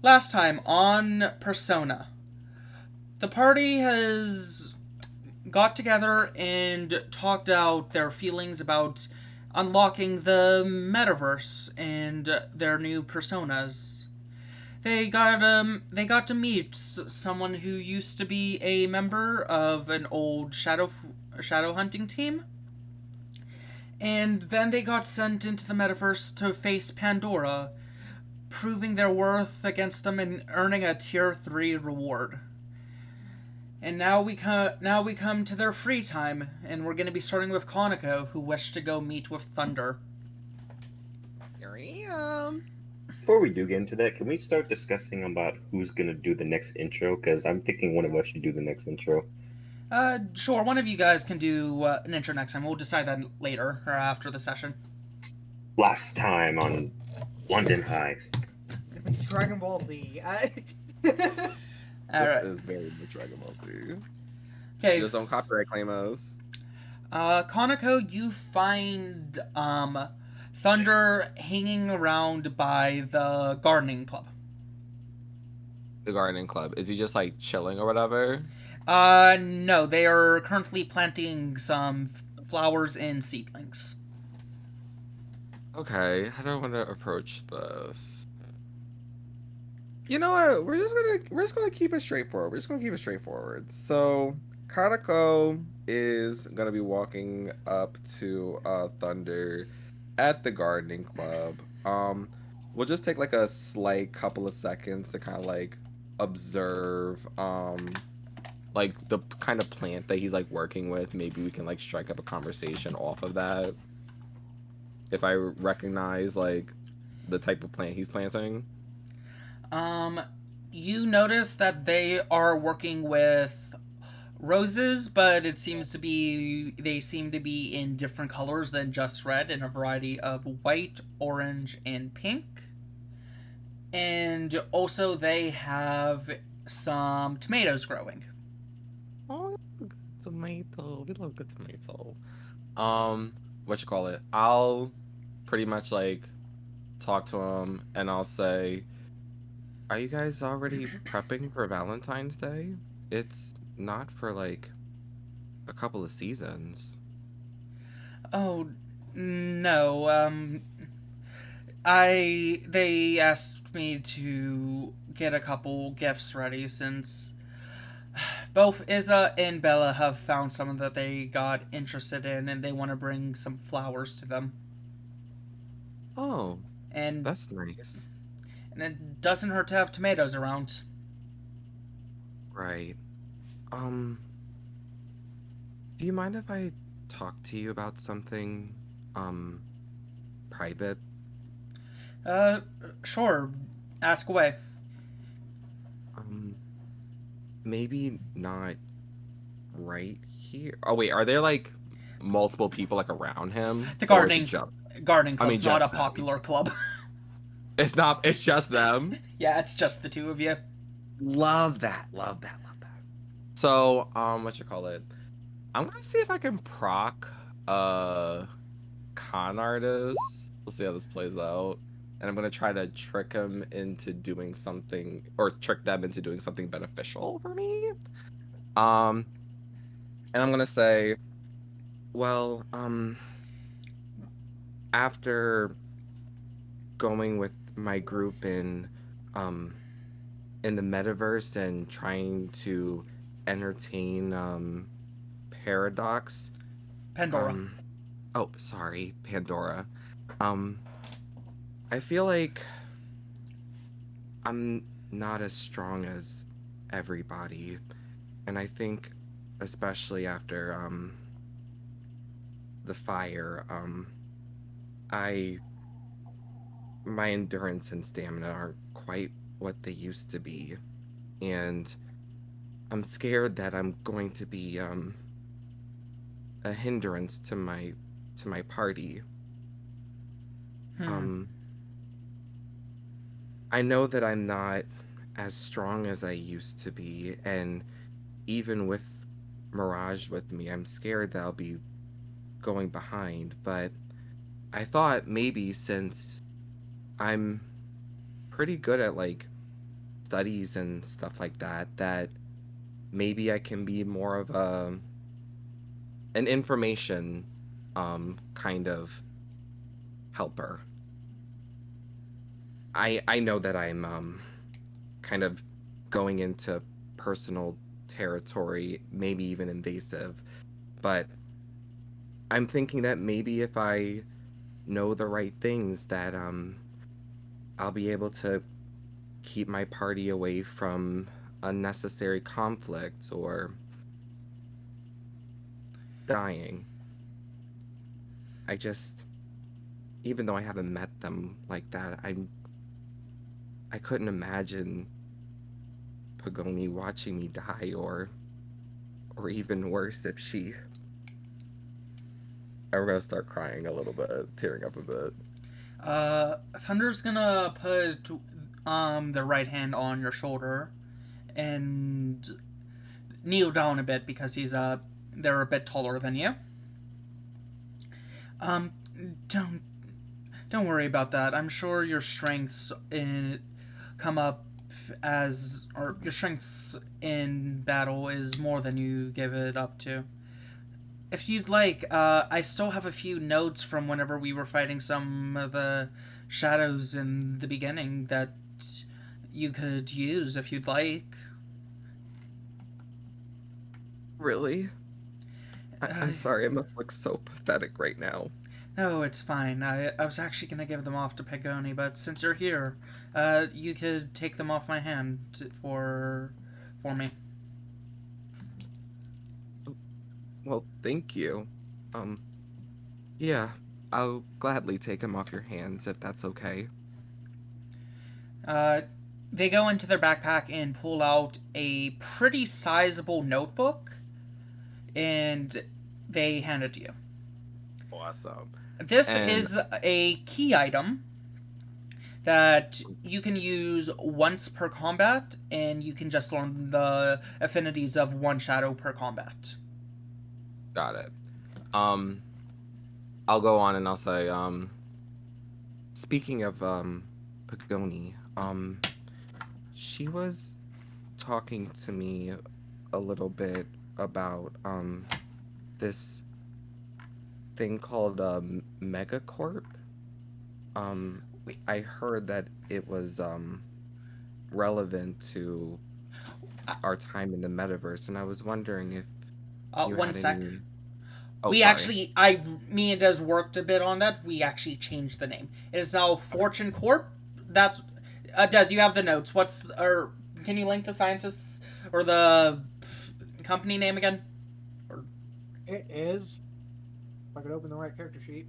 Last time on Persona, the party has got together and talked out their feelings about unlocking the metaverse and their new personas. They got to meet someone who used to be a member of an old shadow hunting team, and then they got sent into the metaverse to face Pandora, proving their worth against them and earning a tier 3 reward. And now we come to their free time, and we're going to be starting with Kaneko, who wished to go meet with Thunder. Here I am. Before we do get into that, can we start discussing about who's gonna do the next intro? Because I'm thinking one of us should do the next intro. Sure, one of you guys can do an intro next time. We'll decide that later or after the session. Last time on London High. Dragon Ball Z. All right. This is very much Dragon Ball Z. Okay. Just don't copyright claim us. Kaneko, you find Thunder hanging around by the gardening club. The gardening club. Is he just like chilling or whatever? No, they are currently planting some flowers and seedlings. Okay, how do I want to approach this? You know what? We're just gonna keep it straightforward. We're just gonna keep it straightforward. So Kanako is gonna be walking up to Thunder at the gardening club. We'll just take like a slight couple of seconds to kind of like observe like the kind of plant that he's like working with. Maybe we can like strike up a conversation off of that. If I recognize like the type of plant he's planting. You notice that they are working with roses, but they seem to be in different colors than just red, in a variety of white, orange, and pink. And also they have some tomatoes growing. Oh, good tomato. We love good tomato. What you call it? I'll pretty much like talk to him and I'll say, are you guys already prepping for Valentine's Day? It's not for like a couple of seasons. Oh, no, they asked me to get a couple gifts ready since both Izza and Bella have found someone that they got interested in and they want to bring some flowers to them. Oh, And that's nice. and it doesn't hurt to have tomatoes around. Right. Um, do you mind if I talk to you about something, private? Uh, sure. Ask away. Um, maybe not right here. Oh wait, are there like multiple people like around him? The Or is it gardening just gardening I mean, club's not a just them. popular club. It's not. It's just them. Yeah, it's just the two of you. Love that. Love that. Love that. So, what you call it? I'm gonna see if I can proc con artist. We'll see how this plays out. And I'm gonna try to trick him into doing something, or trick them into doing something beneficial for me. Um, and I'm gonna say, well, after going with my group um in the metaverse and trying to entertain Paradox. Pandora. Oh, sorry, Pandora. Um I feel like I'm not as strong as everybody, and I think especially after the fire, I my endurance and stamina aren't quite what they used to be, and I'm scared that I'm going to be a hindrance to my party. Hmm. Um I know that I'm not as strong as I used to be, and even with Mirage with me, I'm scared that I'll be going behind, but I thought maybe since I'm pretty good at like studies and stuff like that, that maybe I can be more of an information kind of helper. I know that I'm kind of going into personal territory, maybe even invasive, but I'm thinking that maybe if I know the right things, that I'll be able to keep my party away from unnecessary conflict or dying. I just, even though I haven't met them like that, I couldn't imagine Pagoni watching me die, or even worse, if she. I'm gonna start crying a little bit, tearing up a bit. Thunder's gonna put the right hand on your shoulder and kneel down a bit because they're a bit taller than you. Um, don't worry about that. I'm sure your strengths come up or your strengths in battle is more than you give it up to. If you'd like, I still have a few notes from whenever we were fighting some of the shadows in the beginning that you could use if you'd like. Really? I'm sorry, I must look so pathetic right now. No, it's fine. I was actually going to give them off to Pagoni, but since you're here, you could take them off my hand for me. Well, thank you. Um, yeah, I'll gladly take him off your hands if that's okay. They go into their backpack and pull out a pretty sizable notebook, and they hand it to you. Awesome. This is a key item that you can use once per combat, and you can just learn the affinities of one shadow per combat. Got it. I'll go on and I'll say, speaking of Pagoni, she was talking to me a little bit about this thing called Megacorp. I heard that it was relevant to our time in the metaverse, and I was wondering if you One had sec. any. Oh, We sorry. actually, me and Des worked a bit on that. We actually changed the name. It is now Fortune Corp. That's Des. You have the notes. Can you link the scientists or the company name again? It is. If I could open the right character sheet.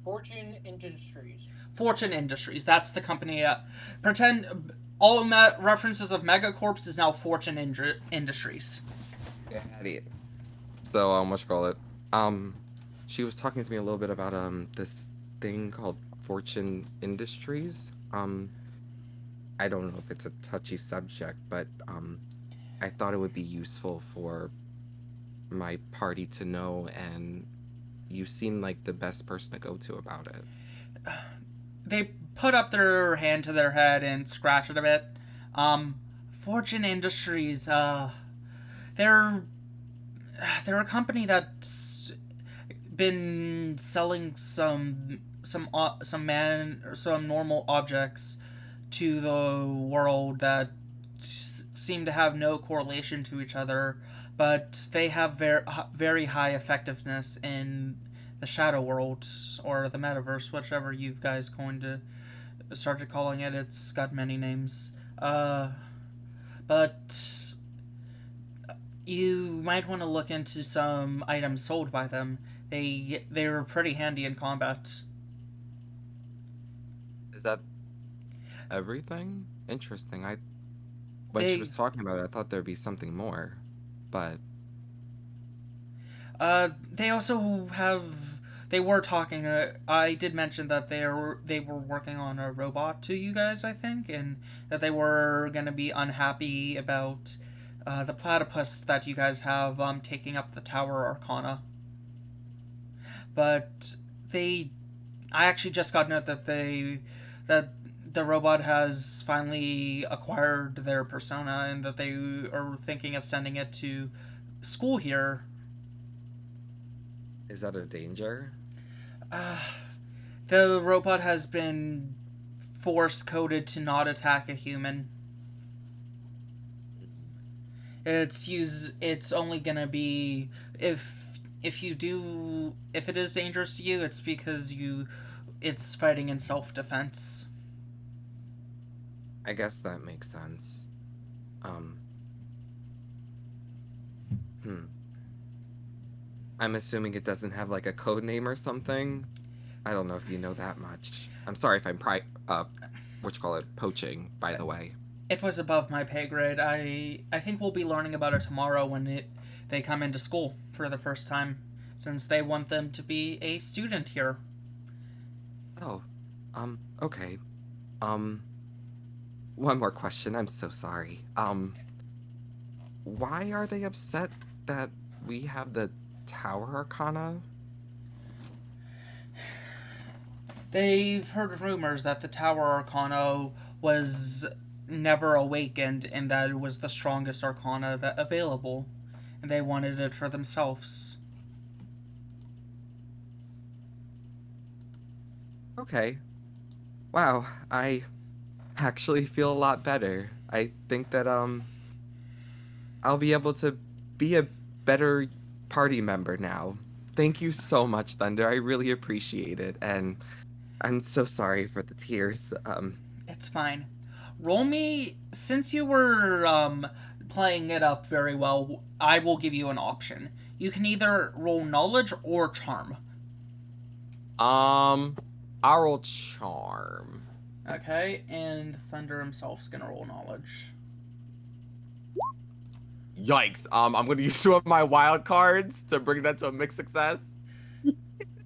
Fortune Industries. Fortune Industries. That's the company. Pretend all references of Megacorps is now Fortune Industries. Got it. So, what you call it? She was talking to me a little bit about this thing called Fortune Industries. I don't know if it's a touchy subject, but I thought it would be useful for my party to know, and you seem like the best person to go to about it. They put up their hand to their head and scratch it a bit. Fortune Industries, they're a company that's been selling some normal objects to the world that seem to have no correlation to each other, but they have very high effectiveness in the shadow world or the metaverse, whichever you guys going to started calling it. It's got many names. But you might want to look into some items sold by them. They were pretty handy in combat. Is that everything? Interesting. When she was talking about it, I thought there'd be something more, but they also have. They were talking. I did mention that they were working on a robot to you guys, I think, and that they were going to be unhappy about the platypus that you guys have taking up the Tower Arcana. But I actually just got note that the robot has finally acquired their persona and that they are thinking of sending it to school here. Is that a danger? The robot has been force coded to not attack a human. It's only gonna be if it is dangerous to you, it's because it's fighting in self-defense. I guess that makes sense. I'm assuming it doesn't have like a code name or something. I don't know if you know that much. I'm sorry if I'm poaching, by the way. It was above my pay grade. I think we'll be learning about it tomorrow when they come into school for the first time, since they want them to be a student here. Oh, okay. One more question. I'm so sorry. Why are they upset that we have the Tower Arcana? They've heard rumors that the Tower Arcana was never awakened and that it was the strongest Arcana available, and they wanted it for themselves. Okay. Wow, I actually feel a lot better. I think that I'll be able to be a better party member now. Thank you so much, Thunder. I really appreciate it, and I'm so sorry for the tears. It's fine. Roll me, since you were playing it up very well, I will give you an option. You can either roll knowledge or charm. I'll roll charm. Okay, and Thunder himself's gonna roll knowledge. Yikes. I'm gonna use two of my wild cards to bring that to a mixed success.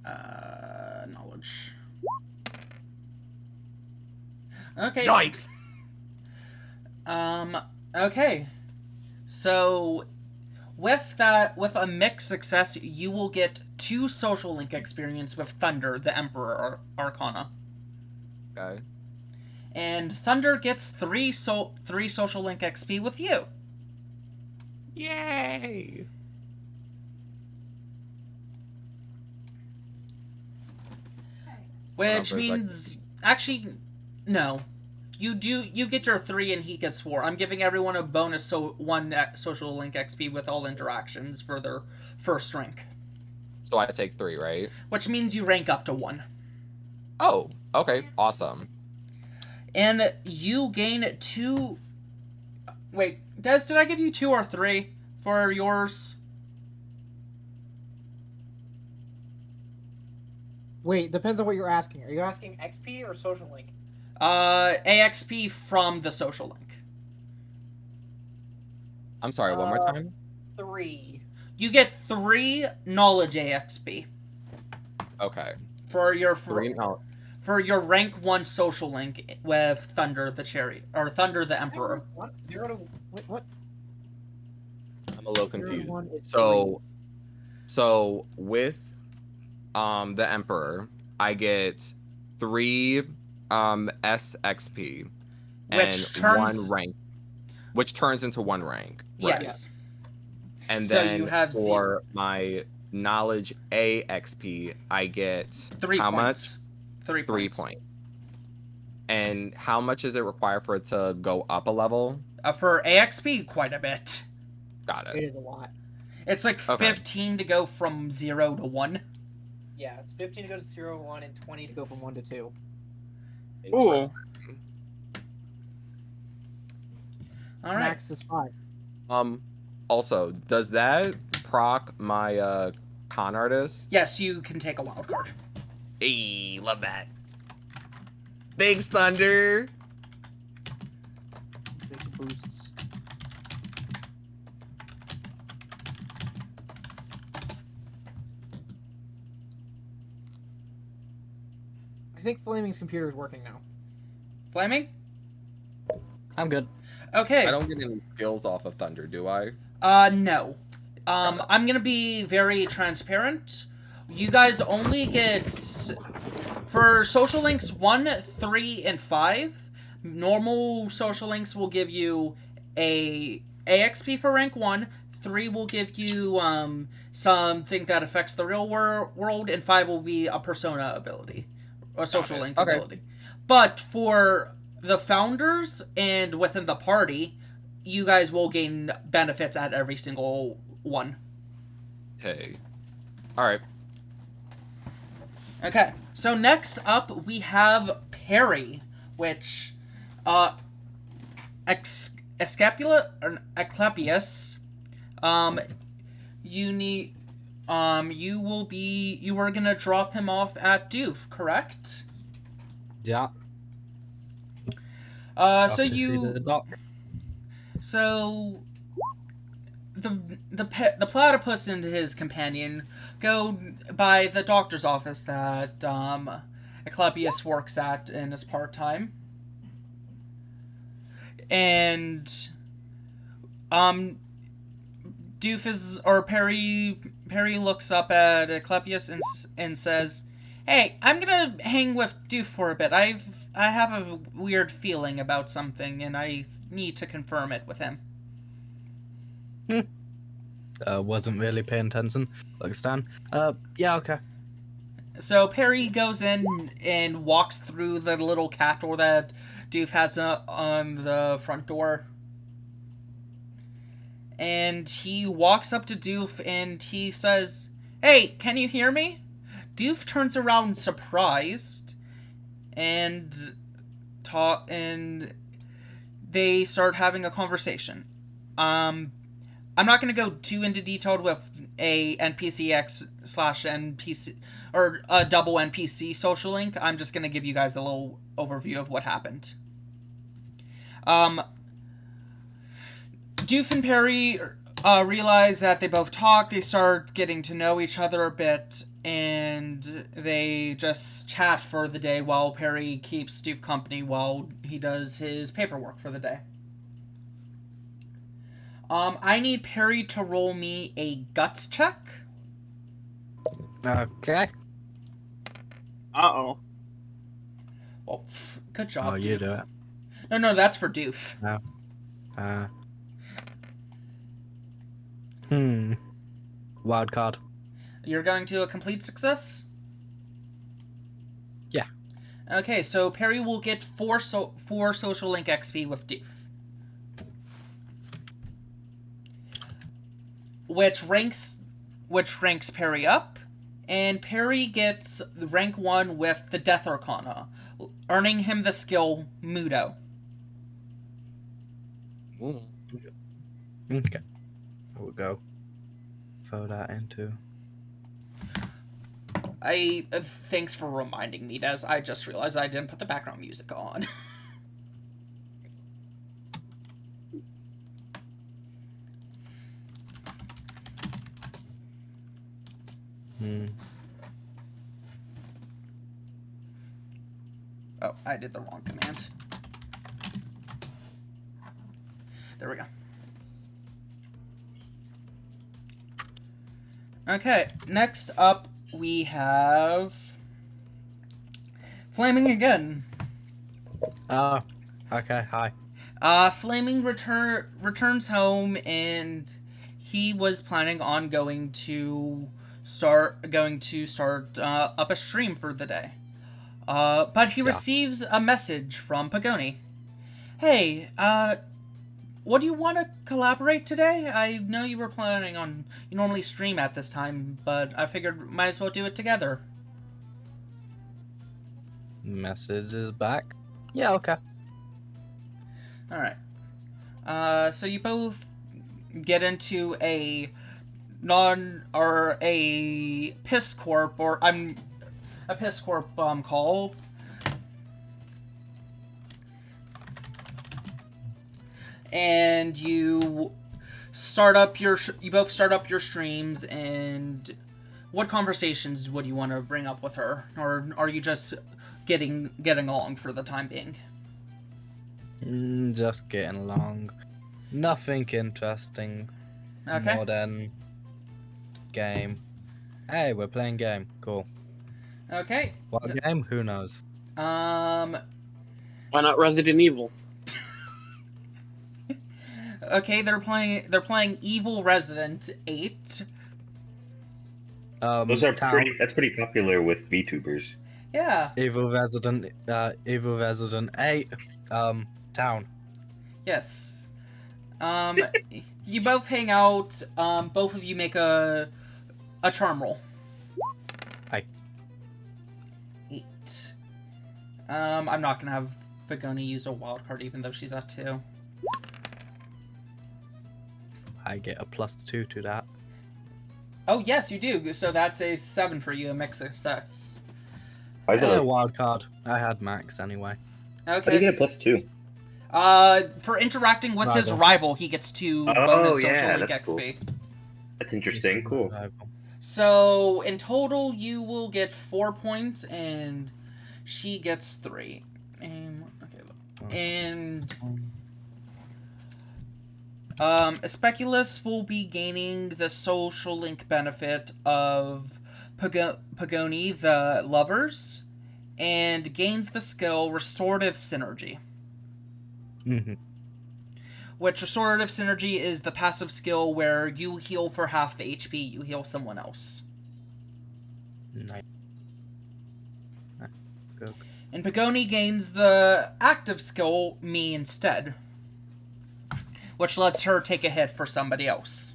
Knowledge. Okay. Yikes. Okay. So, with a mixed success, you will get 2 social link experience with Thunder, the Emperor Arcana. Okay. And Thunder gets 3 social link XP with you. Yay! Which means, actually, no. You get your 3 and he gets 4. I'm giving everyone a bonus 1 social link XP with all interactions for their first rank. So I take 3, right? Which means you rank up to 1. Oh, okay, awesome. And you gain 2... Wait, Des, did I give you 2 or 3 for yours? Wait, depends on what you're asking. Are you asking XP or social link? AXP from the social link. I'm sorry, one more time? 3. You get 3 knowledge AXP. Okay. For your... 3 knowledge. For your rank 1 social link with Thunder the Chariot, or Thunder the Emperor. 0 to... What? I'm a little 0 to confused. 1 is So with the Emperor, I get 3 SXP and 1 rank, which turns into 1 rank. Right? Yes. And So then you have for my knowledge AXP, I get 3 how points. much? 3 points. And how much is it required for it to go up a level? For AXP, quite a bit. Got It it. is a lot. It's like 15 to go from 0 to 1. Yeah, it's 15 to go to 0 to 1 and 20 to go from 1 to 2. Ooh. All right. Max is 5. Also, does that proc my con artist? Yes, you can take a wild card. Hey, love that. Thanks, Thunder. Big boosts. I think Flaming's computer is working now. Flaming? I'm good. Okay. I don't get any skills off of Thunder, do I? No. I'm gonna be very transparent. You guys only get... For social links 1, 3, and 5, normal social links will give you a AXP for rank 1, 3 will give you something that affects the real world, and 5 will be a persona ability, a social link ability. But for the founders and within the party, you guys will gain benefits at every single one. Okay. Alright. Okay, so next up we have Perry, which Asclepius, you were gonna drop him off at Doof, correct? Yeah. So the platypus and his companion go by the doctor's office that Asclepius works at in his part-time. And Perry looks up at Asclepius and says, "Hey, I'm gonna hang with Doof for a bit. I have a weird feeling about something, and I need to confirm it with him." Wasn't really paying attention. Looks down. Yeah, okay. So Perry goes in and walks through the little cat door that Doof has on the front door. And he walks up to Doof and he says, "Hey, can you hear me?" Doof turns around surprised and they start having a conversation. I'm not going to go too into detail with a NPCX/NPC or a double NPC social link. I'm just going to give you guys a little overview of what happened. Doof and Perry realize that they both talk. They start getting to know each other a bit, and they just chat for the day while Perry keeps Doof company while he does his paperwork for the day. I need Perry to roll me a guts check. Okay. Uh-oh. Well, good job, Oh, Doof. you do it. No, that's for Doof. No. Wild card. You're going to a complete success? Yeah. Okay, so Perry will get 4 social link XP with Doof. Which ranks Perry up, and Perry gets rank 1 with the Death Arcana, earning him the skill Mudo. Okay. We'll go. Throw that into. Thanks for reminding me, Des. I just realized I didn't put the background music on. Oh, I did the wrong command. There we go. Okay, next up we have Flaming again. Oh, okay, hi. Flaming returns home, and he was planning on going to start up a stream for the day. But he receives a message from Pagoni. "Hey, what do you want to collaborate today? I know you were planning on... You normally stream at this time, but I figured might as well do it together." Message is back. Yeah, okay. Alright. So you both get into a piss corp call. And you both start up your streams. And what conversations would you want to bring up with her, or are you just getting along for the time being? Just getting along. Nothing interesting. Okay. More than game. Hey, we're playing game. Cool. Okay. What game? Who knows? Um. Why not Resident Evil? Okay, they're playing Evil Resident 8. Those are Town. that's pretty popular with VTubers. Yeah. Evil Resident 8. Town. Yes. You both hang out. Both of you make a charm roll. Aye. 8. I'm not gonna have Pagoni use a wild card, even though she's at 2. I get a +2 to that. Oh yes, you do. So that's a 7 for you, a mixed success. Why is that Yeah, a, wild card. I had max anyway. how do Okay. you get a +2? For interacting with his Rival. rival, he gets 2 Oh, bonus yeah, social link that's cool. XP. That's interesting. Cool. So in total, you will get 4 points, and she gets 3. And Asclepius will be gaining the social link benefit of Pagoni, the lovers, and gains the skill Restorative Synergy. Mm-hmm. Which Restorative Synergy is the passive skill where you heal for half the HP you heal someone else. Nice. Go. And Pagoni gains the active skill Me instead, which lets her take a hit for somebody else.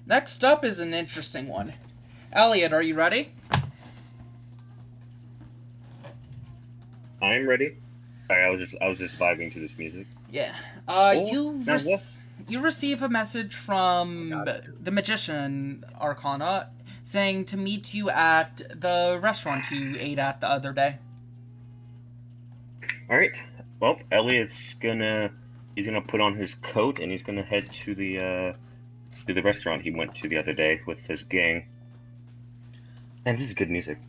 Next up is an interesting one. Eliiot, are you ready? I'm ready. Sorry, I was just vibing to this music. Yeah. now what? You receive a message from the Magician Arcana saying to meet you at the restaurant you ate at the other day. All right. Well, Elliot's he's gonna put on his coat and he's gonna head to the restaurant he went to the other day with his gang. And this is good music.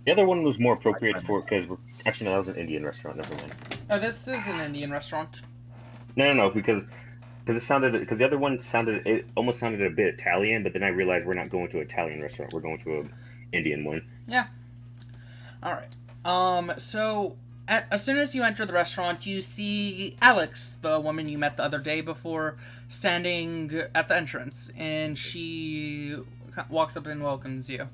The other one was more appropriate because actually no, that was an Indian restaurant. Never mind. Oh, this is an Indian restaurant. No, because the other one almost sounded a bit Italian, but then I realized we're not going to an Italian restaurant. We're going to an Indian one. Yeah. All right. So as soon as you enter the restaurant, you see Alex, the woman you met the other day before, standing at the entrance, and she walks up and welcomes you.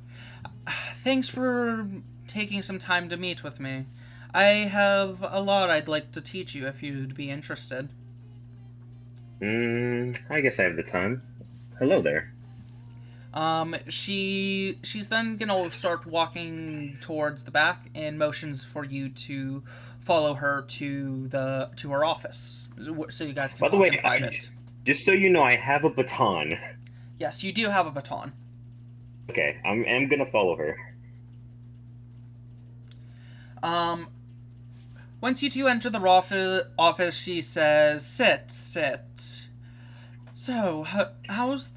Thanks for taking some time to meet with me. I have a lot I'd like to teach you if you'd be interested. I guess I have the time. Hello there. She's then gonna start walking towards the back and motions for you to follow her to her office, so you guys can By the talk way, in private. just so you know, I have a baton. Yes, you do have a baton. Okay, I'm gonna follow her. Once you two enter the office, she says, "Sit." So, how is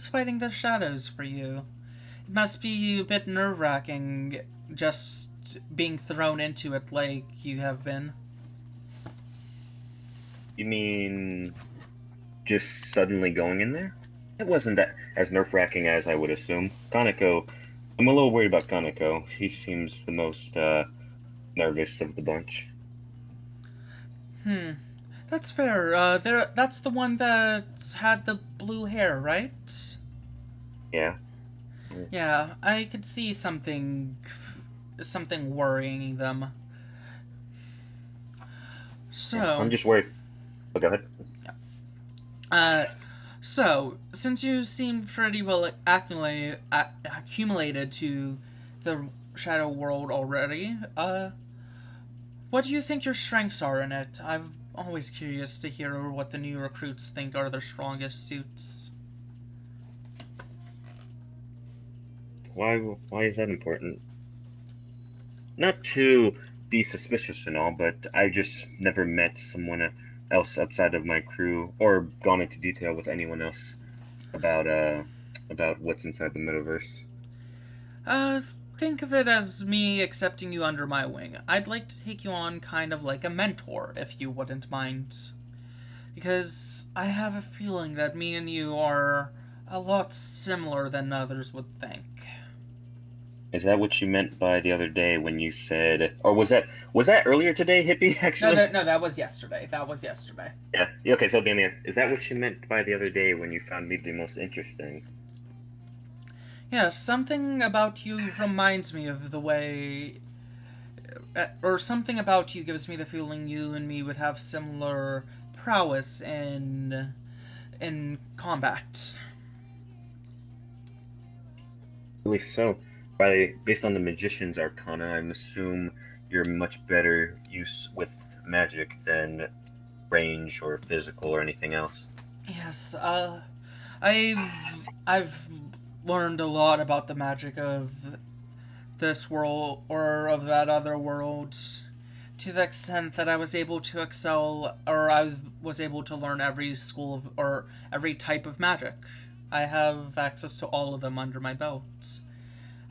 fighting the shadows for you? It must be a bit nerve-wracking, just being thrown into it like you have been. You mean just suddenly going in there? It wasn't that as nerve-wracking as I would assume. Kaneko, I'm a little worried about Kaneko. He seems the most nervous of the bunch. That's fair. That's the one that's had the blue hair, right? Yeah. Yeah, I could see something worrying them. So I'm just worried. Oh, go ahead. So since you seem pretty well accumulated to the shadow world already, what do you think your strengths are in it? I'm always curious to hear what the new recruits think are their strongest suits. Why is that important? Not to be suspicious and all, but I just never met someone else outside of my crew or gone into detail with anyone else about what's inside the metaverse. Think of it as me accepting you under my wing. I'd like to take you on kind of like a mentor, if you wouldn't mind. Because I have a feeling that me and you are a lot similar than others would think. Is that what you meant by the other day when you said, or was that earlier today, hippie? Actually, No, that was yesterday. That was yesterday. yeah. Okay, so Damien, is that what you meant by the other day when you found me the most interesting? Yeah, something about you reminds me of the way, or something about you gives me the feeling you and me would have similar prowess in combat. Really so. Based on the magician's arcana, I assume you're much better use with magic than range or physical or anything else. Yes, I've learned a lot about the magic of this world or of that other world, to the extent that I was able to excel, or I was able to learn every school of, or every type of magic. I have access to all of them under my belt.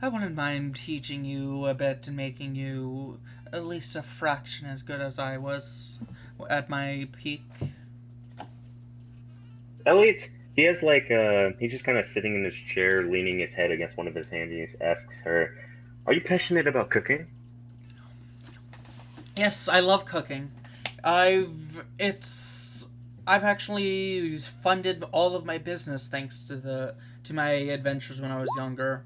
I wouldn't mind teaching you a bit and making you at least a fraction as good as I was at my peak. Elliot, he has he's just kind of sitting in his chair, leaning his head against one of his hands, and he asks her, "Are you passionate about cooking?" Yes, I love cooking. I've actually funded all of my business thanks to my adventures when I was younger.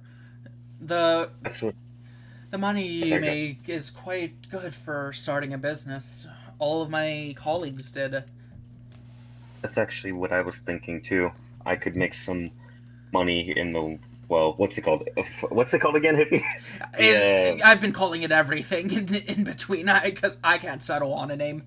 The That's what. money you Sorry, make is quite good for starting a business. All of my colleagues did. That's actually what I was thinking too. I could make some money in the what's it called? What's it called again, hippie? I've been calling it everything in between because I can't settle on a name.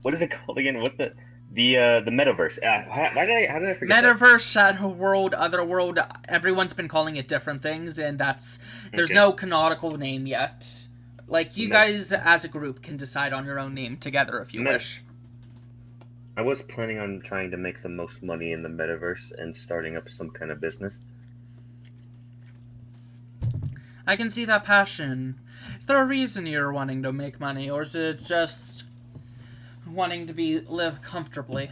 What is it called again? What the metaverse? How did I forget that? Metaverse, Shadow World, Otherworld. Everyone's been calling it different things, and there's Okay. no canonical name yet. Like, you No. guys as a group can decide on your own name together if you No. wish. I was planning on trying to make the most money in the metaverse and starting up some kind of business. I can see that passion. Is there a reason you're wanting to make money, or is it just wanting to live comfortably?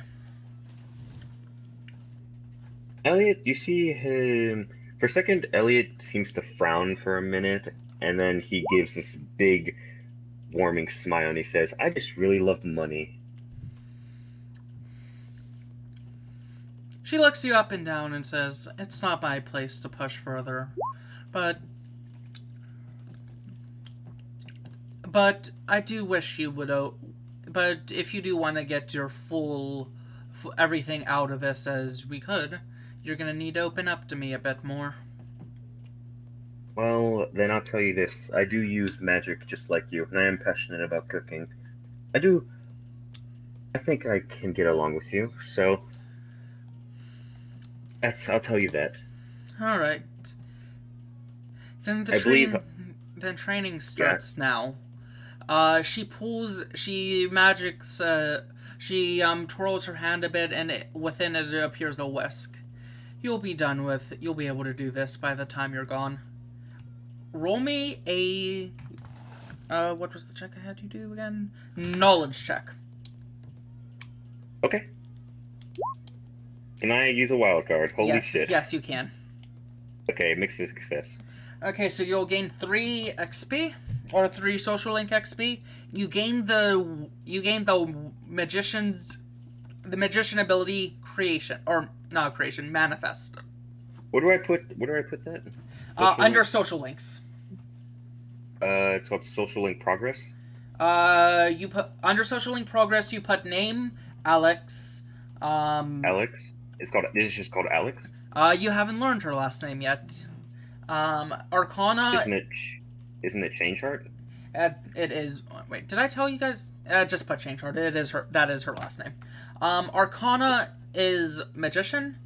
Elliot, you see him for a second. Elliot seems to frown for a minute, and then he gives this big, warming smile, and he says, "I just really love money." She looks you up and down and says, "It's not my place to push further, but I do wish you would. But if you do want to get your full everything out of this as we could, you're gonna need to open up to me a bit more." Well, then I'll tell you this. I do use magic just like you, and I am passionate about cooking. I think I can get along with you, so I'll tell you that. All right. Then I believe. then training starts now. She magics. She twirls her hand a bit, and within it appears a whisk. You'll be able to do this by the time you're gone. Roll me a. What was the check I had you do again? Knowledge check. Okay. Can I use a wild card? Holy shit. Yes, you can. Okay, mixed success. Okay, so you'll gain 3 XP or 3 social link XP. You gain the magician ability creation, or not creation, manifest. Where do I put that? Under social links. It's called social link progress. You put under social link progress. You put name Alex. Alex. It's just called Alex. You haven't learned her last name yet. Arcana. Isn't it chain chart? It is. Wait, did I tell you guys? Just put chain chart. It is her. That is her last name. Arcana is magician.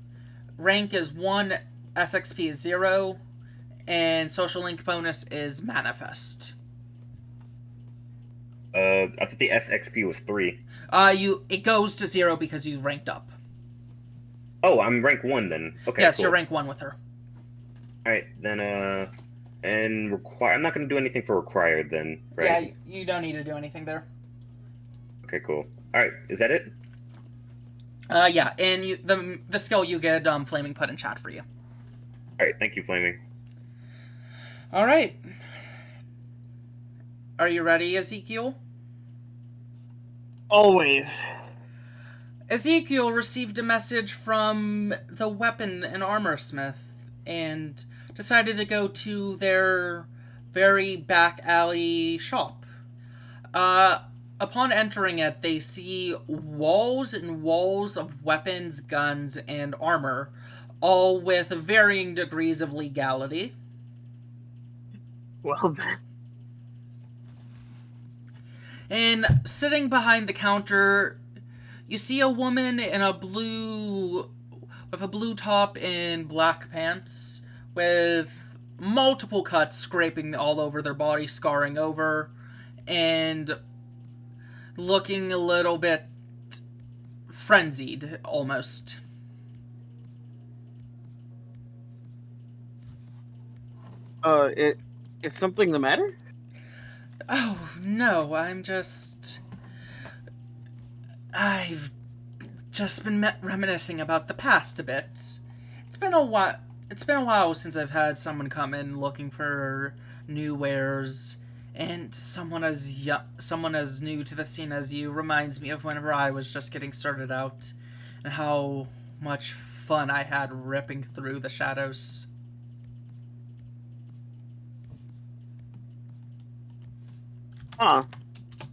Rank is 1. SXP is 0. And social link bonus is manifest. I thought the SXP was 3. It goes to 0 because you ranked up. Oh, I'm rank 1 then. Okay. Yes, cool. you're rank 1 with her. All right, then. And require. I'm not gonna do anything for required then, right? Yeah, you don't need to do anything there. Okay, cool. All right, is that it? Yeah, and the skill you get Flaming put in chat for you. Alright, thank you, Flaming. All right. Are you ready, Ezekiel? Always. Ezekiel received a message from the weapon and armor smith and decided to go to their very back alley shop. Upon entering it, they see walls and walls of weapons, guns, and armor, all with varying degrees of legality. Well then. And sitting behind the counter, you see a woman in a blue top and black pants with multiple cuts scraping all over their body, scarring over, and looking a little bit frenzied, almost. Is something the matter? Oh, no, I've just been reminiscing about the past a bit. It's been a while since I've had someone come in looking for new wares, and someone as new to the scene as you reminds me of whenever I was just getting started out, and how much fun I had ripping through the shadows. Huh.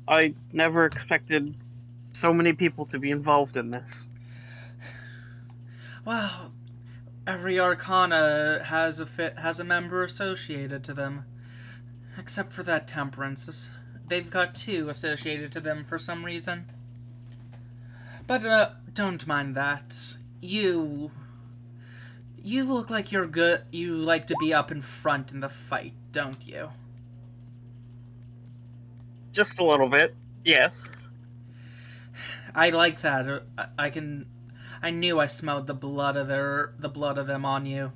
I never expected so many people to be involved in this. Well, every arcana has a member associated to them. Except for that temperance. They've got 2 associated to them for some reason. But, don't mind that. You look like you're good. You like to be up in front in the fight, don't you? Just a little bit, yes. I like that. I knew I smelled the blood of them on you.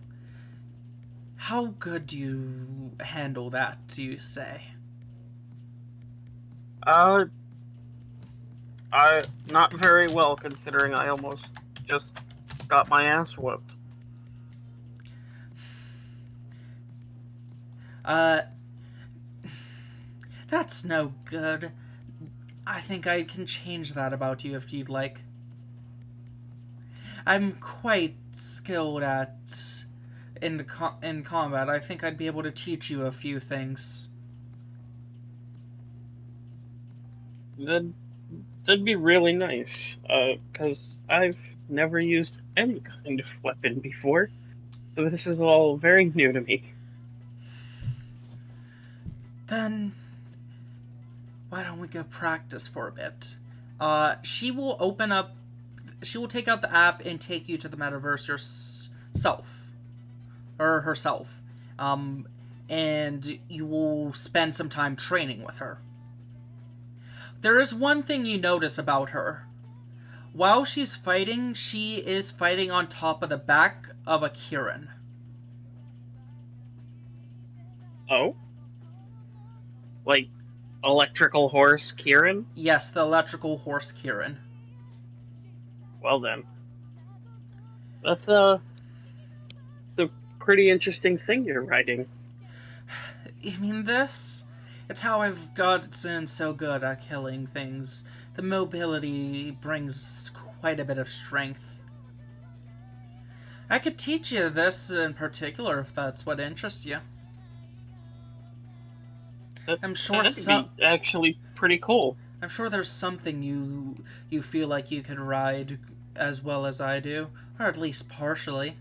How good do you handle that, do you say? I not very well, considering I almost just got my ass whooped. That's no good. I think I can change that about you if you'd like. I'm quite skilled in combat. I think I'd be able to teach you a few things. That'd be really nice, because I've never used any kind of weapon before, so this is all very new to me. Then, why don't we go practice for a bit? She will take out the app and take you to the metaverse herself. And you will spend some time training with her. There is one thing you notice about her. While she's fighting, she is fighting on top of the back of a Kirin. Oh? Like, electrical horse Kirin? Yes, the electrical horse Kirin. Well then. That's a pretty interesting thing you're riding. You mean this? It's how I've gotten so good at killing things. The mobility brings quite a bit of strength. I could teach you this in particular if that's what interests you. I'm sure that'd be actually pretty cool. I'm sure there's something you feel like you could ride as well as I do, or at least partially.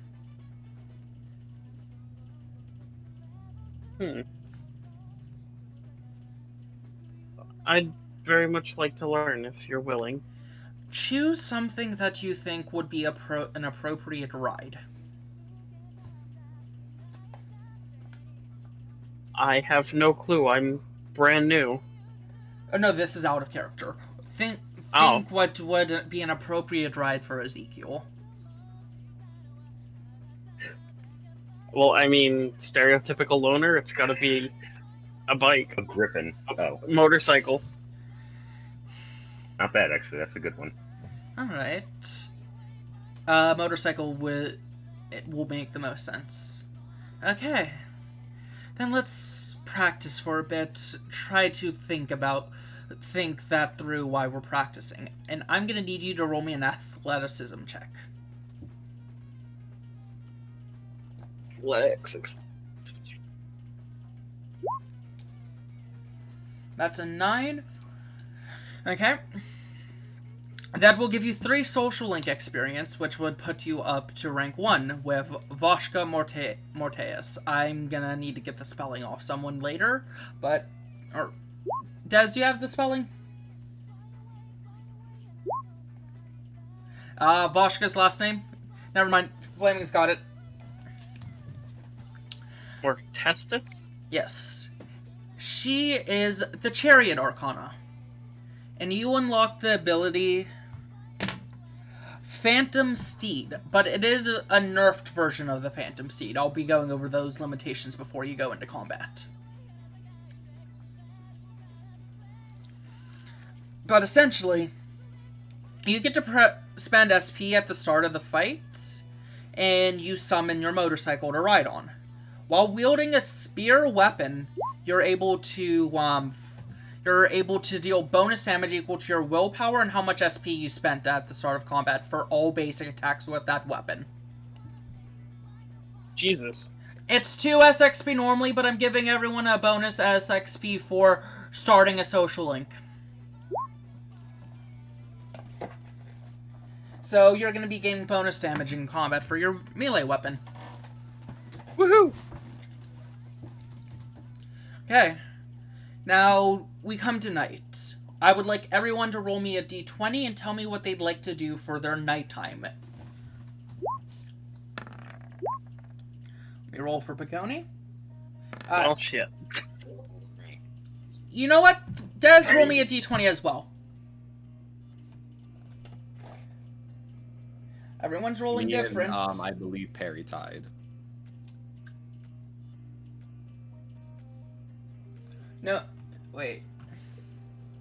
I'd very much like to learn if you're willing. Choose something that you think would be an appropriate ride. I have no clue. I'm brand new. Oh no, this is out of character. Think what would be an appropriate ride for Ezekiel. Well, I mean, stereotypical loner, it's gotta be a bike. A griffin. Oh. Motorcycle. Not bad, actually. That's a good one. Alright. motorcycle will make the most sense. Okay. Then let's practice for a bit. Try to think that through while we're practicing. And I'm gonna need you to roll me an athleticism check. Athletics. That's a 9. Okay. That will give you 3 social link experience, which would put you up to rank 1 with Voshka Morteus. I'm gonna need to get the spelling off someone later, but... Des, do you have the spelling? Voshka's last name? Never mind. Flaming's got it. Mortestus? Yes. She is the Chariot Arcana. And you unlock the ability Phantom Steed, but it is a nerfed version of the Phantom Steed. I'll be going over those limitations before you go into combat. But essentially, you get to spend SP at the start of the fight, and you summon your motorcycle to ride on. While wielding a spear weapon, you're able to deal bonus damage equal to your willpower and how much SP you spent at the start of combat for all basic attacks with that weapon. Jesus. It's 2 SXP normally, but I'm giving everyone a bonus SXP for starting a social link. So you're going to be gaining bonus damage in combat for your melee weapon. Woohoo! Okay. Now, we come to night. I would like everyone to roll me a d20 and tell me what they'd like to do for their nighttime. Let me roll for Pagoni. Oh, shit. You know what? Des, roll me a d20 as well. Everyone's rolling different. I believe Perry tied. No, wait.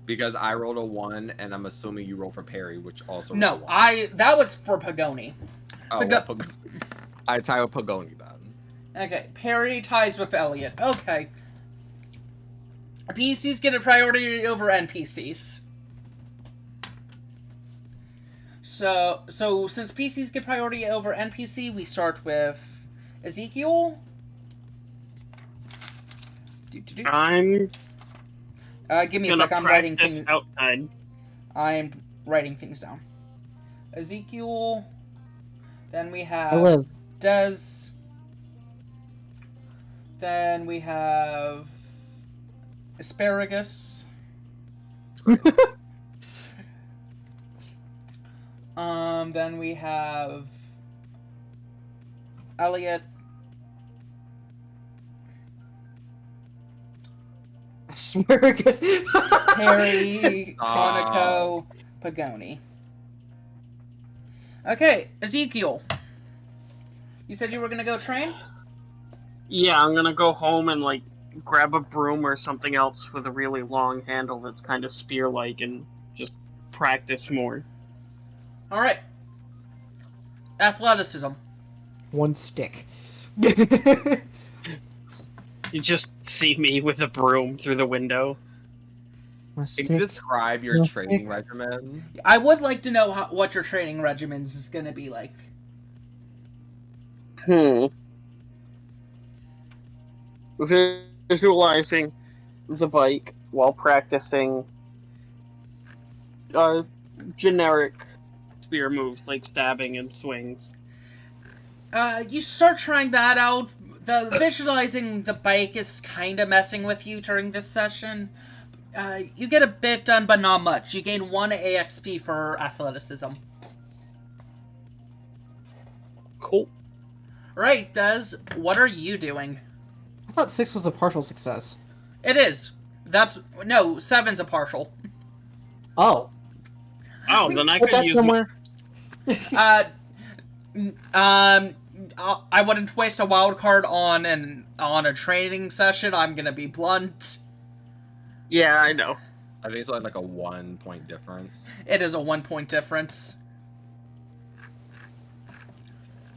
Because I rolled a 1, and I'm assuming you rolled for Perry, which also No, rolled a 1. that was for Pagoni. Oh, well, I tie with Pagoni then. Okay, Perry ties with Eliiot. Okay. PCs get a priority over NPCs. So since PCs get priority over NPC, we start with Ezekiel. I'm give me a sec. I'm writing things outside. I'm writing things down. Ezekiel. Then we have I live. Des. Then we have Asparagus. Then we have Eliiot. Asparagus. Perry, Kaneko, Pagoni. Okay, Ezekiel. You said you were gonna go train? Yeah, I'm gonna go home and, like, grab a broom or something else with a really long handle that's kind of spear-like and just practice more. Alright. Athleticism. One stick. You just see me with a broom through the window. One Can you stick. describe your No training stick. regimen? I would like to know what your training regimens is gonna be like. Visualizing the bike while practicing generic spear moves like stabbing and swings. You start trying that out. The visualizing the bike is kind of messing with you during this session. You get a bit done, but not much. You gain 1 AXP for athleticism. Cool. Right, Des, what are you doing? I thought 6 was a partial success. It is. No, 7's a partial. Oh. Oh, then I Put could that use somewhere. I wouldn't waste a wild card on a training session. I'm gonna be blunt. Yeah, I know. I think it's only like a 1 point difference. It is a 1 point difference.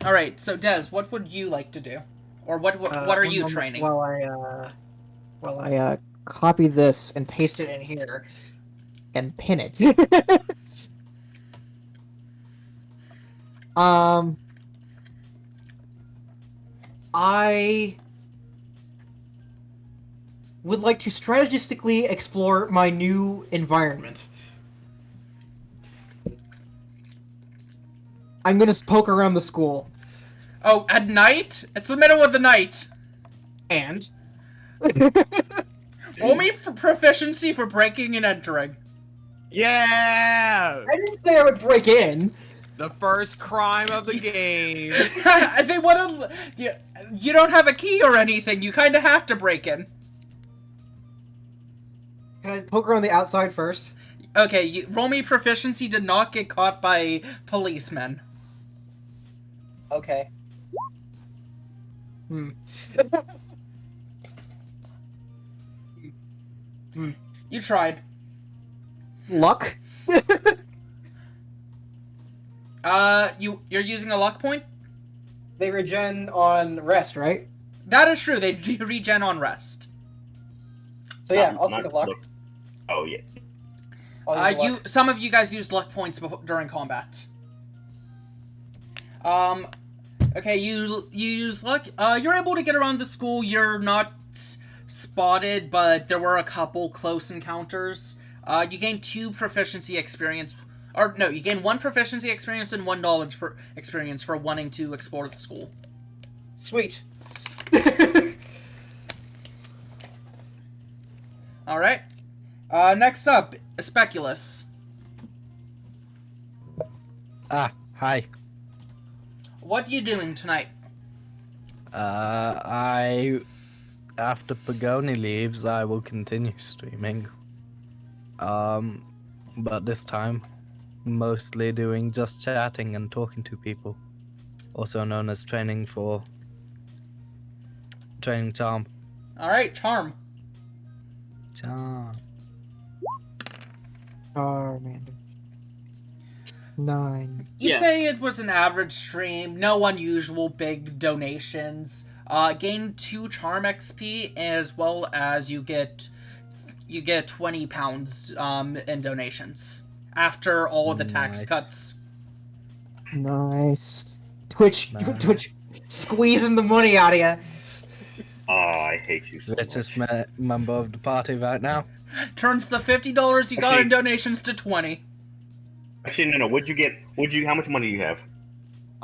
All right. So Des, what would you like to do, or what are One you moment training? While I copy this and paste it in here and pin it. I would like to strategistically explore my new environment. I'm gonna poke around the school. Oh, at night? It's the middle of the night. And? Roll me for proficiency for breaking and entering. Yeah! I didn't say I would break in. The first crime of the game. They want to. You don't have a key or anything. You kind of have to break in. Can I poke around the outside first? Okay, roll me proficiency to not get caught by policemen. Okay. You tried. Luck? You're using a luck point? They regen on rest, right? That is true. They regen on rest. So yeah, I'll take a luck. Oh yeah. I'll use luck. Some of you guys used luck points during combat. Okay, you use luck. You're able to get around the school. You're not spotted, but there were a couple close encounters. You gain 2 proficiency experience. Or, no, you gain 1 proficiency experience and 1 knowledge experience for wanting to explore the school. Sweet. Alright. Next up, Speculus. Hi. What are you doing tonight? After Pagoni leaves, I will continue streaming. But this time, mostly doing just chatting and talking to people. Also known as training charm. Alright, Charm. Charm. Charmander. 9. You'd say it was an average stream, no unusual big donations. Gain 2 Charm XP, as well as you get 20 pounds in donations after all of the tax Nice. cuts. Nice. Twitch Nice. Twitch squeezing the money out of you. Oh, I hate you so Richest much. member of the party right now. Turns the $50 you got in donations to 20. Actually, no. How much money do you have?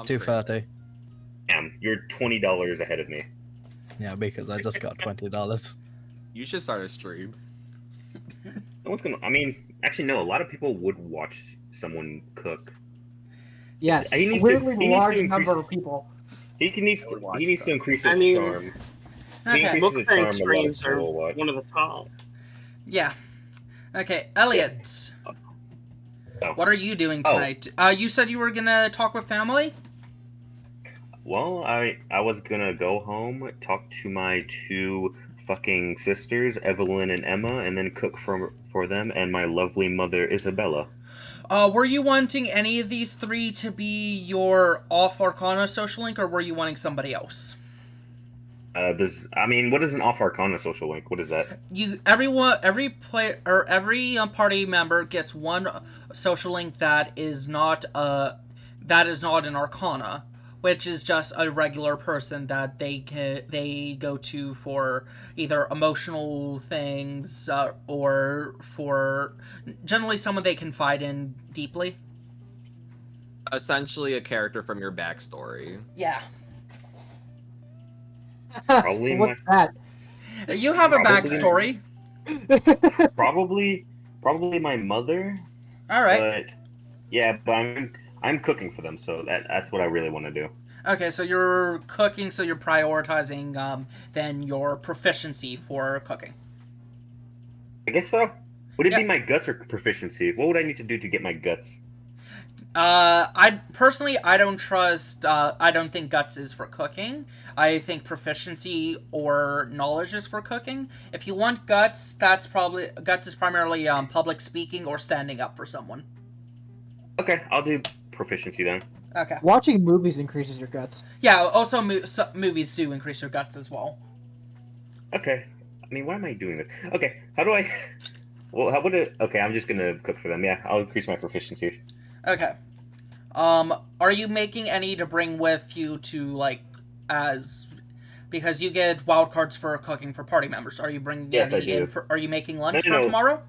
230. Damn, you're $20 ahead of me. Yeah, because I just got $20. You should start a stream. No one's gonna. I mean, actually, no. A lot of people would watch someone cook. Yes, He needs literally to large increase- number of people. He needs to increase his I mean, charm. He Okay. increases his charm, Mukbang a lot of streams people are will watch. one of the top. Yeah. Okay, Eliiot. Oh. What are you doing tonight? You said you were gonna talk with family? Well, I was gonna go home, talk to my 2 fucking sisters, Evelyn and Emma, and then cook for them and my lovely mother, Isabella. Were you wanting any of these 3 to be your off Arcana social link, or were you wanting somebody else? What is an off Arcana social link? What is that? Every player or every party member gets 1 social link that is not an Arcana, which is just a regular person that they go to for either emotional things or for generally someone they confide in deeply. Essentially a character from your backstory. Yeah. Probably What's that? You have a Probably. backstory. Probably my mother. All right. But I'm cooking for them, so that's what I really want to do. Okay, so you're cooking, so you're prioritizing then your proficiency for cooking. I guess so. Would it Yeah. be my guts or proficiency? What would I need to do to get my guts? I don't think guts is for cooking. I think proficiency or knowledge is for cooking. If you want guts, guts is primarily public speaking or standing up for someone. Okay, I'll do proficiency then. Okay. Watching movies increases your guts. Yeah. Also, movies do increase your guts as well. Okay. I mean, why am I doing this? Okay, how do I... Well, how would it... Okay, I'm just gonna cook for them. Yeah, I'll increase my proficiency. Okay. Are you making any to bring with you to, like, as... Because you get wild cards for cooking for party members. Are you bringing Yes, any I do. in for... Are you making lunch No. for tomorrow?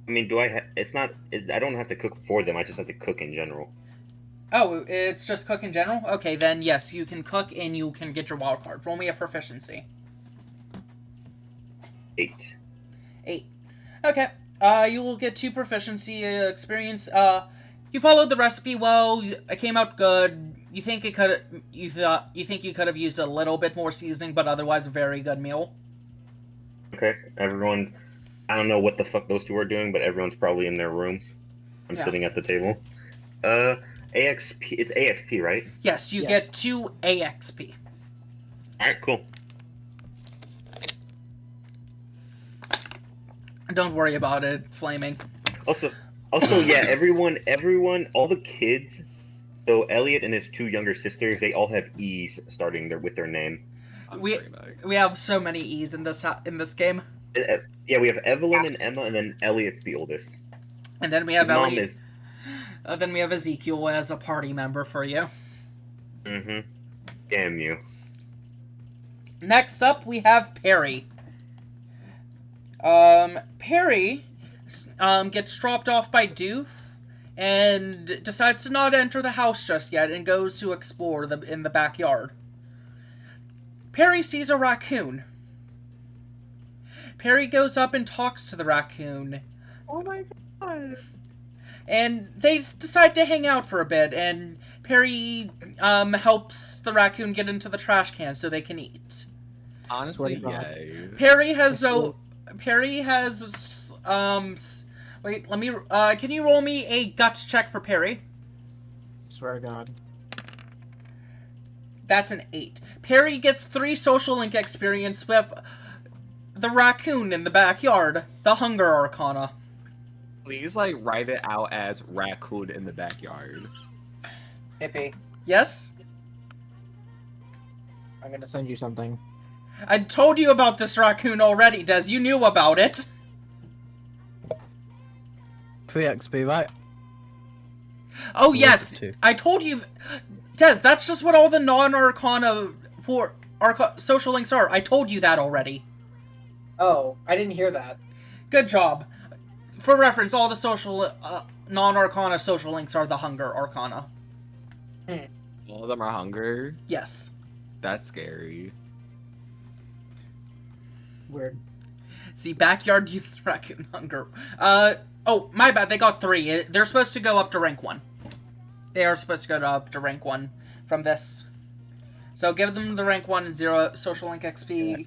I mean, do I... It's not... I don't have to cook for them, I just have to cook in general. Oh, it's just cook in general? Okay, then yes, you can cook and you can get your wild card. Roll me a proficiency. 8. 8. Okay. You will get 2 proficiency experience. You followed the recipe well. It came out good. You think it could. You think you could have used a little bit more seasoning, but otherwise a very good meal. Okay, everyone... I don't know what the fuck those two are doing, but everyone's probably in their rooms. I'm sitting at the table. AXP... It's AXP, right? Yes, you Yes. get 2 AXP. Alright, cool. Don't worry about it, Flaming. Also, yeah, everyone, all the kids, so Eliiot and his 2 younger sisters, they all have E's starting with their name. We have so many E's in this game. Yeah, we have Evelyn and Emma, and then Elliot's the oldest. And then we have His mom Elliot. is... Then we have Ezekiel as a party member for you. Mm-hmm. Damn you. Next up, we have Perry. Perry gets dropped off by Doof and decides to not enter the house just yet and goes to explore in the backyard. Perry sees a raccoon. Perry goes up and talks to the raccoon. Oh my god. And they decide to hang out for a bit, and Perry helps the raccoon get into the trash can so they can eat. Honestly, Swear to God. yay. Perry has wait, let me can you roll me a guts check for Perry? Swear to God. That's an 8. Perry gets 3 social link experience with the raccoon in the backyard, the Hunger Arcana. Please, like, write it out as raccoon in the backyard. Hippie, Yes? I'm gonna send you something. I told you about this raccoon already, Des. You knew about it. 3 XP, right? Oh, yes. 2. I told you. Des, that's just what all the non-Arcana social links are. I told you that already. Oh, I didn't hear that. Good job. For reference, all the non-Arcana social links are the Hunger Arcana. All of them are hunger. Yes. That's scary. Weird. See, backyard youth raccoon hunger. Oh, my bad. They got 3. They're supposed to go up to rank 1. They are supposed to go up to rank 1 from this. So give them the rank 1 and 0 social link XP. Yeah.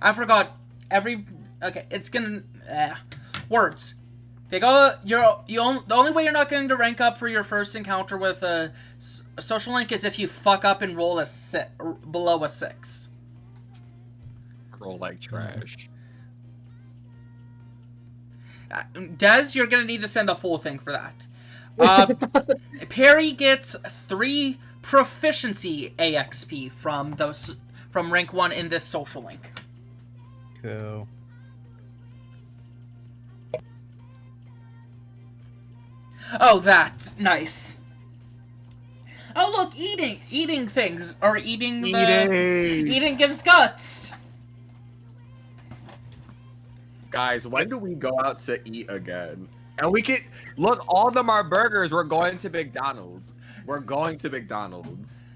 I forgot okay, it's gonna words. They go. The only way you're not going to rank up for your first encounter with a social link is if you fuck up and roll below a 6. Roll like trash. Des, you're gonna need to send the full thing for that. Perry gets 3 proficiency AXP from rank 1 in this social link. Cool. Oh, that's nice. Oh, look, eating things, or eating gives guts. Guys, when do we go out to eat again? And we can look, all of them are burgers. We're going to McDonald's.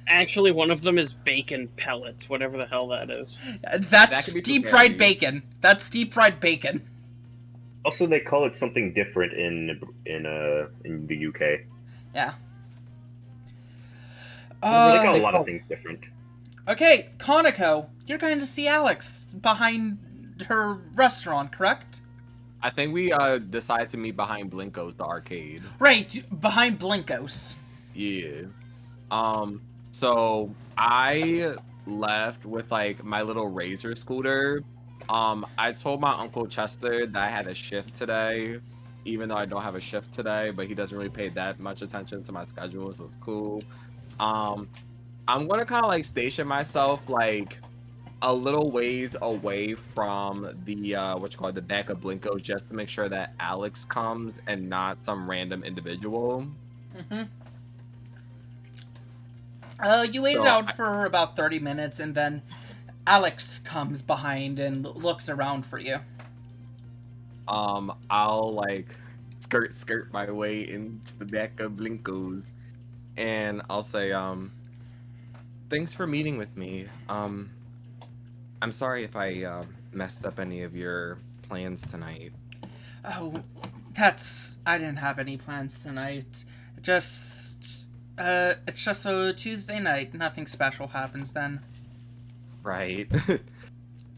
Actually, one of them is bacon pellets, whatever the hell that is. That's could be deep prepared. fried bacon. That's deep fried bacon. Also, they call it something different in the UK. Yeah. They got a they lot call- of things different. Okay, Kaneko, you're going to see Alex behind her restaurant, correct? I think we decided to meet behind Blinko's, the arcade. Right, behind Blinkos. Yeah. So I left with like my little Razor scooter. I told my Uncle Chester that I had a shift today. even though I don't have a shift today, but he doesn't really pay that much attention to my schedule, so it's cool. I'm gonna kind of like station myself like a little ways away from the what you call it, the back of Blinko, just to make sure that Alex comes and not some random individual. Mm-hmm. You waited So out for about 30 minutes, and then Alex comes behind and looks around for you. I'll like skirt my way into the back of Blinko's, and I'll say, thanks for meeting with me. I'm sorry if I messed up any of your plans tonight. Oh, I didn't have any plans tonight. It's just a Tuesday night. Nothing special happens then. Right.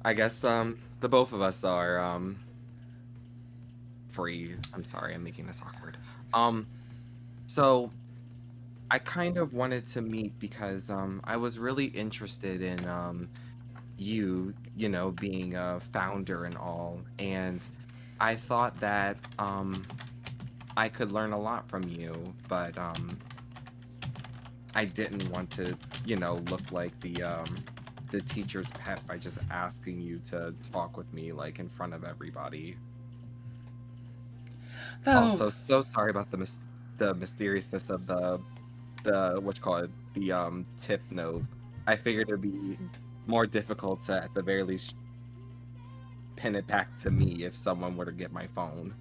I guess the both of us are free. I'm sorry, I'm making this awkward. So I kind of wanted to meet because I was really interested in you know, being a founder and all, and I thought that I could learn a lot from you, but I didn't want to, you know, look like the teacher's pet by just asking you to talk with me like in front of everybody. Also, so sorry about the mysteriousness of the what you call it, the tip note. I figured it'd be more difficult to at the very least pin it back to me if someone were to get my phone.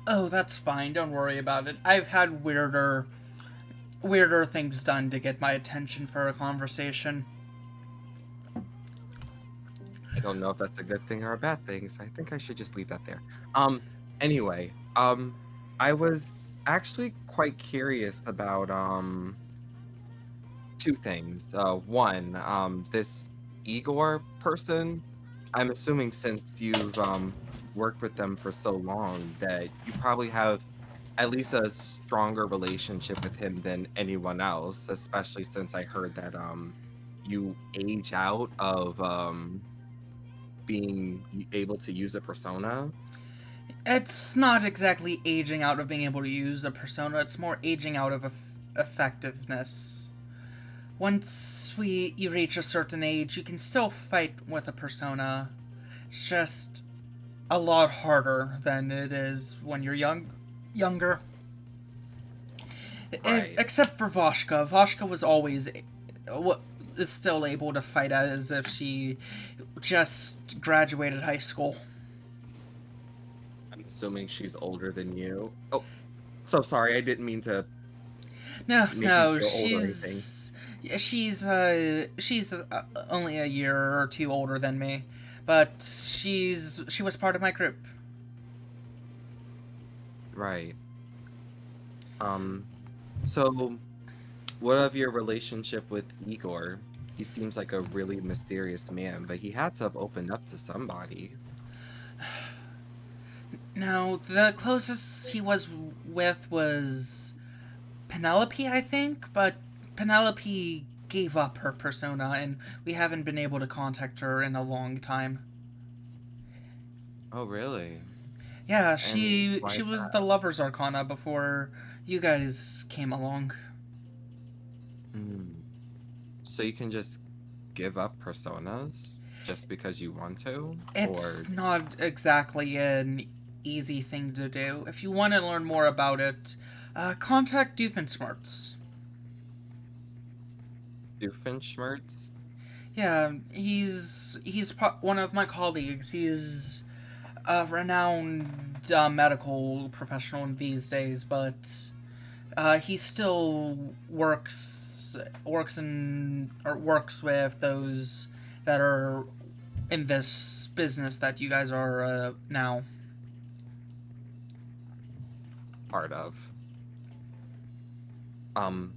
Oh, that's fine. Don't worry about it. I've had weirder things done to get my attention for a conversation. I don't know if that's a good thing or a bad thing, so I think I should just leave that there. Anyway, I was actually quite curious about two things. One, this Igor person. I'm assuming since you've worked with them for so long that you probably have at least a stronger relationship with him than anyone else, especially since I heard that you age out of being able to use a persona. It's not exactly aging out of being able to use a persona. It's more aging out of effectiveness. Once you reach a certain age, you can still fight with a persona. It's just a lot harder than it is when you're younger. Right. Except for Voshka. Voshka was always is still able to fight as if she just graduated high school. I'm assuming she's older than you. Oh, so sorry. I didn't mean to No, make no, you feel old or anything. she's only a year or two older than me, but she was part of my group. Right. So what of your relationship with Igor? He seems like a really mysterious man, but he had to have opened up to somebody. Now, the closest he was with was Penelope, I think, but Penelope gave up her persona, and we haven't been able to contact her in a long time. Oh, really? Yeah, And why she is was that? the Lover's Arcana before you guys came along. Hmm. So you can just give up personas just because you want to? It's Or not exactly an easy thing to do. If you want to learn more about it, contact Doofenshmirtz. Doofenshmirtz? Yeah, he's one of my colleagues. He's a renowned medical professional these days, but he still works with those that are in this business that you guys are now. Part of. Um,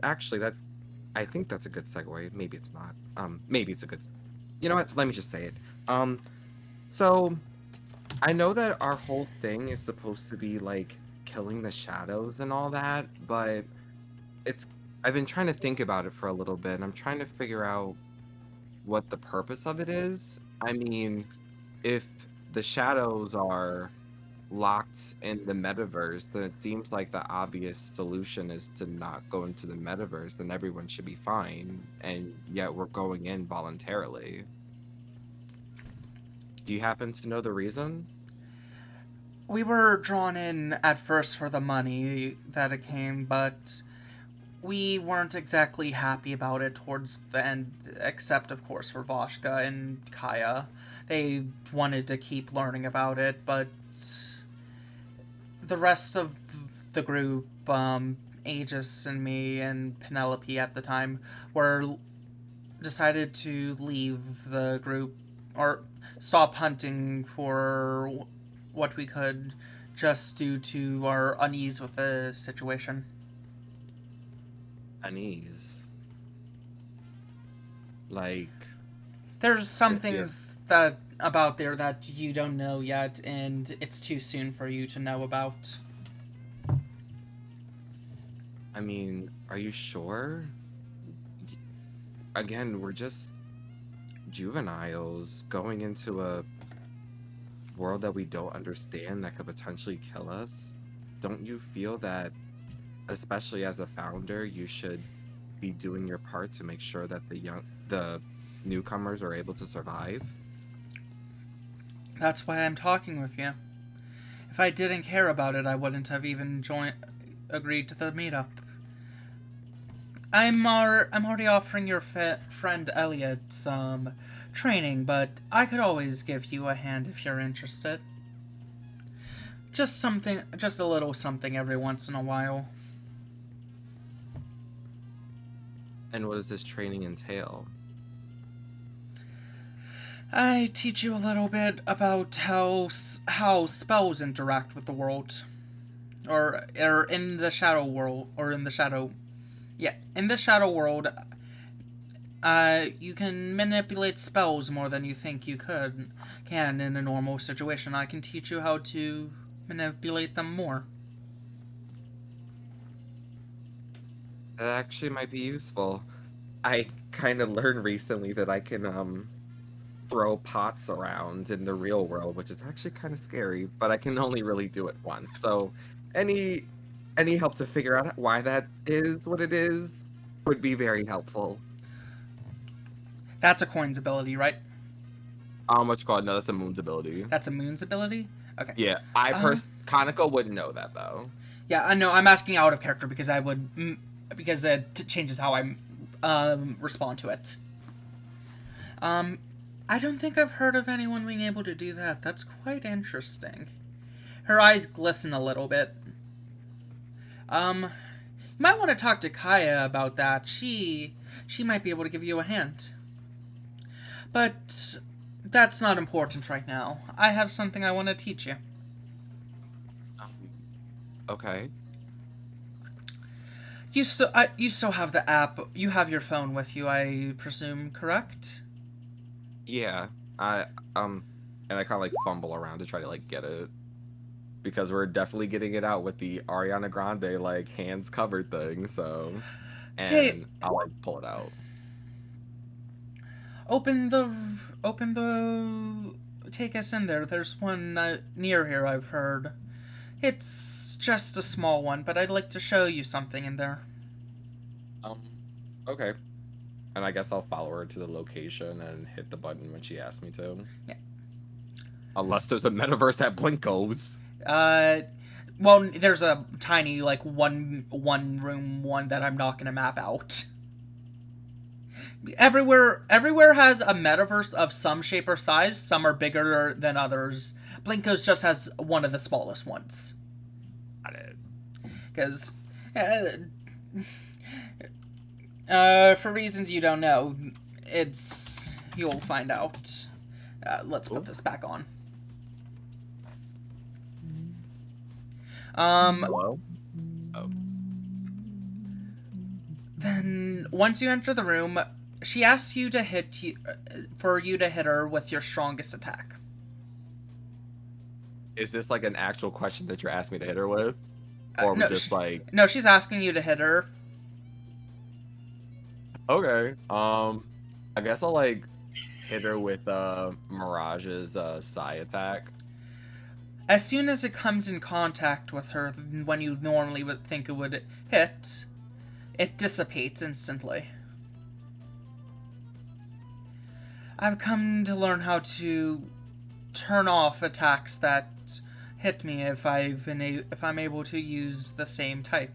actually, that I think that's a good segue. Maybe it's not. Maybe it's a good. You know what? Let me just say it. So I know that our whole thing is supposed to be like killing the shadows and all that, but it's. I've been trying to think about it for a little bit, and I'm trying to figure out what the purpose of it is. I mean, if the shadows are locked in the metaverse, then it seems like the obvious solution is to not go into the metaverse, then everyone should be fine, and yet we're going in voluntarily. Do you happen to know the reason? We were drawn in at first for the money that it came, but we weren't exactly happy about it towards the end, except, of course, for Voshka and Kaya. They wanted to keep learning about it, but the rest of the group, Aegis and me and Penelope at the time, decided to leave the group, or stop hunting for what we could, just due to our unease with the situation. Unease. Like, There's some Yeah. things that about there that you don't know yet, and it's too soon for you to know about. I mean, are you sure? Again, we're just juveniles going into a world that we don't understand that could potentially kill us. Don't you feel that, especially as a founder, you should be doing your part to make sure that the newcomers are able to survive? That's why I'm talking with you. If I didn't care about it, I wouldn't have even agreed to the meetup. I'm already offering your friend Eliiot some training, but I could always give you a hand if you're interested. Just a little something every once in a while. And what does this training entail? I teach you a little bit about how spells interact with the world, or in the shadow world, or in the shadow. Yeah, in the shadow world, you can manipulate spells more than you think you can in a normal situation. I can teach you how to manipulate them more. That actually might be useful. I kind of learned recently that I can throw pots around in the real world, which is actually kind of scary, but I can only really do it once. So any help to figure out why that is what it is would be very helpful. That's a coin's ability, right? What you call it? No, that's a moon's ability. That's a moon's ability? Okay. Yeah, Kaneko wouldn't know that though. Yeah, I know. I'm asking out of character because I would, because it changes how I respond to it. I don't think I've heard of anyone being able to do that. That's quite interesting. Her eyes glisten a little bit. You might want to talk to Kaya about that. She might be able to give you a hand. But that's not important right now. I have something I want to teach you. Okay. You still have the app. You have your phone with you, I presume, correct? Yeah. And I kind of like fumble around to try to like get it, because we're definitely getting it out with the Ariana Grande like hands covered thing. So, and I'll like pull it out. Open the. Take us in there. There's one near here, I've heard. It's just a small one, but I'd like to show you something in there. Okay. And I guess I'll follow her to the location and hit the button when she asks me to. Yeah. Unless there's a metaverse that blinkos. Well, there's a tiny, like, one room one that I'm not gonna map out. Everywhere has a metaverse of some shape or size. Some are bigger than others. Blinkos just has one of the smallest ones. Got it. Because, for reasons you don't know, you'll find out. Let's put this back on. Hello? Oh. Then, once you enter the room, she asks you to hit her with your strongest attack. Is this like an actual question that you're asking me to hit her with? Or No, just like... No, she's asking you to hit her. Okay. I guess I'll like hit her with Mirage's psi attack? As soon as it comes in contact with her, when you normally would think it would hit, it dissipates instantly. I've come to learn how to turn off attacks that hit me if I'm able to use the same type.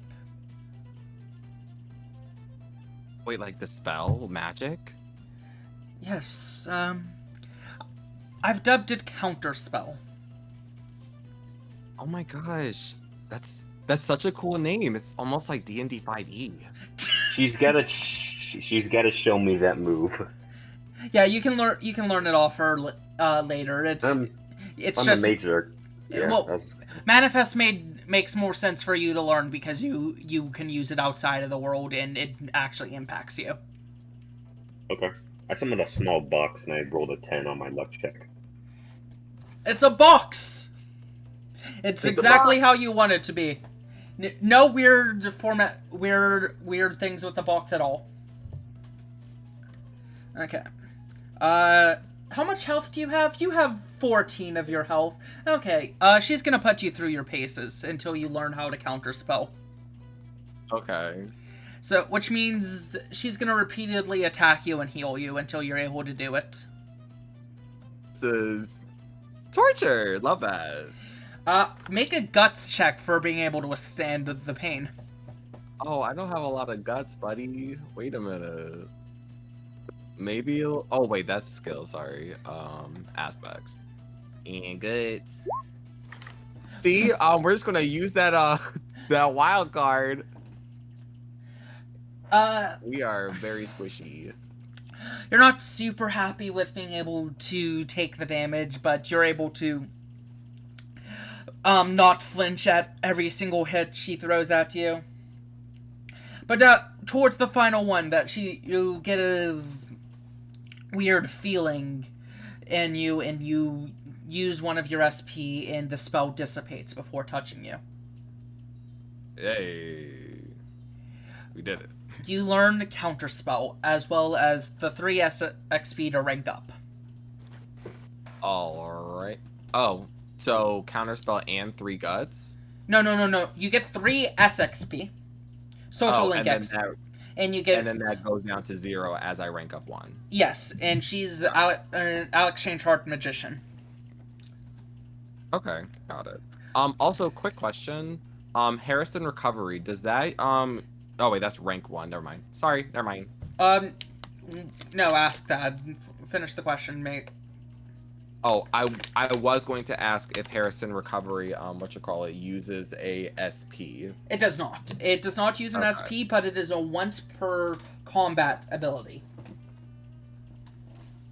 Wait, like the spell magic? Yes, I've dubbed it counterspell. Oh my gosh, that's such a cool name. It's almost like D&D 5e. She's gotta show me that move. Yeah, you can learn it off her later. It's I'm just a major. Yeah, well, Manifest makes more sense for you to learn because you can use it outside of the world and it actually impacts you. okay. I summoned a small box and I rolled a 10 on my luck check. It's a box. It's exactly how you want it to be. No weird things with the box at all. Okay. How much health do you have? You have 14 of your health. Okay. She's gonna put you through your paces until you learn how to counterspell. Okay. So, which means she's gonna repeatedly attack you and heal you until you're able to do it. This is torture. Love that. Make a guts check for being able to withstand the pain. Oh, I don't have a lot of guts, buddy. Wait a minute. Maybe oh wait, that's skill, sorry. Aspects. And guts. See, we're just gonna use that that wild card. We are very squishy. You're not super happy with being able to take the damage, but you're able to not flinch at every single hit she throws at you. But towards the final one, you get a weird feeling in you, and you use one of your SP, and the spell dissipates before touching you. Hey, we did it. You learn Counterspell, as well as the 3 XP to rank up. Alright. Oh, so Counterspell and 3 guts? No. You get 3 SXP. Social link X. And you get... And then that goes down to 0 as I rank up 1. Yes, and she's an Alex Changeheart magician. Okay, got it. Also, quick question. Harrison Recovery, does that, oh wait, that's rank 1, never mind. Sorry, never mind. No, ask that. Finish the question, mate. Oh, I was going to ask if Harrison Recovery, uses a SP. It does not. It does not use an SP, but it is a once per combat ability.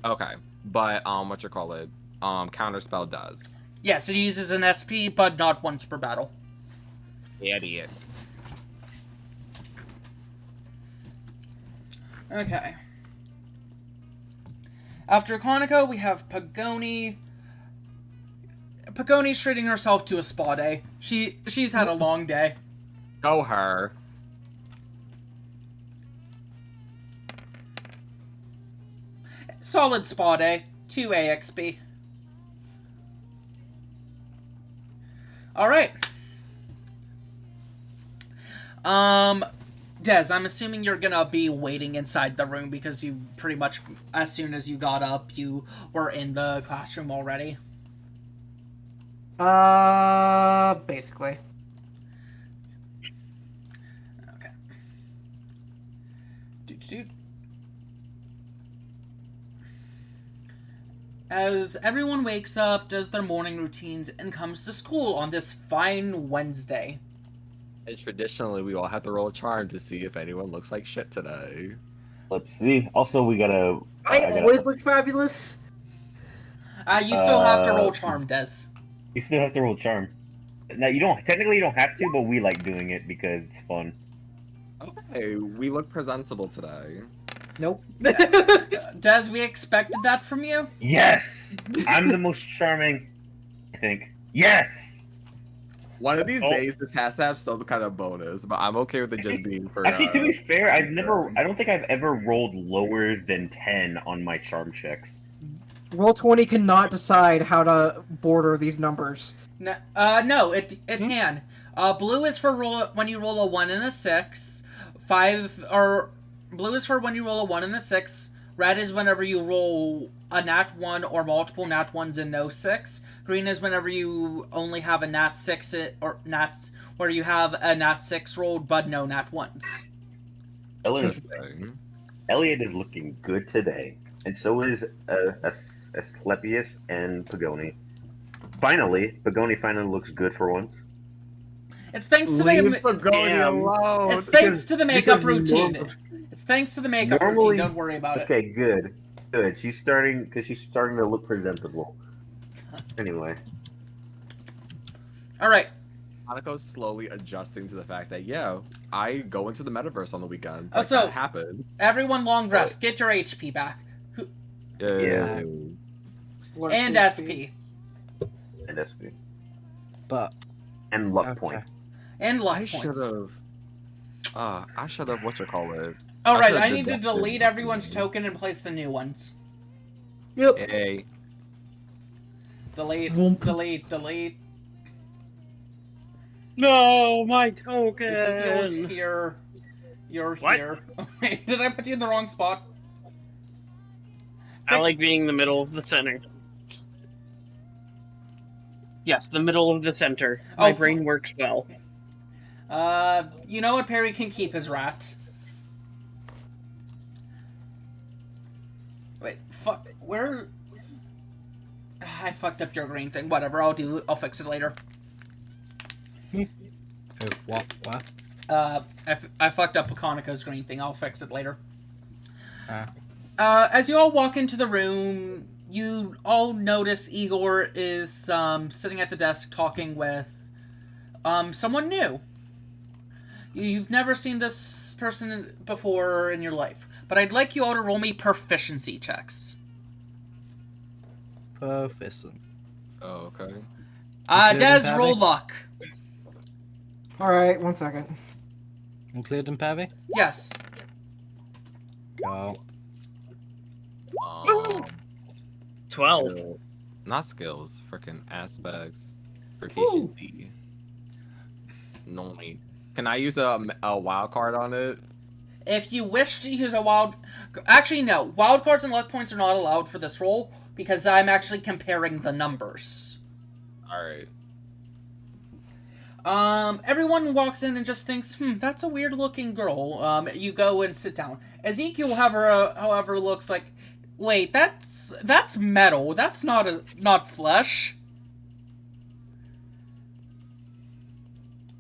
Okay, but Counterspell does. Yes, it uses an SP, but not once per battle. Idiot. Okay. After Kaneko, we have Pagoni. Pagoni's treating herself to a spa day. She's had a long day. Go her. Solid spa day. 2 AXP. Alright. Des, I'm assuming you're gonna be waiting inside the room because you pretty much, as soon as you got up, you were in the classroom already. Basically. Okay. As everyone wakes up, does their morning routines, and comes to school on this fine Wednesday. And traditionally, we all have to roll a charm to see if anyone looks like shit today. Let's see. Also, we gotta... I always look fabulous. You still have to roll charm, Des. You still have to roll charm. Now, you don't have to, but we like doing it because it's fun. Okay, we look presentable today. Nope. Des, we expected that from you? Yes! I'm the most charming, I think. Yes! One of these days, this has to have some kind of bonus, but I'm okay with it just being for... Actually, to be fair, I don't think I've ever rolled lower than 10 on my charm checks. Roll20 cannot decide how to border these numbers. No, it can. Blue is for when you roll a 1 and a 6. Blue is for when you roll a 1 and a 6. Red is whenever you roll a nat 1 or multiple nat 1s and no 6. Green is whenever you only have a nat 6 or nats where you have a nat 6 rolled but no nat 1s. Eliiot is looking good today, and so is Asclepius and Pagoni. Finally, Pagoni finally looks good for once. It's thanks to It's thanks to the makeup routine. It's thanks to the makeup routine. Don't worry about it. Okay, good. She's starting to look presentable. Anyway. All right. Kaneko's slowly adjusting to the fact that I go into the metaverse on the weekend. So that happens. Everyone, long rest. Get your HP back. Yeah. And SP. And SP. And luck points. And luck I points. I should have it. Alright, I need to delete everyone's token and place the new ones. Yep. Hey. Delete. No, my token! Ezekiel's here. You're here. Wait, did I put you in the wrong spot? I like being in the middle of the center. Yes, the middle of the center. My brain works well. You know what? Perry can keep his rat. Wait, fuck. Where? I fucked up your green thing. Whatever. I'll fix it later. What? I fucked up Kaneko's green thing. I'll fix it later. As you all walk into the room, you all notice Igor is sitting at the desk talking with someone new. You've never seen this person before in your life, but I'd like you all to roll me proficiency checks. Proficient. Oh, okay. Des, roll luck. Alright, 1 second. Including Pavy? Yes. Go. 12. Not skills, freaking aspects. Proficiency. No. Can I use a wild card on it? If you wish to use a wild... Actually, no. Wild cards and luck points are not allowed for this roll, because I'm actually comparing the numbers. Alright. Everyone walks in and just thinks, that's a weird-looking girl. You go and sit down. Ezekiel, however, looks like... Wait, that's metal. That's not flesh.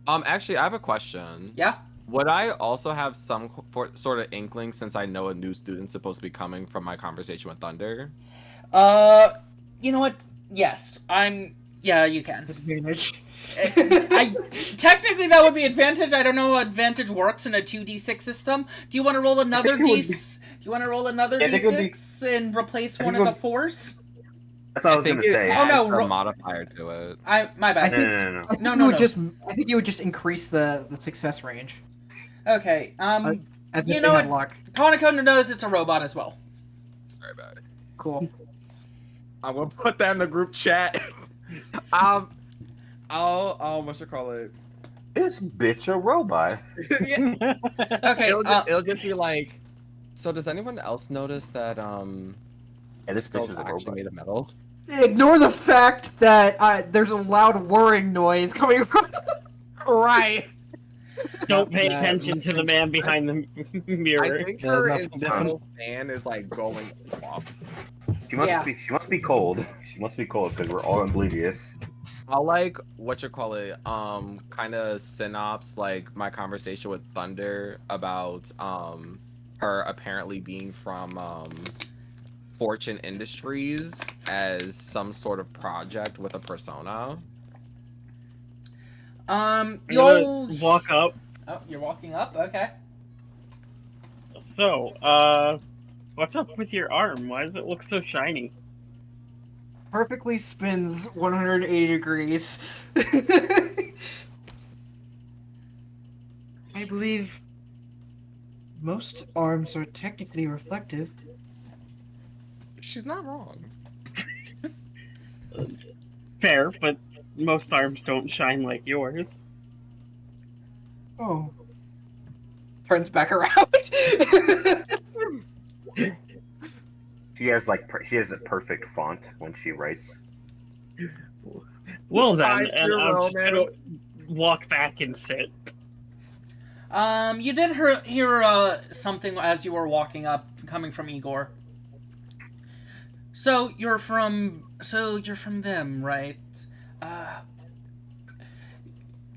Actually, I have a question. Yeah? Would I also have some sort of inkling, since I know a new student's supposed to be coming, from my conversation with Thunder? You know what? Yes, yeah, you can. Advantage. Technically that would be advantage. I don't know how advantage works in a 2d6 system. Do you want to roll another d6 and replace one of the 4s? That's what I was gonna say. Oh no, a modifier to it. My bad. No. I think you would just increase the success range. Okay. As you know what? Luck. Kaneko knows it's a robot as well. Sorry about it. Cool. I'm gonna put that in the group chat. I'll what you call it? This bitch a robot. Yeah. Okay. It'll just be like. So does anyone else notice that this girl's bitch is a actually robot. made of metal? Ignore the fact that there's a loud whirring noise coming from. Right. Don't pay attention to the man behind the mirror. I think her internal fan is like going off. She must be cold. She must be cold because we're all oblivious. I'll kind of synopse like my conversation with Thunder about her apparently being from Fortune Industries as some sort of project with a persona. You'll walk up. Oh, you're walking up? Okay. So, what's up with your arm? Why does it look so shiny? Perfectly spins 180 degrees. I believe most arms are technically reflective. She's not wrong. Fair, but most arms don't shine like yours. Oh. Turns back around. She has a perfect font when she writes. Well then, Hi, and I'm just Roman. gonna walk back and sit. You did hear something as you were walking up, coming from Igor. So you're from them, right?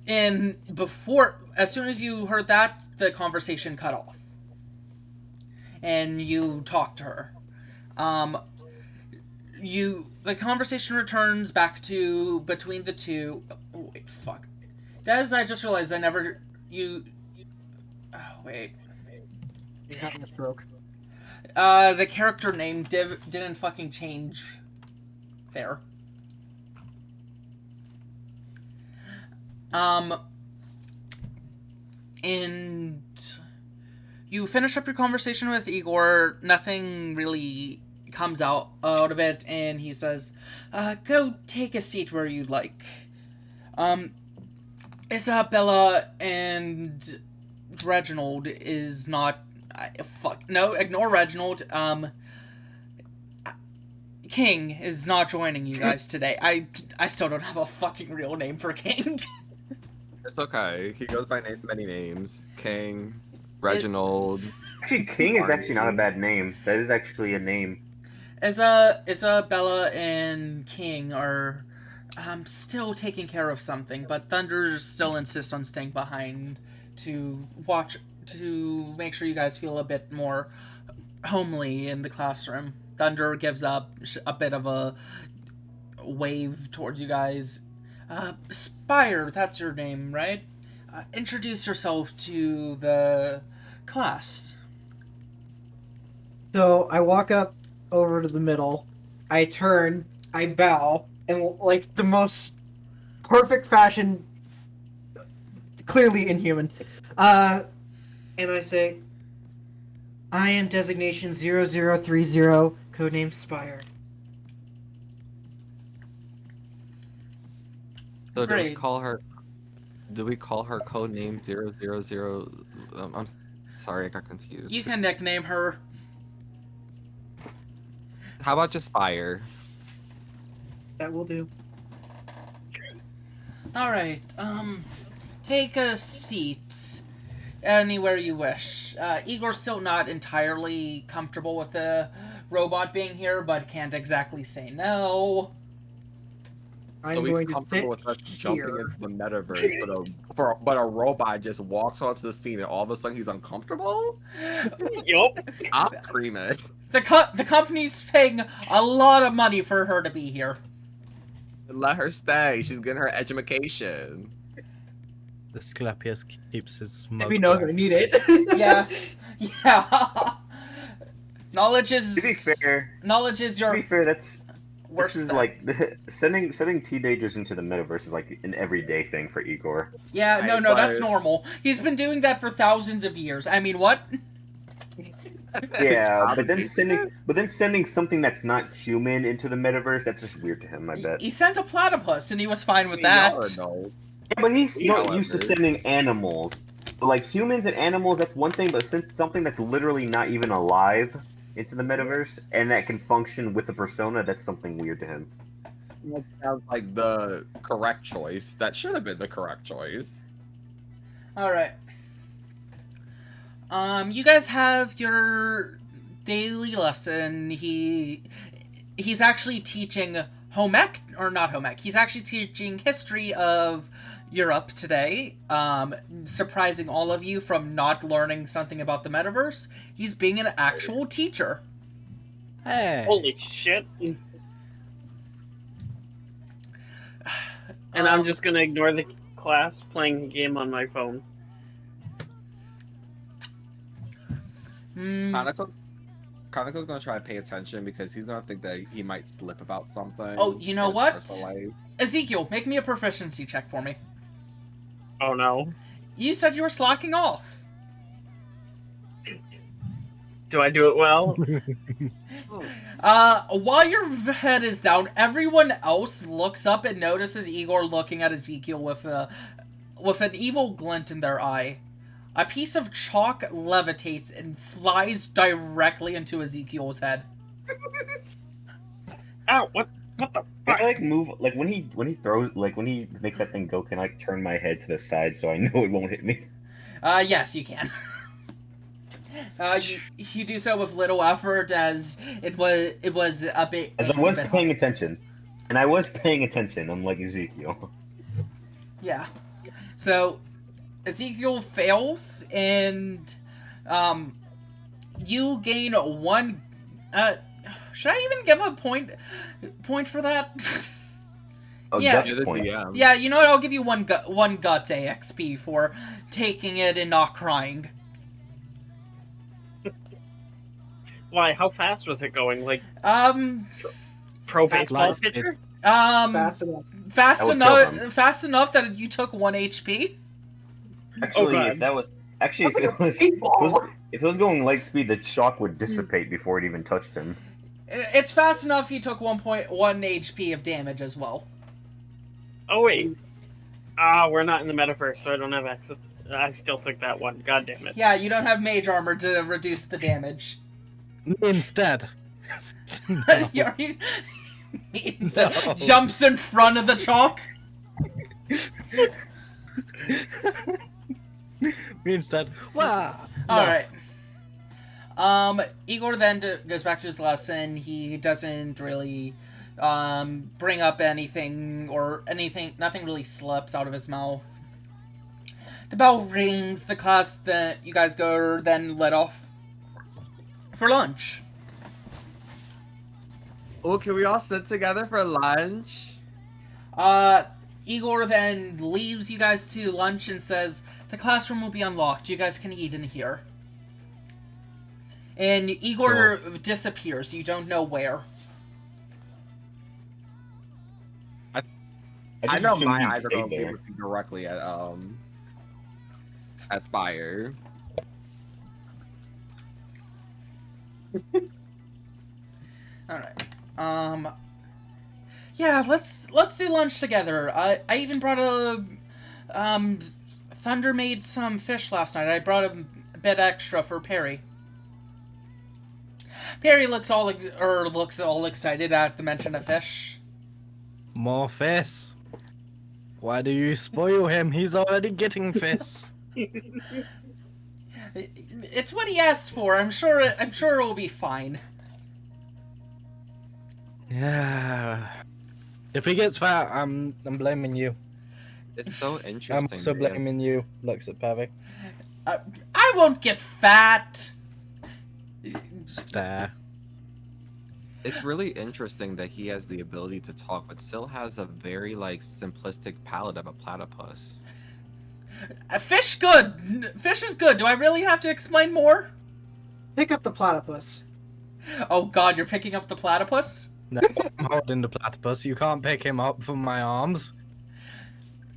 And as soon as you heard that, the conversation cut off, and you talked to her. The conversation returns back to between the two. Oh, wait, fuck. Guys, I just realized oh, wait. You're having a stroke. The character name didn't fucking change. There. And you finish up your conversation with Igor. Nothing really comes out of it, and he says, go take a seat where you'd like. Isabella and Reginald is not... No, ignore Reginald. King is not joining you guys today. I still don't have a fucking real name for King. It's okay. He goes by many names. King, Reginald. Actually, King is actually not a bad name. That is actually a name. Isabella and King are still taking care of something, but Thunder still insists on staying behind to make sure you guys feel a bit more homely in the classroom. Thunder gives up a bit of a wave towards you guys. Spire, that's your name, right? Introduce yourself to the class. So I walk up over to the middle, I turn, I bow, and like the most perfect fashion, clearly inhuman, and I say, I am designation 0030, codename Spire. So do we Great. call her codename 000? I'm sorry, I got confused. You can nickname her. How about just Spire? That will do. Alright, take a seat anywhere you wish. Igor's still not entirely comfortable with the robot being here, but can't exactly say no. I'm So he's going to comfortable sit with us jumping here. into the metaverse, but a robot just walks onto the scene and all of a sudden he's uncomfortable? Yup. I'm screaming. The company's paying a lot of money for her to be here. Let her stay. She's getting her education. The Asclepius keeps his smoke. If he knows back. I need it. Yeah. Knowledge is To be fair, your this worst is step. like sending teenagers into the metaverse is like an everyday thing for Igor. Yeah, no, But- that's normal. He's been doing that for thousands of years. I mean, what? Yeah, but then sending something that's not human into the metaverse, that's just weird to him, I bet. He sent a platypus, and he was fine with I mean, that. y'all are adults. Yeah, but he's not However. used to sending animals. Like humans and animals, that's one thing, but send something that's literally not even alive into the metaverse and that can function with a persona, that's something weird to him. That sounds like the correct choice. That should have been the correct choice. All right. You guys have your daily lesson. He's actually teaching home ec, or not home ec. He's actually teaching history of Europe today. Surprising all of you from not learning something about the metaverse. He's being an actual teacher. Hey. Holy shit. And I'm just gonna ignore the class playing a game on my phone. Kaneko's gonna try to pay attention because he's gonna think that he might slip about something. Oh, you know in his what? personal life. Ezekiel, make me a proficiency check for me. Oh no. You said you were slacking off. Do I do it well? While your head is down, everyone else looks up and notices Igor looking at Ezekiel with an evil glint in their eye. A piece of chalk levitates and flies directly into Ezekiel's head. Ow! What the Can fuck? I move when he throws when he makes that thing go? Can I turn my head to the side so I know it won't hit me? Yes, you can. You do so with little effort, as it was a bit. As I was paying attention, and I was paying attention, unlike Ezekiel. Yeah. So Ezekiel fails, and you gain one. Should I even give a point for that? Oh, Yeah. Dutch point. Yeah, you know what? I'll give you one guts AXP for taking it and not crying. Why? How fast was it going? Like pro Light baseball speed. pitcher? Fast enough. Fast That would enough, kill him. fast enough that you took 1 HP. Actually, God. if that was if it was going light speed, the shock would dissipate before it even touched him. It's fast enough he took 1.1 HP of damage as well. Oh wait. We're not in the metaverse, so I don't have access. I still took that one. God damn it. Yeah, you don't have mage armor to reduce the damage. Instead. He jumps in front of the chalk. Instead. Wow. Alright. Igor then goes back to his lesson. He doesn't really bring up anything, nothing really slips out of his mouth. The bell rings, the class that you guys go then let off for lunch. Oh, can we all sit together for lunch? Igor then leaves you guys to lunch and says, the classroom will be unlocked. You guys can eat in here. And Igor disappears. You don't know where. I know just my assumed eyes he'd are going to stay be there. looking directly at Spire. Alright. Yeah, let's do lunch together. I even brought Thunder made some fish last night. I brought a bit extra for Perry. Perry looks all excited at the mention of fish. More fish. Why do you spoil him? He's already getting fish. It's what he asked for. I'm sure it will be fine. Yeah. If he gets fat, I'm blaming you. It's so I'm interesting. also man. blaming you. Looks at Perry. I won't get fat. Stare. It's really interesting that he has the ability to talk, but still has a very simplistic palate of a platypus. Fish good. Fish is good. Do I really have to explain more? Pick up the platypus. Oh God, you're picking up the platypus? No, I'm holding the platypus. You can't pick him up from my arms.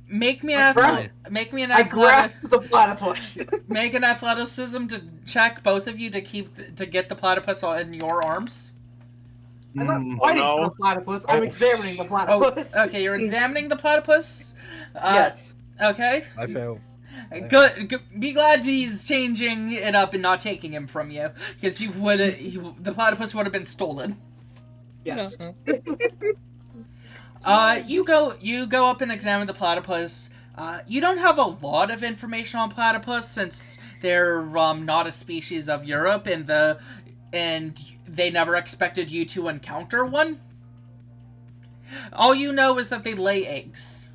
Make me I an I grasped the platypus. make an athleticism to check, both of you, to get the platypus in your arms. I'm not Mm, fighting no. for the platypus. I'm Oh. examining the Oh, platypus. okay. You're examining the platypus. Yes. Okay. I fail. Good. Be glad he's changing it up and not taking him from you, because the platypus would have been stolen. Yes. You go up and examine the platypus. You don't have a lot of information on platypus, since they're not a species of Europe, and they never expected you to encounter one. All you know is that they lay eggs,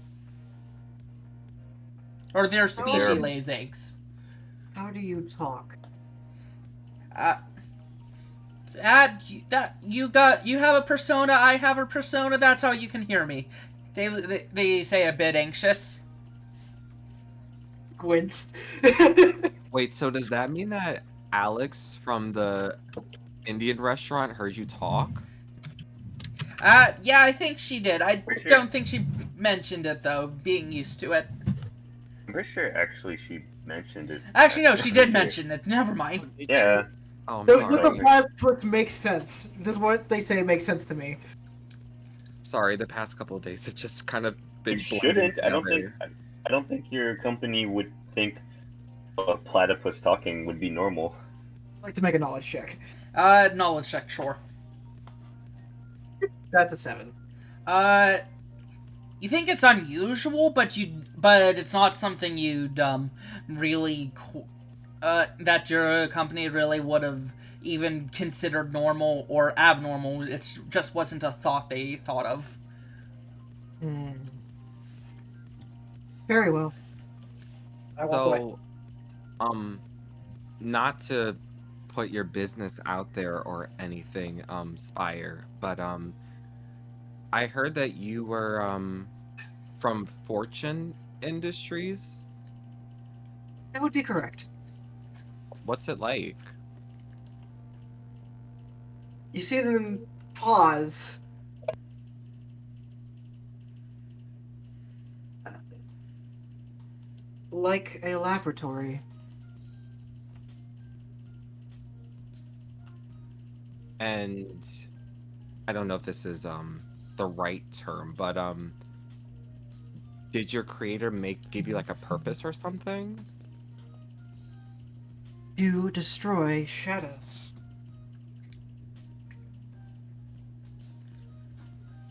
or their species Oh. lays eggs. How do you talk? You have a persona, I have a persona, that's how you can hear me. They say a bit anxious. Gwinced. Wait, so does that mean that Alex from the Indian restaurant heard you talk? Yeah, I think she did. I For sure. don't think she mentioned it, though, being used to it. I'm pretty sure actually she mentioned it. Actually, no, she did Sure. mention it. Never mind. Yeah. Oh, I'm What the sorry. platypus makes sense. Just what they say makes sense to me. Sorry, the past couple of days have just kind of been It blended shouldn't. I don't think. together. I don't think your company would think a platypus talking would be normal. I'd like to make a knowledge check. Knowledge check, sure. That's a 7. You think it's unusual, but it's not something you'd really that your company really would have even considered normal or abnormal. It just wasn't a thought they thought of. Hmm. Very well. I walk away. So, not to put your business out there or anything, Spire, but I heard that you were from Fortune Industries. That would be correct. What's it like? You see them pause. Like a laboratory. And I don't know if this is the right term, but did your creator give you like a purpose or something? To destroy shadows.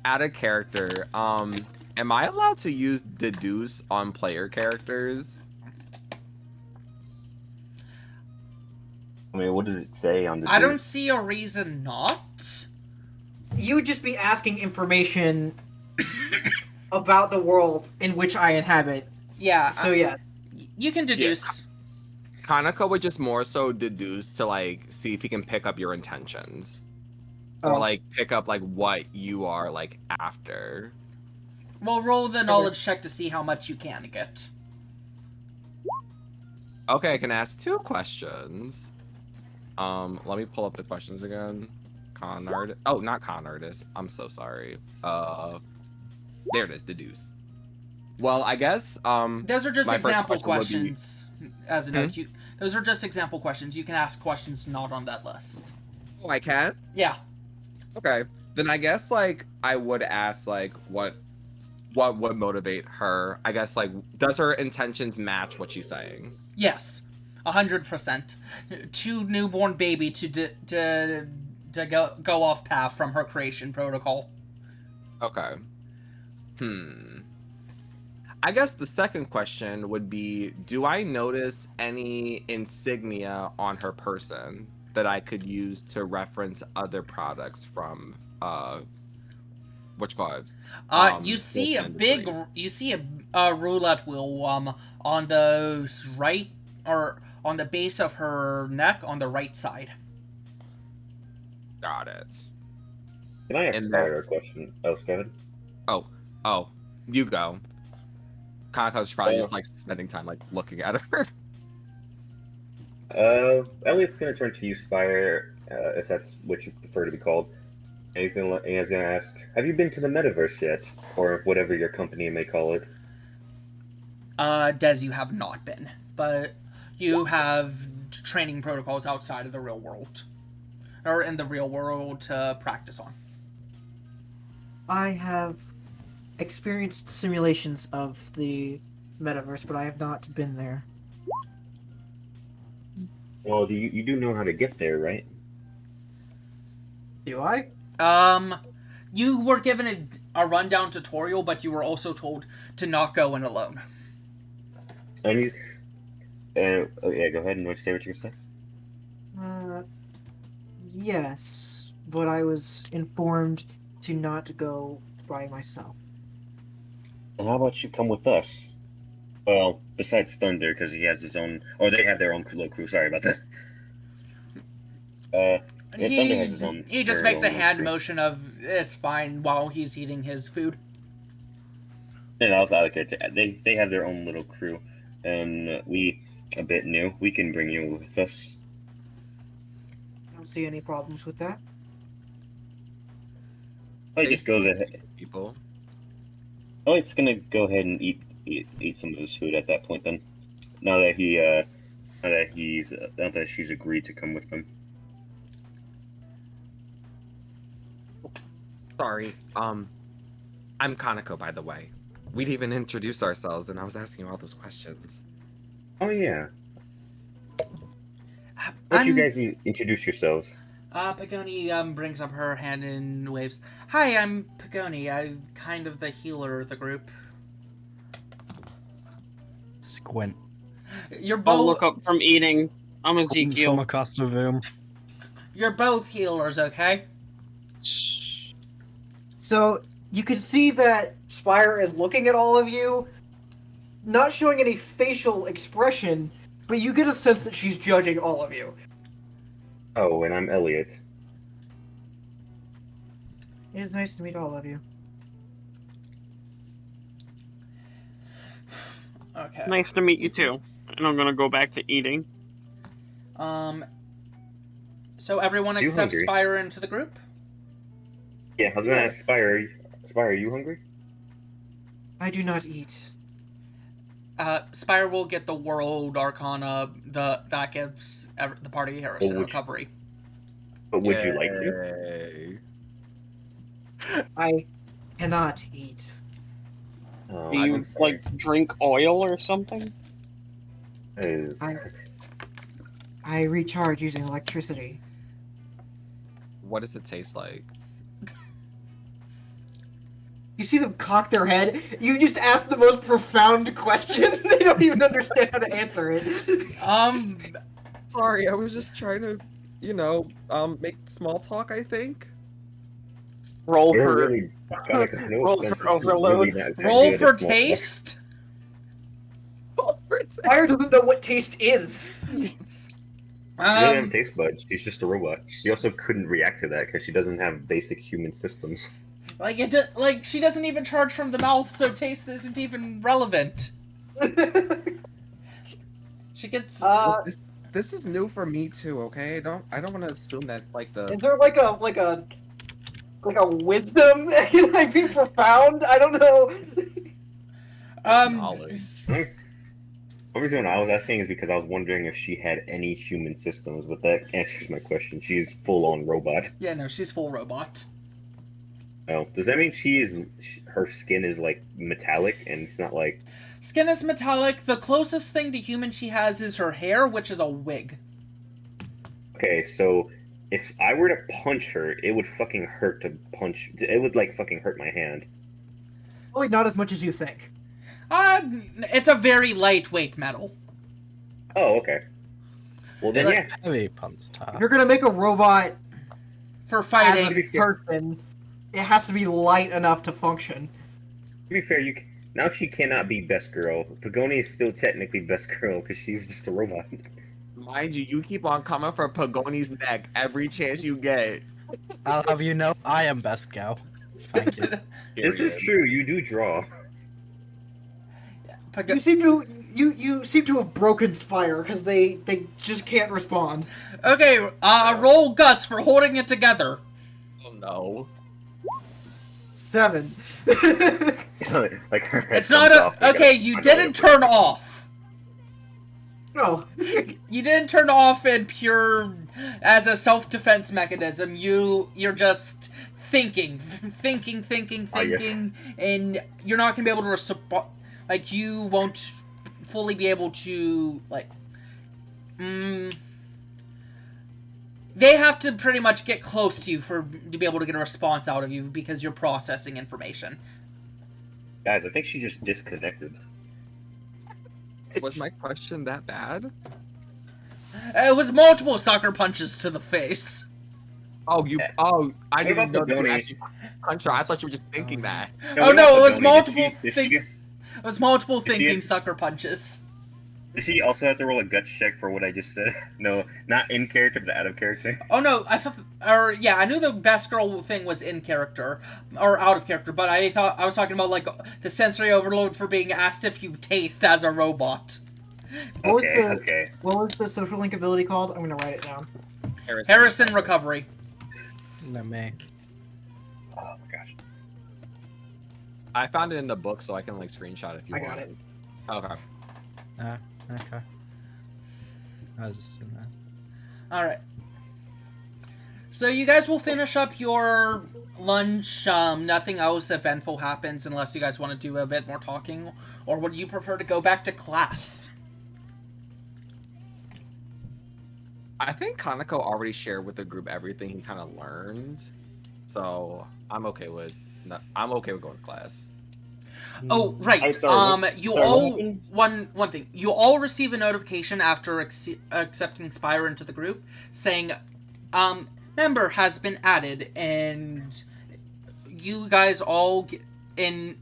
Add a character. Am I allowed to use deduce on player characters? I mean, what does it say on the? I don't see a reason not. You would just be asking information about the world in which I inhabit. Yeah. So yeah. You can deduce. Kaneko would just more so deduce to like see if he can pick up your intentions. Oh. Or like pick up like what you are like after. Well, roll the knowledge check to see how much you can get. Okay, I can ask 2 questions. Let me pull up the questions again. Oh, not con artist. I'm so sorry. There it is, deduce. Well, I guess Those are just my first example question would be- questions. As a note, those are just example questions. You can ask questions not on that list. Oh, I can? Yeah. Okay. Then I guess like I would ask like what would motivate her? I guess like does her intentions match what she's saying? Yes. 100%. 2 newborn baby to go off path from her creation protocol. Okay. I guess the second question would be, do I notice any insignia on her person that I could use to reference other products from what you call it? You see a Fortune a roulette wheel on the right, or on the base of her neck on the right side. Got it. Can I ask And Spire a question? Oh, Kevin. Oh, you go. Kaneko's probably just like spending time like looking at her. Eliot's gonna turn to you, Spire, if that's what you prefer to be called. And he's gonna ask, have you been to the metaverse yet? Or whatever your company may call it. Des, you have not been, but you have training protocols outside of the real world, or in the real world to practice on. I have experienced simulations of the metaverse, but I have not been there. Well, you do know how to get there, right? Do I? You were given a rundown tutorial, but you were also told to not go in alone. And he's... oh yeah, go ahead and say what you're gonna say. Yes, but I was informed to not go by myself. And how about you come with us? Well, besides Thunder, because he has his own... Or they have their own little crew, sorry about that. Thunder has his own... He just their makes a own hand crew. motion of, it's fine, while he's eating his food. And I was out of character. They have their own little crew. And we, a bit new, we can bring you with us. I don't see any problems with that. Oh, he just goes ahead. People. Oh, it's gonna go ahead and eat some of his food at that point. Then, now that she's agreed to come with them. Sorry. I'm Kaneko, by the way. We'd even introduced ourselves, and I was asking you all those questions. Oh yeah. Why don't you guys introduce yourselves? Pagoni brings up her hand and waves. Hi, I'm Pagoni. I'm kind of the healer of the group. Squint. You're I'll both. look up from eating. I'm Squints from Ezekiel. across the room. You're both healers, okay? Shh. So you can see that Spire is looking at all of you, not showing any facial expression, but you get a sense that she's judging all of you. Oh, and I'm Eliiot. It is nice to meet all of you. Okay. Nice to meet you too. And I'm gonna go back to eating. So everyone You accepts hungry? Spire into the group? Yeah, I was gonna ask Spire. Spire, are you hungry? I do not eat. Spire will get the World Arcana. That gives the party Harrison recovery. But would you like to? Yay. I cannot eat. Oh, Do you I'm sorry. like drink oil or something? Is- I recharge using electricity. What does it taste like? You see them cock their head? You just ask the most profound question. They don't even understand how to answer it. Sorry, I was just trying to, make small talk, I think. Roll You're for really gotta know Roll for Spencer's overload. really not roll good at for small talk. taste. Spire doesn't know what taste is. She doesn't have Um, taste buds. She's just a robot. She also couldn't react to that because she doesn't have basic human systems. like she doesn't even charge from the mouth, so taste isn't even relevant. She gets. This is new for me too. Okay, I don't want to assume that like the. Is there like a wisdom that can like be profound? I don't know. knowledge. The reason I was asking is because I was wondering if she had any human systems, but that answers my question. She's full-on robot. Yeah, no, she's full robot. Oh, does that mean her skin is like metallic and it's not like? Skin is metallic. The closest thing to human she has is her hair, which is a wig. Okay, so if I were to punch her, it would fucking hurt to punch. It would like fucking hurt my hand. Probably not as much as you think. It's a very lightweight metal. Oh, okay. Well then, yeah. Heavy punch top. If you're gonna make a robot For as fighting. a person, it has to be light enough to function. To be fair, now she cannot be best girl. Pagoni is still technically best girl because she's just a robot. Mind you, you keep on coming for Pagoni's neck every chance you get. I'll have you know, I am best gal. Thank you. This is true. You do draw. You seem to have broken Spire because they just can't respond. Okay, roll guts for holding it together. Oh no. 7. Like her head It's not comes off, like okay. a- You I know didn't it. turn off. No. You didn't turn off in pure as a self-defense mechanism. You're just thinking, Ah, yes. and you're not gonna be able to respond. Like you won't fully be able to They have to pretty much get close to you to be able to get a response out of you because you're processing information. Guys, I think she just disconnected. Was my question that bad? It was multiple sucker punches to the face. Oh, I didn't about know that you Pagoni? actually punched her. I thought you were just thinking that. Oh no, it was Pagoni, multiple did she- It was multiple Did she- thinking sucker punches. Does she also have to roll a guts check for what I just said? No, not in character, but out of character. Oh no, I knew the best girl thing was in character or out of character, but I thought I was talking about like the sensory overload for being asked if you taste as a robot. What Okay. was the social link ability called? I'm gonna write it down. Harrison recovery. No, me. Oh my gosh. I found it in the book, so I can like screenshot if you I want. got it. Okay. Okay. I was just doing that. All right. So you guys will finish up your lunch. Nothing else eventful happens unless you guys want to do a bit more talking, or would you prefer to go back to class? I think Kaneko already shared with the group everything he kind of learned, so I'm okay with going to class. Oh, right. I'm sorry, You sorry, what all happened? one thing. You all receive a notification after accepting Spire into the group, saying, member has been added, and you guys all in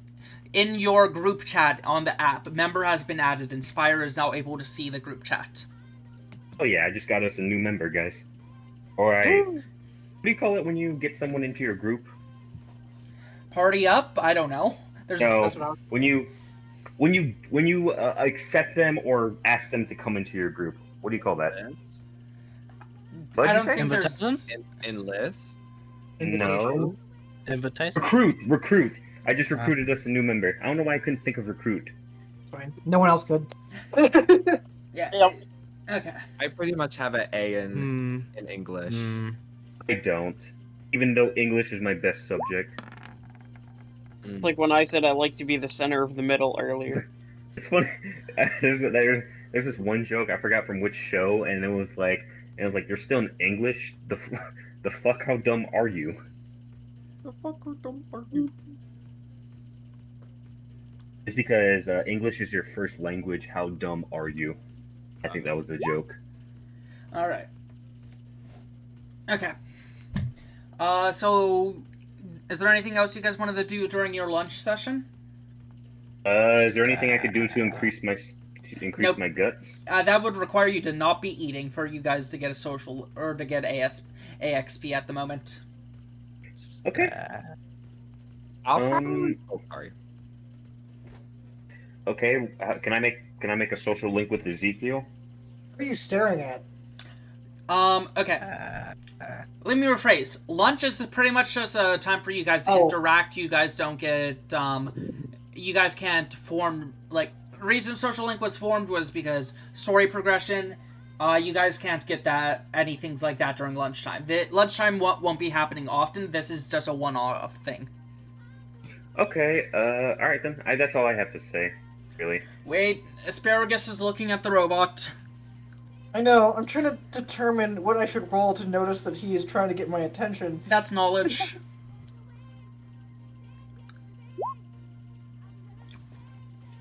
your group chat on the app. Member has been added, and Spire is now able to see the group chat. Oh yeah, I just got us a new member, guys. Or what do you call it when you get someone into your group? Party up? I don't know. There's No, when you accept them or ask them to come into your group. What do you call that? What'd I you don't say? think Invitation? there's. Enlist. No. Invitation? Recruit. I just recruited us a new member. I don't know why I couldn't think of recruit. It's fine. No one else could. Yeah. Yep. Okay. I pretty much have an A in English. I don't. Even though English is my best subject. Like when I said I like to be the center of the middle earlier. It's funny. There's this one joke I forgot from which show, and it was like you're still in English. The fuck? How dumb are you? The fuck are dumb are you? It's because English is your first language. How dumb are you? I think that was a joke. All right. Okay. So, is there anything else you guys wanted to do during your lunch session? Is there anything I could do to increase my Nope. my guts? That would require you to not be eating for you guys to get a social or to get AXP at the moment. Okay. I'll Um, probably. Oh, sorry. Okay. Can I make a social link with Ezekiel? What are you staring at? Okay. Let me rephrase. Lunch is pretty much just a time for you guys to interact. You guys don't get, you guys can't form, like, the reason Social Link was formed was because story progression, you guys can't get that, any things like that during lunchtime. Lunchtime won't be happening often. This is just a one-off thing. Okay. Alright then. That's all I have to say. Really. Wait, Asparagus is looking at the robot. I know. I'm trying to determine what I should roll to notice that he is trying to get my attention. That's knowledge.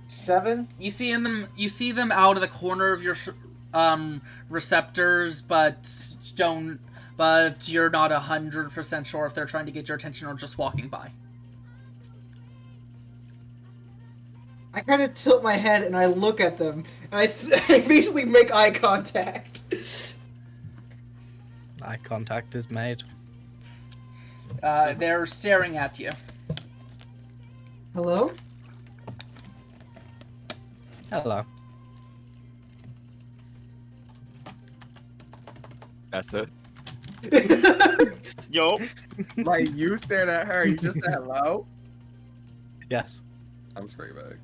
Seven. You see them out of the corner of your receptors, but you're not 100% sure if they're trying to get your attention or just walking by. I kind of tilt my head and I look at them, and I basically make eye contact. Eye contact is made. They're staring at you. Hello? Hello. That's it. Yo. Like, you stared at her, you just said hello? Yes. I'm straight back.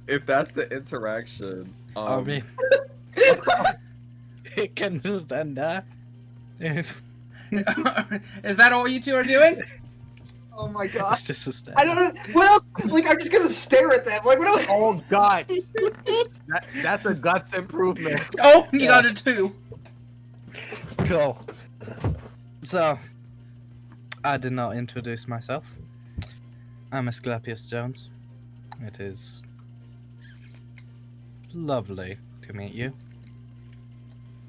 If that's the interaction, I mean, it can just end there. Is that all you two are doing? Oh my It's gosh. just a stare. I don't know. What else? Like, I'm just gonna stare at them. Like, what else? oh, guts. That's a guts improvement. Oh, you got it too. Cool. So, I did not introduce myself. I'm Asclepius Jones. It is lovely to meet you.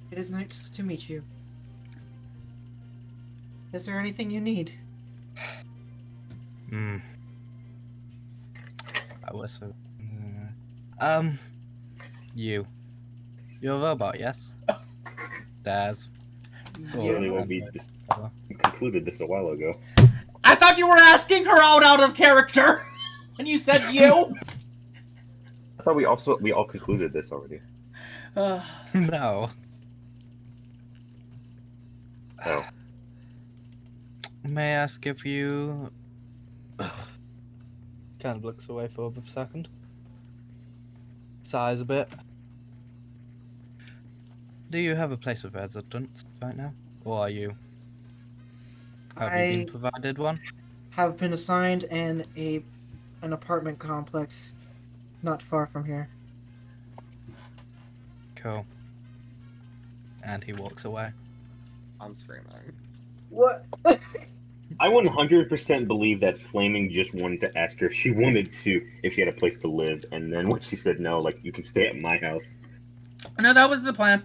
It is nice to meet you. Is there anything you need? I was so. You're a robot, yes? Stairs. Certainly won't be. We concluded this a while ago. I thought you were asking her out of character when you said you. I thought we all concluded this already. No. Oh. May I ask if you... Kind of looks away for a second. Sighs a bit. Do you have a place of residence right now? Or are you... Have you I been provided one? have been assigned an apartment complex not far from here. Cool. And he walks away. I'm screaming. What? I 100% believe that Flaming just wanted to ask her if she wanted to, if she had a place to live, and then when she said no, like, you can stay at my house. No, that was the plan.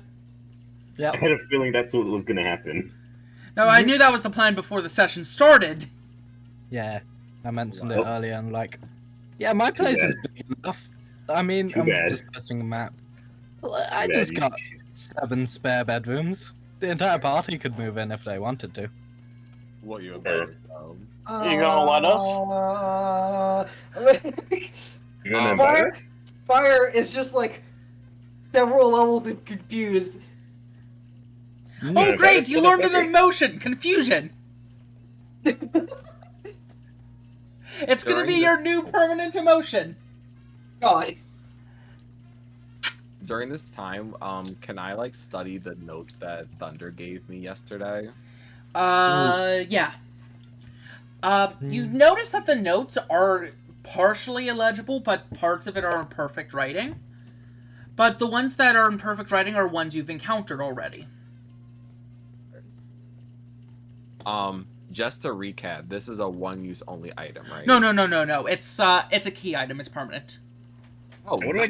I Yep. had a feeling that's what was gonna happen. No, I knew that was the plan before the session started. Yeah. I mentioned it Well, earlier and like... Yeah, my place is big enough. I mean, Too I'm bad. just posting a map. I Too just bad, got 7 spare bedrooms. The entire party could move in if they wanted to. What you Okay. about? You gonna let You gonna Um, invite us? Spire is just like several levels of confused. Oh, Yeah, great! that You is learned an okay. emotion, confusion. It's gonna During be the- your new permanent emotion. God. During this time, can I like study the notes that Thunder gave me yesterday? Yeah. You notice that the notes are partially illegible, but parts of it are in perfect writing. But the ones that are in perfect writing are ones you've encountered already. Just to recap, this is a one-use only item, right? No. It's a key item. It's permanent. Oh, What do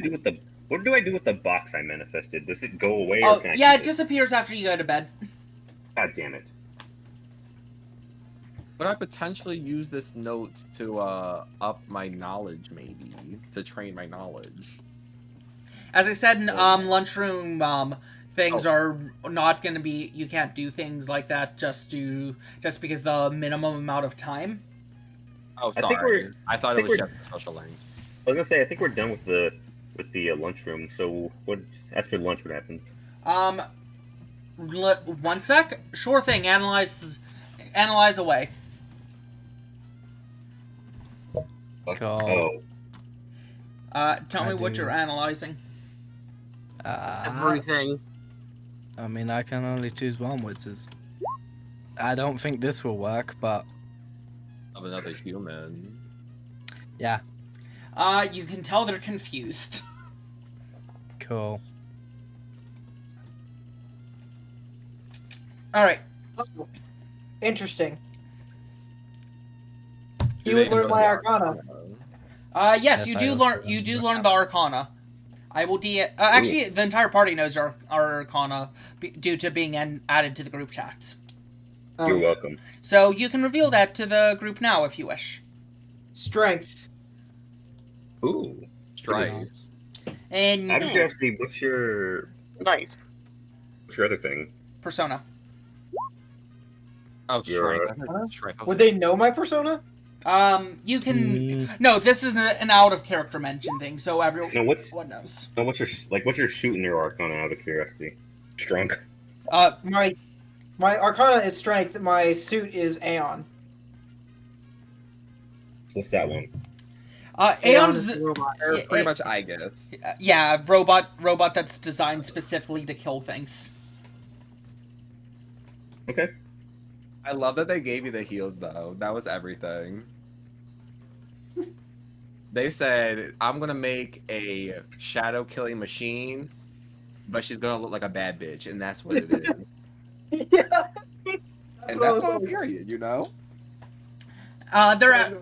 I do with the box I manifested? Does it go away? Oh, or can I yeah, keep it disappears after you go to bed. God damn it! Would I potentially use this note to up my knowledge, maybe to train my knowledge? As I said, lunchroom things are not going to be. You can't do things like that just because the minimum amount of time. Oh, I think sorry. I thought it was we're- just social links. I was gonna say I think we're done with the lunchroom. So what after lunch? What happens? 1 sec. Sure thing. Analyze away. Cool. Oh, Tell me what do. you're analyzing. Everything. I mean, I can only choose one, which is... I don't think this will work, but... Of another human. Yeah, You can tell they're confused. cool. All right. Oh, interesting. Do You they would learn know my the Arcana. Yes, Yes, you I do also learn. You do learn the Arcana. I will actually, the entire party knows our Arcana due to being added to the group chat. you're welcome. So you can reveal that to the group now if you wish. Strength. Ooh. Strike. And Out of curiosity, what's your Nice. other thing? Persona. Oh, strike. You're- I heard strike. I was Would like, they know my persona? You can. No, this is an out of character mention thing, so everyone No, what's knows. what's your shooting your Arcana out of curiosity? Strong. My Arcana is strength. My suit is Aeon. What's that one? Aeon's is a robot. or yeah, pretty much, I guess. yeah, robot that's designed specifically to kill things. Okay. I love that they gave you the heals, though. That was everything. They said, I'm gonna make a shadow killing machine, but she's gonna look like a bad bitch, and that's what it is. Yeah. And what I that's was all, like. period, you know? They're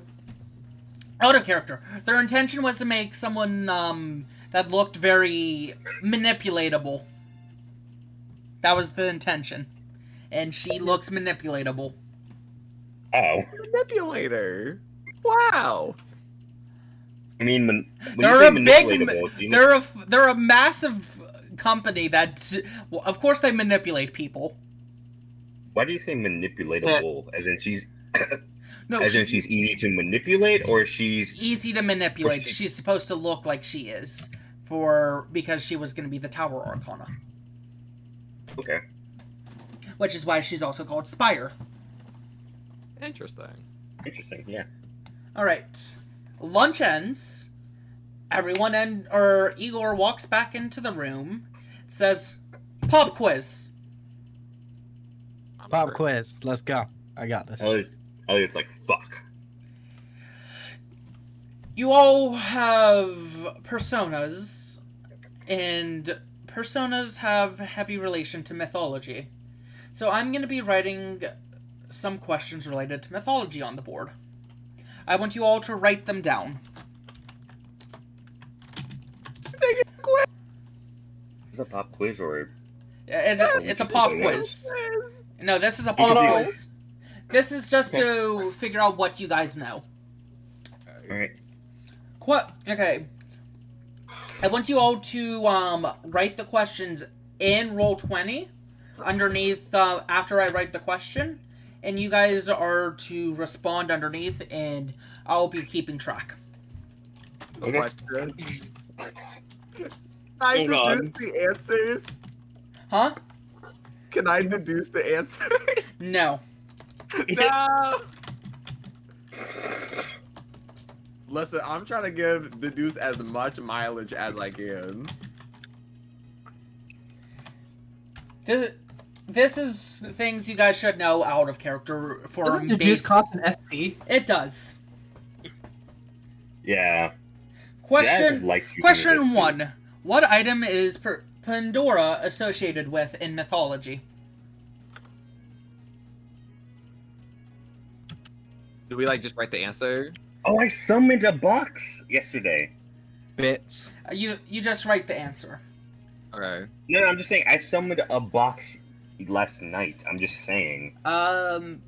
out of character. Their intention was to make someone that looked very manipulatable. That was the intention. And she looks manipulatable. Oh. Manipulator. Wow. I mean, when They're you a say big. manipulatable, do you They're a massive company that. Well, of course, they manipulate people. why do you say manipulatable? As in she's No, as in she's easy to manipulate, or she's easy to manipulate. Or she- She's supposed to look like she is, because she was going to be the Tower Arcana, okay. which is why she's also called Spire. Interesting. Interesting. Yeah. All right, lunch ends. Everyone Igor walks back into the room, says, Pop quiz. I'm Pop sure. quiz. Let's go. I got this. Eliot's like, fuck. You all have personas, and personas have heavy relation to mythology. So I'm going to be writing some questions related to mythology on the board. I want you all to write them down. Take it quick. Is this a pop quiz or? It's a pop quiz. No, this is a pop no. quiz. This is just to figure out what you guys know. Alright. Okay. I want you all to write the questions in Roll20 underneath after I write the question, and you guys are to respond underneath, and I'll be keeping track. Okay. Question. I Oh, God. deduce the answers. Huh? Can I deduce the answers? No. No. Listen, I'm trying to deduce as much mileage as I can. This is things you guys should know out of character for Doesn't deduce base. cost an SP? It does. Yeah. Dad Question likes using question this. 1. What item is Pandora associated with in mythology? Do we just write the answer? Oh, I summoned a box yesterday. Bits. You just write the answer. Okay. No, I'm just saying I summoned a box last night. I'm just saying. Thunder.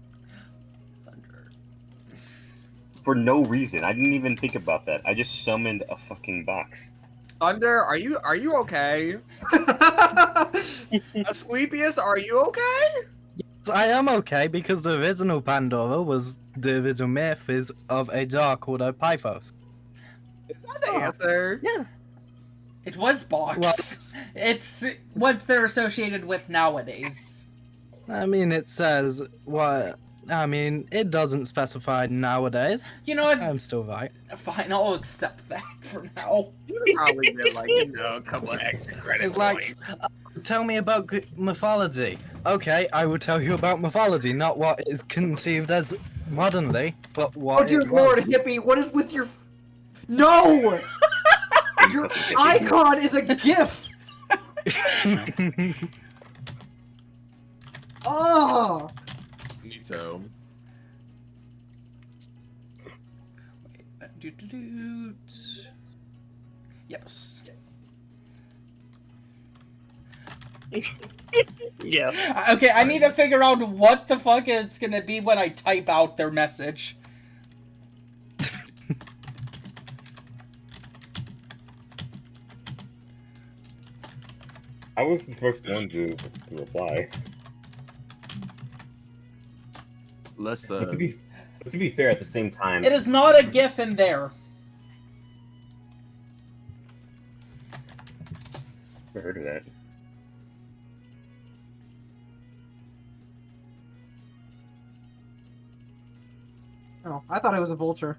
For no reason. I didn't even think about that. I just summoned a fucking box. Thunder, are you okay? Asclepius, are you okay? So I am okay because the original Pandora was the original myth is of a jar called a Pythos. Is that the answer? Yeah. It was box. Well, It's what they're associated with nowadays. I mean, it says what. I mean, it doesn't specify nowadays. You know what? I'm still right. Fine, I'll accept that for now. You would probably been a couple of extra credits. It's like, tell me about mythology. Okay, I will tell you about mythology, not what is conceived as modernly, but what Oh dear it lord, was. hippie, what is with your... No! Your icon is a GIF! Oh! Me too. Yes. Yeah. Okay, I need to figure out what the fuck it's gonna be when I type out their message. I was the first one to reply. But to Listen. be fair, at the same time, It is not a GIF in there. Never heard of that. Oh, I thought it was a vulture.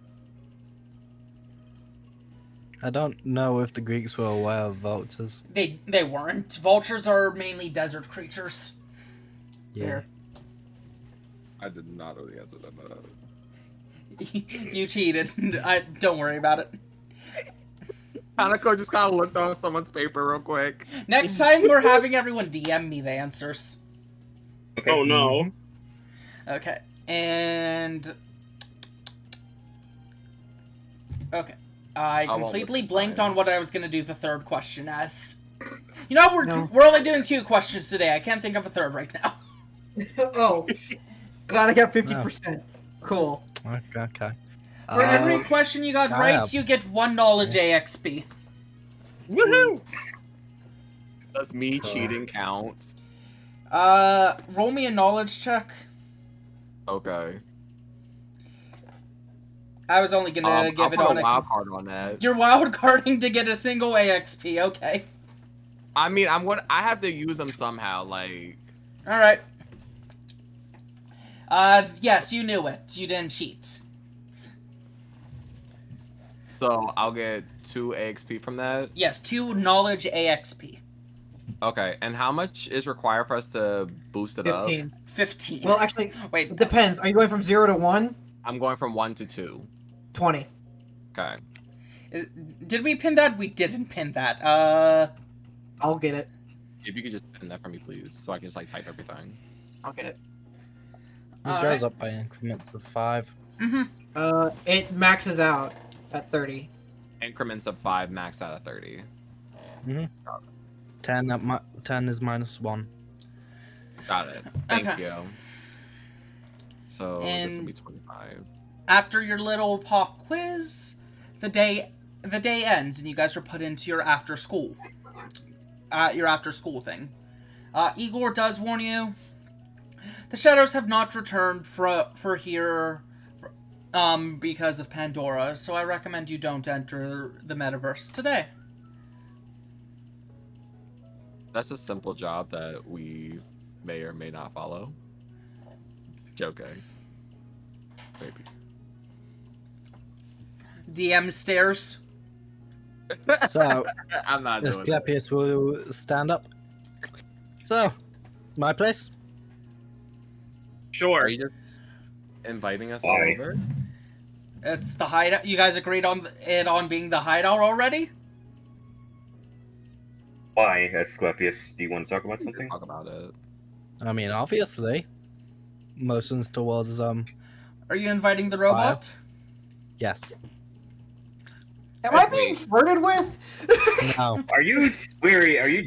I don't know if the Greeks were aware of vultures. They weren't. Vultures are mainly desert creatures. Yeah. There. I did not know the answer to that. You cheated. Don't worry about it. Kaneko just kind of looked on someone's paper real quick. Next time we're having everyone DM me the answers. Okay. Oh no. Okay, and... Okay. I won't completely look blanked fine. on what I was gonna do the third question as. You know, No. we're only doing 2 questions today. I can't think of a third right now. Oh. Glad I got 50%. Cool. Okay. For every question you got right, have- you get 1 knowledge AXP. Woohoo! Does me cheating count? Roll me a knowledge check. Okay. I was only gonna I'll give it put on a a... wild card on that. You're wild carding to get a single AXP, okay. I mean, I have to use them somehow. Alright. Yes, you knew it. You didn't cheat. So I'll get 2 AXP from that. Yes, 2 knowledge AXP. Okay, and how much is required for us to boost it 15. 15. Well, actually, Wait. it depends. Are you going from 0 to 1? up? I'm going from 1 to 2. 20. Okay. Did we pin that? We didn't pin that. I'll get it. If you could just pin that for me, please, so I can just like type everything. I'll get it. It goes up by increments of 5. Mm-hmm. It maxes out at 30. Increments of 5 max out of 30. 10 is minus 1. Got it. Thank Okay. you. So this will be 25. After your little pop quiz, the day ends and you guys are put into your after school thing. Igor does warn you. The shadows have not returned for here because of Pandora, so I recommend you don't enter the metaverse today. That's a simple job that we may or may not follow. Joking. Maybe. DM stares. So, I'm not doing that. Asclepius will stand up. So, my place? Sure. Are you just inviting us Why? over? It's the hideout. You guys agreed on it on being the hideout already? Why, Asclepius? Do you want to talk about something? Talk about it. I mean, obviously. Motions towards, Are you inviting the robot? yes. Am I being flirted with? No. Are you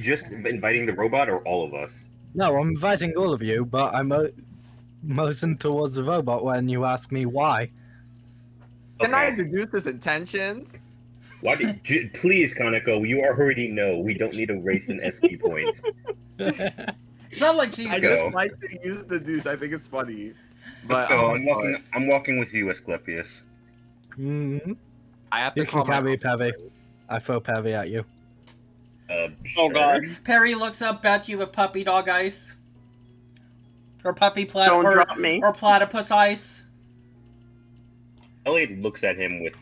just inviting the robot or all of us? No, I'm inviting all of you, but I motioned towards the robot when you asked me why. Can I Okay. deduce his intentions? Why please, Kaneko, you already know we don't need to waste an SP point. It's not like she's. I go. just like to use deduce. I think it's funny. Let's But go. I'm walking with you, Asclepius. Mm-hmm. I have to You can call my carry Pevy. I throw Pevy at you. Oh Sure. god. Perry looks up at you with puppy dog eyes. Or puppy Don't drop me. or platypus eyes. Eliiot looks at him with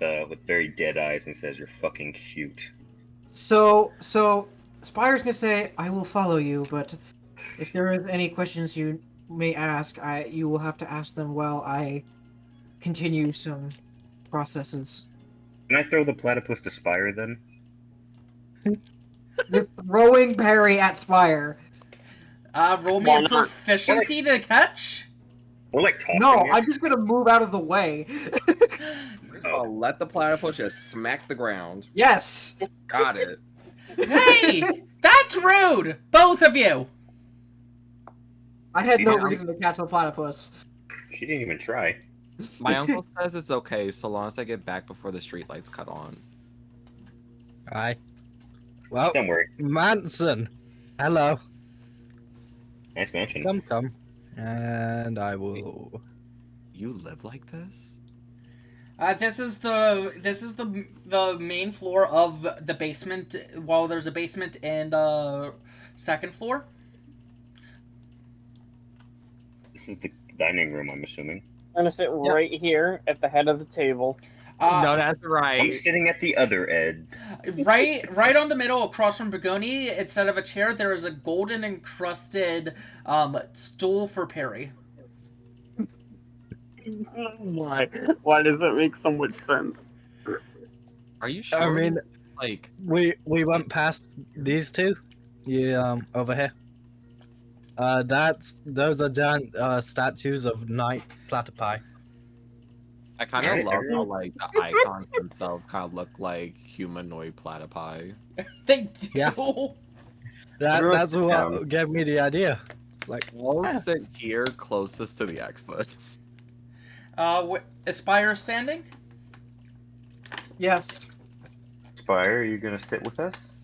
very dead eyes and says, "You're fucking cute." So Spire's gonna say, I will follow you, but if there is any questions you may ask, you will have to ask them while I continue some processes. Can I throw the platypus to Spire then? You're throwing Perry at Spire. Roll me Why a not? proficiency to catch. We're like tossing No, it. I'm just gonna move out of the way. We're just gonna let the platypus just smack the ground. Yes. Got it. Hey, that's rude, both of you. I had no Yeah. reason to catch the platypus. She didn't even try. My uncle says it's okay so long as I get back before the streetlights cut on. Aye. Well, Don't worry. Manson. Hello. Nice mansion. Come. And I will. You live like this? This is the main floor of the basement. While there's a basement and second floor. This is the dining room, I'm assuming. I'm gonna sit right here at the head of the table. No, that's I'm right. sitting at the other end. Right on the middle, across from Pagoni, instead of a chair, there is a golden encrusted stool for Perry. Why? Why does that make so much sense? Are you sure? I mean, like, we went past these two. Over here. Those are giant statues of night platypi. I kind of Right, love how everyone- like the icons themselves kind of look like humanoid platypi. They do. Yeah. Everyone That's sit what down. gave me the idea. Like, I'll sit here closest to the exits. Aspire standing? Yes. Spire, are you gonna sit with us?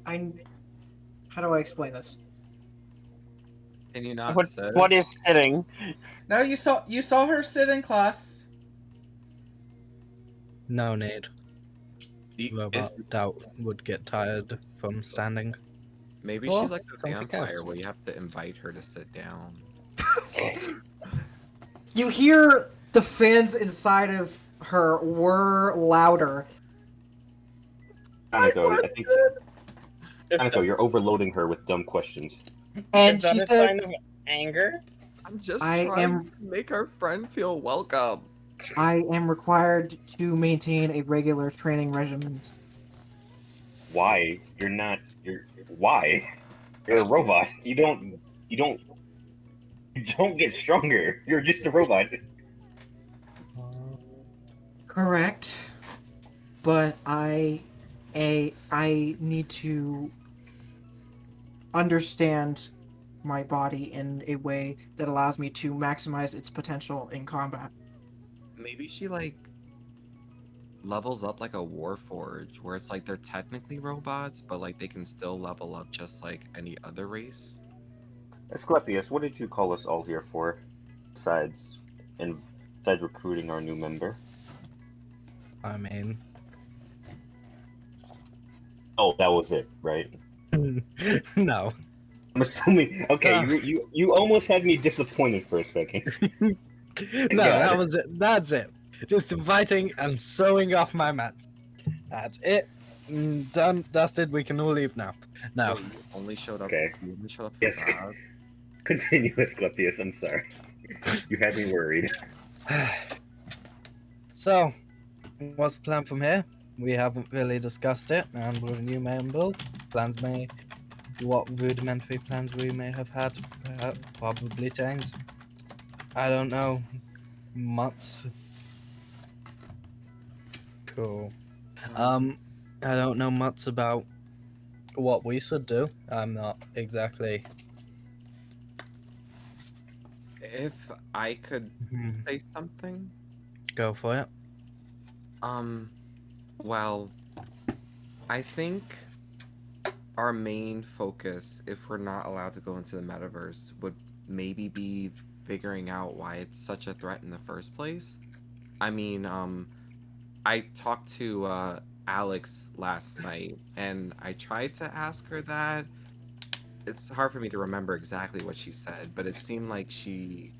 How do I explain this? Can you not sit? What is sitting? No, you saw her sit in class. no need. You- Robot doubt would get tired from standing. Maybe Well, she's like a something vampire else. where you have to invite her to sit down. You hear the fans inside of her whir louder. Kaneko, Kaneko, you're overloading her with dumb questions. And Is that she a says, sign of anger? I'm just I trying am- to make our friend feel welcome. I am required to maintain a regular training regimen. Why? Why? You're a robot. You don't get stronger. You're just a robot. Correct. But I need to understand my body in a way that allows me to maximize its potential in combat. Maybe she like levels up like a Warforge, where it's like they're technically robots, but like they can still level up just like any other race. Asclepius, what did you call us all here for? Besides recruiting our new member. I mean, Oh, that was it, right? no. I'm assuming. Okay, you almost had me disappointed for a second. No, God. that was it. That's it. Just inviting and sewing off my mats. That's it. Done, dusted. We can all leave now. No. Wait, you only showed up. Okay. You only showed up for Yes. that. Continue, Asclepius. I'm sorry. You had me worried. So, what's the plan from here? We haven't really discussed it, and with a new member, what rudimentary plans we may have had, probably changed. I don't know. Months. Cool. I don't know much about what we should do. I'm not exactly. If I could say something, Go for it. well, I think our main focus, if we're not allowed to go into the metaverse, would maybe be figuring out why it's such a threat in the first place. I mean, I talked to Alex last night, and I tried to ask her that. It's hard for me to remember exactly what she said, but it seemed like she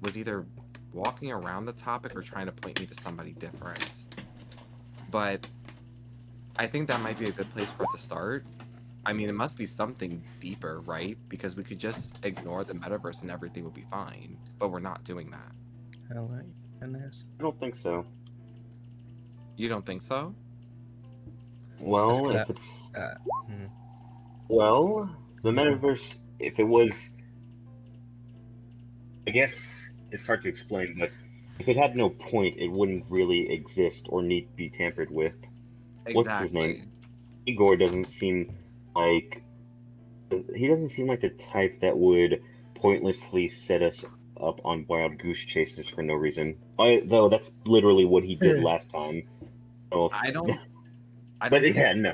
was either walking around the topic or trying to point me to somebody different. But I think that might be a good place for us to start. I mean, it must be something deeper, right? Because we could just ignore the metaverse and everything would be fine, but we're not doing that. I'll let you finish. I don't think so. You don't think so? Well, That's if it's hmm. well, the metaverse, if it was, I guess it's hard to explain, but if it had no point, it wouldn't really exist or need to be tampered with. What's his name? Igor doesn't seem like the type that would pointlessly set us up on wild goose chases for no reason. Though that's literally what he did last time. So I don't but think, yeah, no.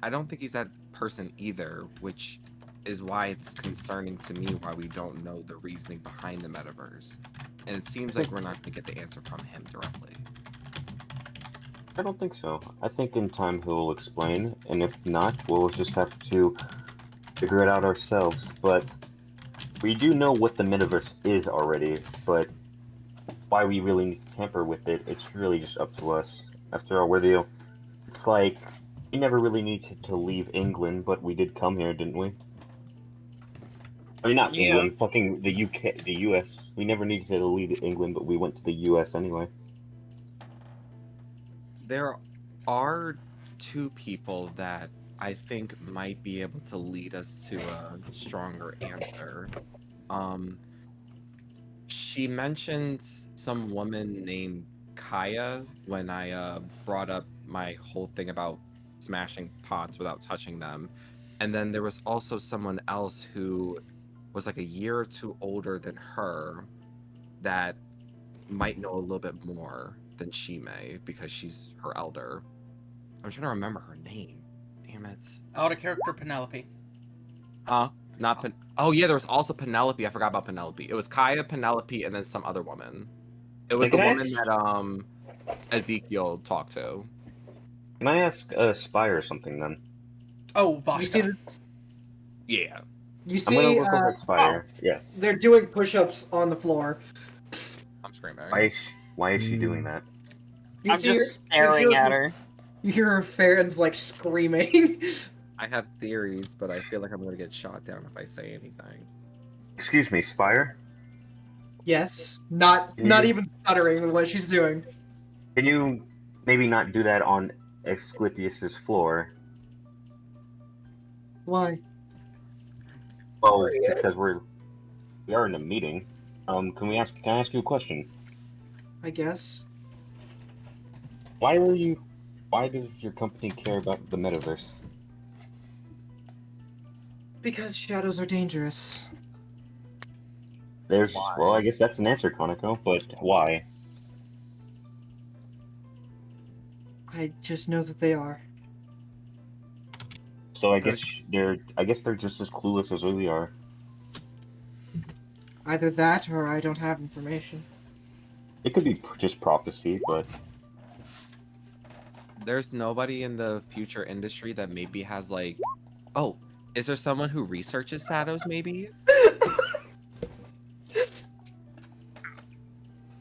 I don't think he's that person either, which is why it's concerning to me why we don't know the reasoning behind the metaverse. And it seems like we're not going to get the answer from him directly. I don't think so. I think in time he'll explain, and if not, we'll just have to figure it out ourselves. But we do know what the metaverse is already, but why we really need to tamper with it, it's really just up to us. After all, it's like, we never really needed to leave England, but we did come here, didn't we? I mean, not Yeah. England, fucking the UK, the US. We never needed to leave England, but we went to the US anyway. There are two people that I think might be able to lead us to a stronger answer. She mentioned some woman named Kaya when I brought up my whole thing about smashing pots without touching them. And then there was also someone else who was like a year or two older than her that might know a little bit more than she may because she's her elder. I'm trying to remember her name. Damn it. Out of character Penelope. Not Oh yeah, there was also Penelope. I forgot about Penelope. It was Kaya, Penelope, and then some other woman. It was the woman that Ezekiel talked to. Can I ask Spire something then? Oh, You see, Vashta. Yeah. you I'm gonna see, look over at Spire. Yeah. they're doing push-ups on the floor. I'm screaming. Why is she doing that? You I'm see just her- staring at her. You hear Farron's like screaming. I have theories, but I feel like I'm gonna get shot down if I say anything. Excuse me, Spire. Yes, not Yeah. even stuttering with what she's doing. Can you maybe not do that on Asclepius's floor? Why? Well, because we are in a meeting. Can I ask you a question? I guess. Why does your company care about the metaverse? Because shadows are dangerous. Well, I guess that's an answer, Kaneko, but why? I just know that they are. So I guess they're just as clueless as we are. Either that or I don't have information. It could be just prophecy, but There's nobody in the future industry that maybe has like, oh, is there someone who researches shadows? Maybe.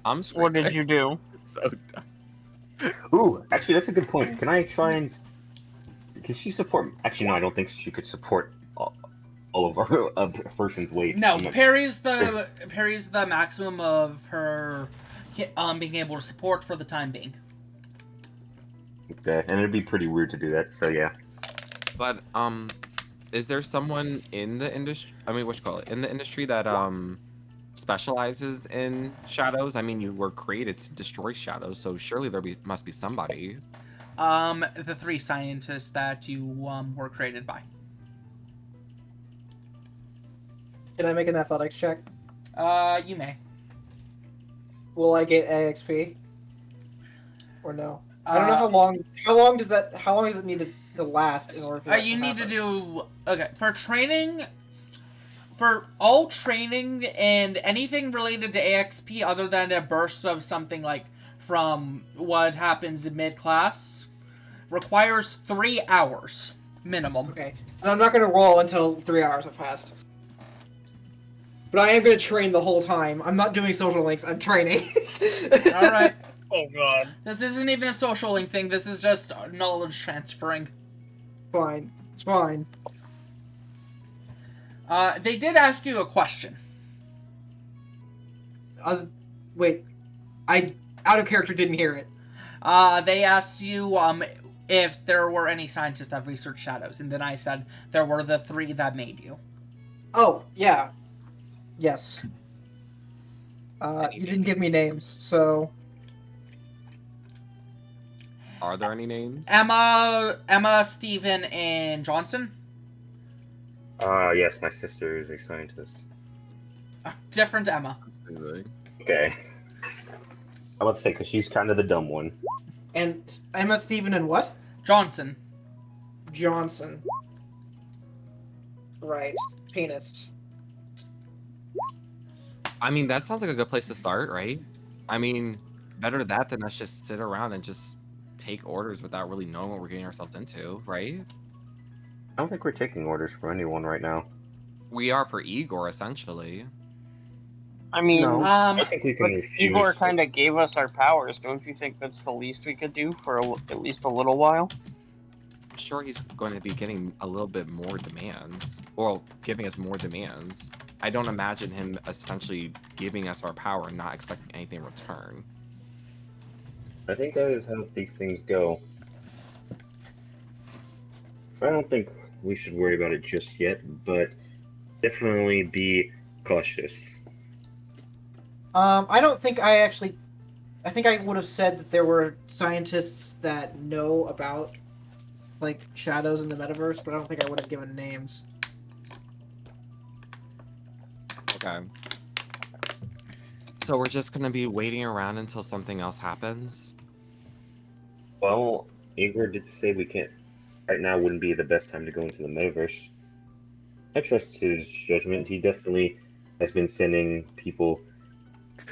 I'm What screaming. did you do? So dumb. ooh, actually, that's a good point. Can I try and can she support? Actually, no, I don't think she could support all of our a person's weight. No, I'm not- parry's the maximum of her being able to support for the time being. and it'd be pretty weird to do that. So yeah. But is there someone in the industry? I mean, what you call it in the industry that specializes in shadows? I mean, you were created to destroy shadows, so surely must be somebody. The 3 scientists that you were created by. Can I make an athletics check? You may. Will I get AXP? Or no? I don't know how long. How long does it need to last in order for that You to need to happen? do okay for training. For all training and anything related to AXP other than a burst of something like from what happens in mid-class requires 3 hours minimum. Okay, and I'm not gonna roll until 3 hours have passed. But I am gonna train the whole time. I'm not doing social links. I'm training. All right. Oh god. This isn't even a social link thing. This is just knowledge transferring. Fine. It's fine. They did ask you a question. Wait. I out of character didn't hear it. They asked you if there were any scientists that researched shadows, and then I said there were the 3 that made you. Oh yeah. Yes. You didn't give me names, so Are there any names? Emma, Steven, and Johnson. Yes, my sister is a scientist. Different Emma. Okay. I was about to say, because she's kind of the dumb one. and Emma, Steven, and what? Johnson. Johnson. Right. Penis. I mean, that sounds like a good place to start, right? I mean, better that than us just sit around and just take orders without really knowing what we're getting ourselves into, right? I don't think we're taking orders from anyone right now. We are for Igor, essentially. I mean, No. I think we can but refuse. Igor kind of gave us our powers. Don't you think that's the least we could do for at least a little while? I'm sure he's going to be getting a little bit more demands, or giving us more demands. I don't imagine him essentially giving us our power and not expecting anything in return. I think that is how these things go. I don't think we should worry about it just yet, but definitely be cautious. I don't think I actually. I think I would have said that there were scientists that know about, like, shadows in the metaverse, but I don't think I would have given names. Okay. So we're just gonna be waiting around until something else happens? Well, Igor did say we can't. Right now wouldn't be the best time to go into the metaverse. I trust his judgment. He definitely has been sending people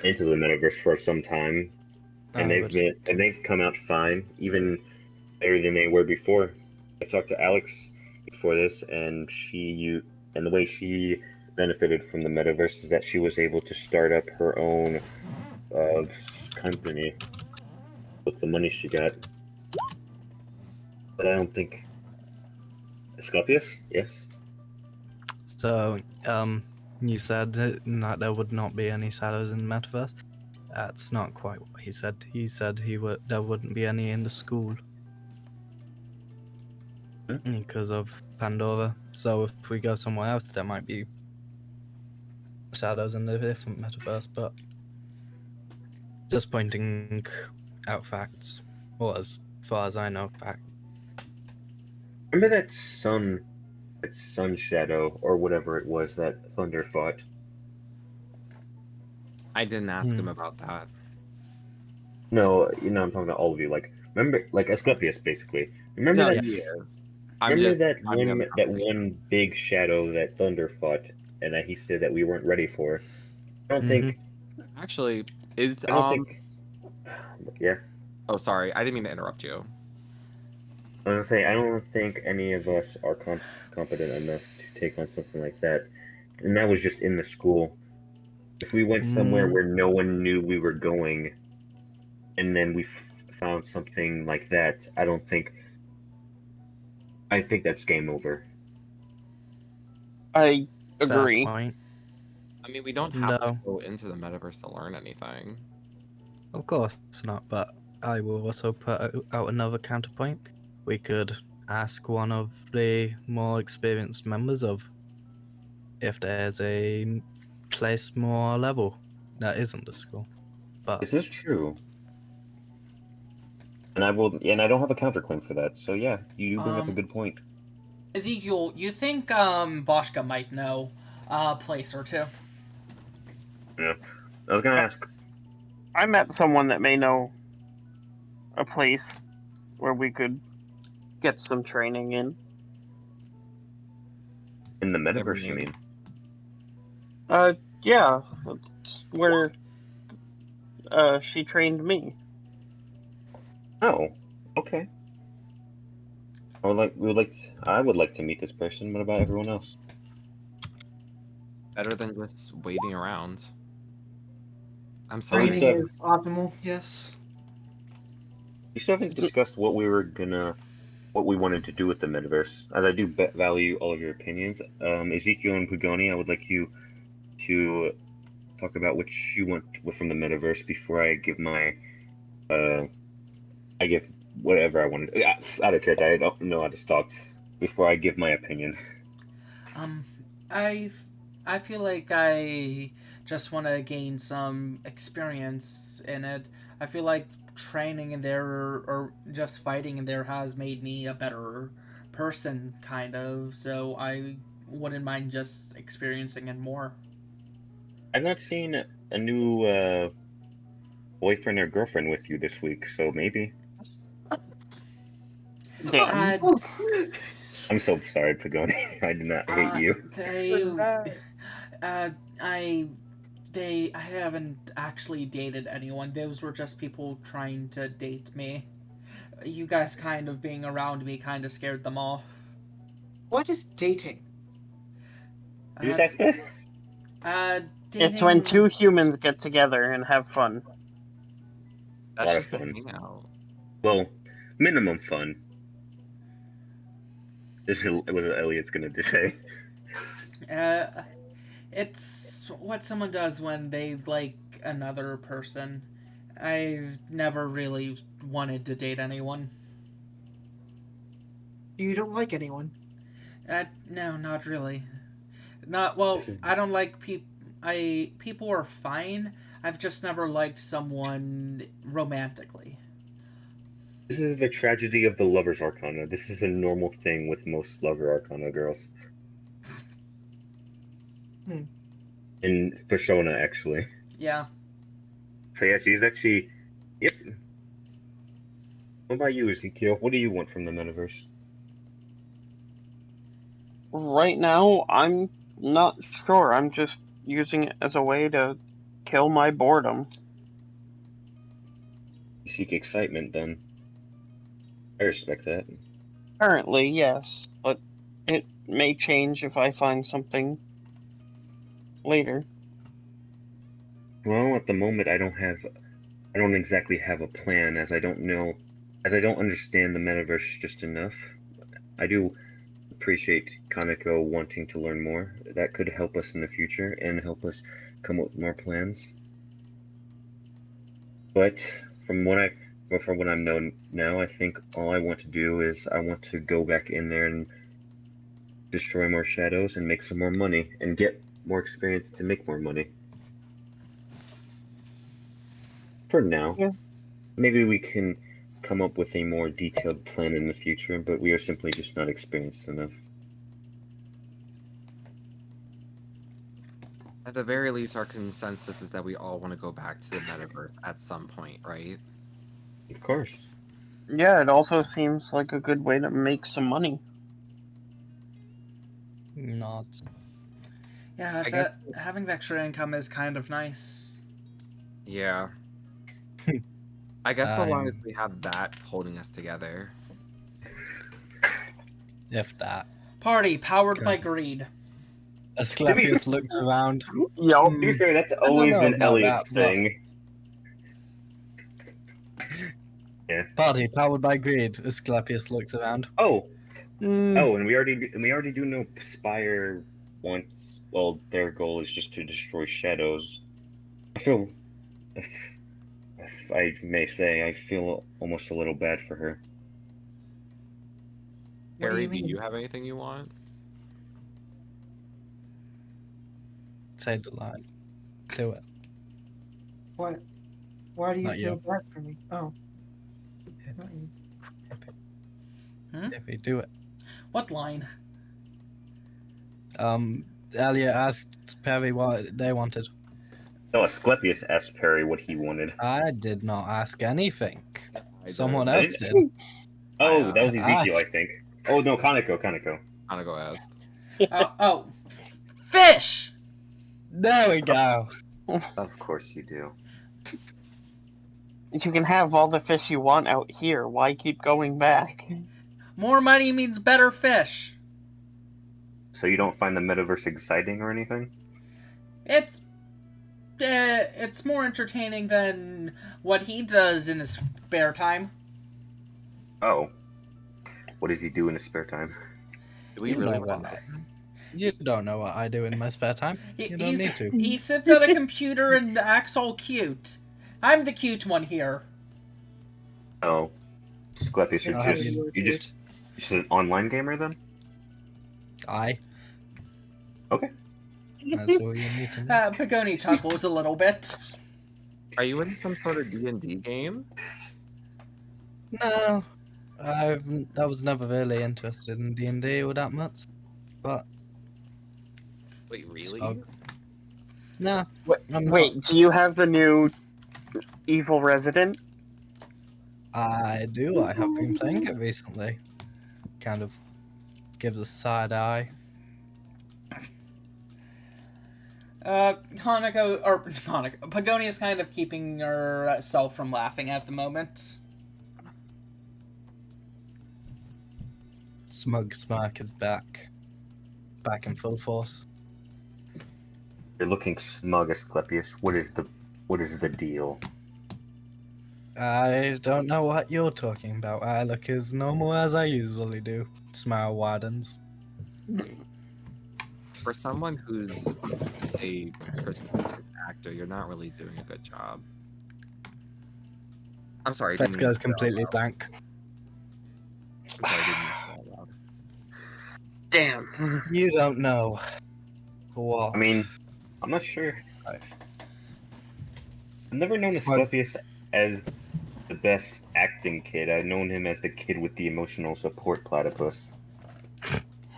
into the metaverse for some time, and they've come out fine, even better than they were before. I talked to Alex before this, and the way she benefited from the metaverse is that she was able to start up her own company with the money she got. but I don't think Asclepius. Yes. So, you said that there would not be any shadows in the metaverse. That's not quite what he said. He said there wouldn't be any in the school because of Pandora. So if we go somewhere else, there might be shadows in a different metaverse. But just pointing out facts, or as far as I know, fact. Remember that sun shadow or whatever it was that Thunder fought? I didn't ask him about that. No, I'm talking about all of you. Like, remember, like Asclepius, basically. Remember No, that? yeah. Remember that I'm one never that one big shadow that Thunder fought, and that he said that we weren't ready for. I don't think. Actually, is I don't think. Yeah, Oh, sorry, I didn't mean to interrupt you. I was gonna say I don't think any of us are competent enough to take on something like that, and that was just in the school. If we went somewhere where no one knew we were going, and then we found something like that, I don't think. I think that's game over. I Fair agree. point. I mean, we don't have to No, go into the metaverse to learn anything. of course not. But I will also put out another counterpoint. We could ask one of the more experienced members of if there's a place more level that isn't the school. But This is true. And I don't have a counterclaim for that. So yeah, you do bring up a good point. Ezekiel, you think Boschka might know a place or two? Yeah. I was gonna ask. I met someone that may know a place where we could get some training in. In the metaverse, you mean? Yeah, that's where she trained me. Oh, okay. I would like to meet this person. What about everyone else? Better than just waiting around. I'm sorry. Training is optimal, yes. We still haven't discussed what we wanted to do with the metaverse. As I do value all of your opinions, Ezekiel and Pagoni, I would like you to talk about what you want from the metaverse before I give my I give whatever I wanted. Out of character, I don't know how to talk before I give my opinion. I I feel like I just want to gain some experience in it. I feel like training in there or just fighting in there has made me a better person, kind of. So I wouldn't mind just experiencing it more. I've not seen a new boyfriend or girlfriend with you this week, so maybe. Damn. I'm so sorry, Pagoni. I did not hate you. I haven't actually dated anyone. Those were just people trying to date me. You guys kind of being around me kind of scared them off. What is dating? You just asked that? Dating... It's when two humans get together and have fun. That's A lot of just a fun. hangout. Well, minimum fun. This is what Eliot's gonna say. It's what someone does when they like another person. I've never really wanted to date anyone. You don't like anyone. No, not really. Not well. I don't like people. People are fine. I've just never liked someone romantically. This is the tragedy of the Lover's Arcana. This is a normal thing with most Lover Arcana girls. In Persona, actually. Yeah. So yeah, she's actually... Yep. What about you, Ezekiel? What do you want from the metaverse? Right now, I'm not sure. I'm just using it as a way to kill my boredom. You seek excitement, then. I respect that. Currently, yes, but it may change if I find something later. Well, at the moment, I don't exactly have a plan, as I don't know as I don't understand the metaverse just enough, I do appreciate Kaneko wanting to learn more. That could help us in the future and help us come up with more plans. But from what I know now, I think all I want to do is I want to go back in there and destroy more shadows and make some more money and get more experience to make more money. For now. Yeah. Maybe we can come up with a more detailed plan in the future, but we are simply just not experienced enough. At the very least, our consensus is that we all want to go back to the metaverse at some point, right? Of course. Yeah, it also seems like a good way to make some money. Not. Yeah, I guess- having the extra income is kind of nice. Yeah. I guess so long as Um, we have that holding us together. If that. Party powered Okay. by greed. Asclepius looks around. Yo. To be fair, that's don't always know been about Eliot's that, but- thing. Party powered by greed. Asclepius looks around. Oh, and we already do know Spire wants. Well, their goal is just to destroy shadows. I feel, if I may say, I feel almost a little bad for her. What do Harry, you do mean? you have anything you want? Say the line. Do it. What? Why do you Not feel you. bad for me? Oh. Not you. If we do it. What line? Eliiot asked Perry what they wanted. No, Asclepius asked Perry what he wanted. I did not ask anything. I Someone did. else did. Oh, that was Ah. Ezekiel, I think. Oh no, Kaneko. Kaneko asked. Oh, fish! There we go. Of course you do. You can have all the fish you want out here. Why keep going back? More money means better fish. So you don't find the metaverse exciting or anything? It's more entertaining than what he does in his spare time. Oh. What does he do in his spare time? Do we You really know want what? to know? You don't know what I do in my spare time. You don't need to. He sits at a computer and acts all cute. I'm the cute one here. Oh. Asclepius, I'll have you're you- just an online gamer then? I. Okay. That's all you need to know. Pagoni chuckles a little bit. Are you in some sort of D&D game? No, I was never really interested in D&D or that much. But Wait, really? so, no. I'm Wait, do you have the new Evil Resident? I do. I have been playing it recently. Kind of gives a side eye. Pagoni is kind of keeping herself from laughing at the moment. Smug Smirk is back. Back in full force. You're looking smug, Asclepius. What is the deal? I don't know what you're talking about. I look as normal as I usually do. Smile widens. For someone who's a prestigious actor, you're not really doing a good job. I'm sorry. I Face didn't mean goes to say it out completely loud. blank. I'm sorry, I didn't mean to say it out loud. Damn. You don't know what. I mean, I'm not sure. I've never known Asclepius as the best acting kid. I've known him as the kid with the emotional support platypus.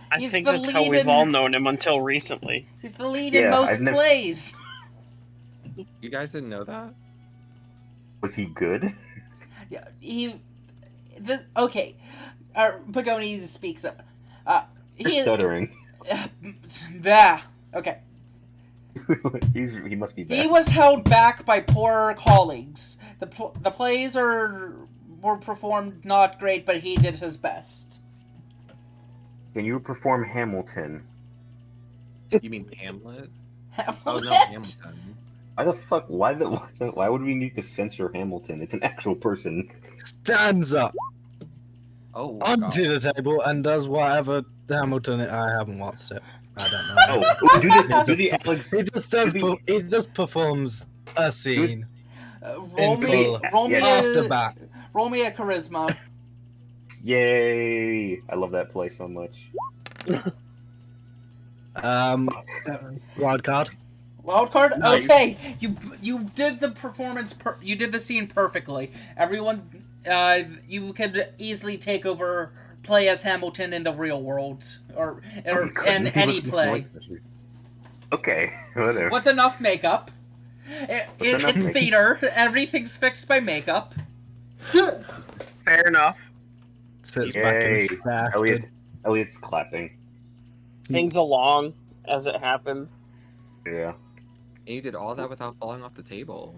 I He's think the that's how lead we've in- all known him until recently. He's the lead Yeah, in most I've never- plays. You guys didn't know that? Was he good? Yeah, okay. Pagoni speaks up. You're He stuttering. Okay. He must be He bad. was held back by poor colleagues. The plays were performed not great, but he did his best. Can you perform Hamilton? You mean Hamlet? Oh Hamlet? no, Hamilton. Why the fuck? Why would we need to censor Hamilton? It's an actual person. Stands up Oh, onto God. the table and does whatever Hamilton. I haven't watched it. I don't know. Oh, do the Alex. He just does. Do the- He just performs a scene. Roll me, full. roll me Yeah. After a, that. roll me a charisma. Yay! I love that play so much. Wild card. Wild card. Nice. Okay, you did the performance. You did the scene perfectly. Everyone, you could easily take over, play as Hamilton in the real world, or in any play Okay, whatever. with enough makeup. enough It's makeup. theater. Everything's fixed by makeup. Fair enough. Sits back Yay! and staffed. Eliot's clapping. Sings along as it happens. Yeah. And you did all that without falling off the table.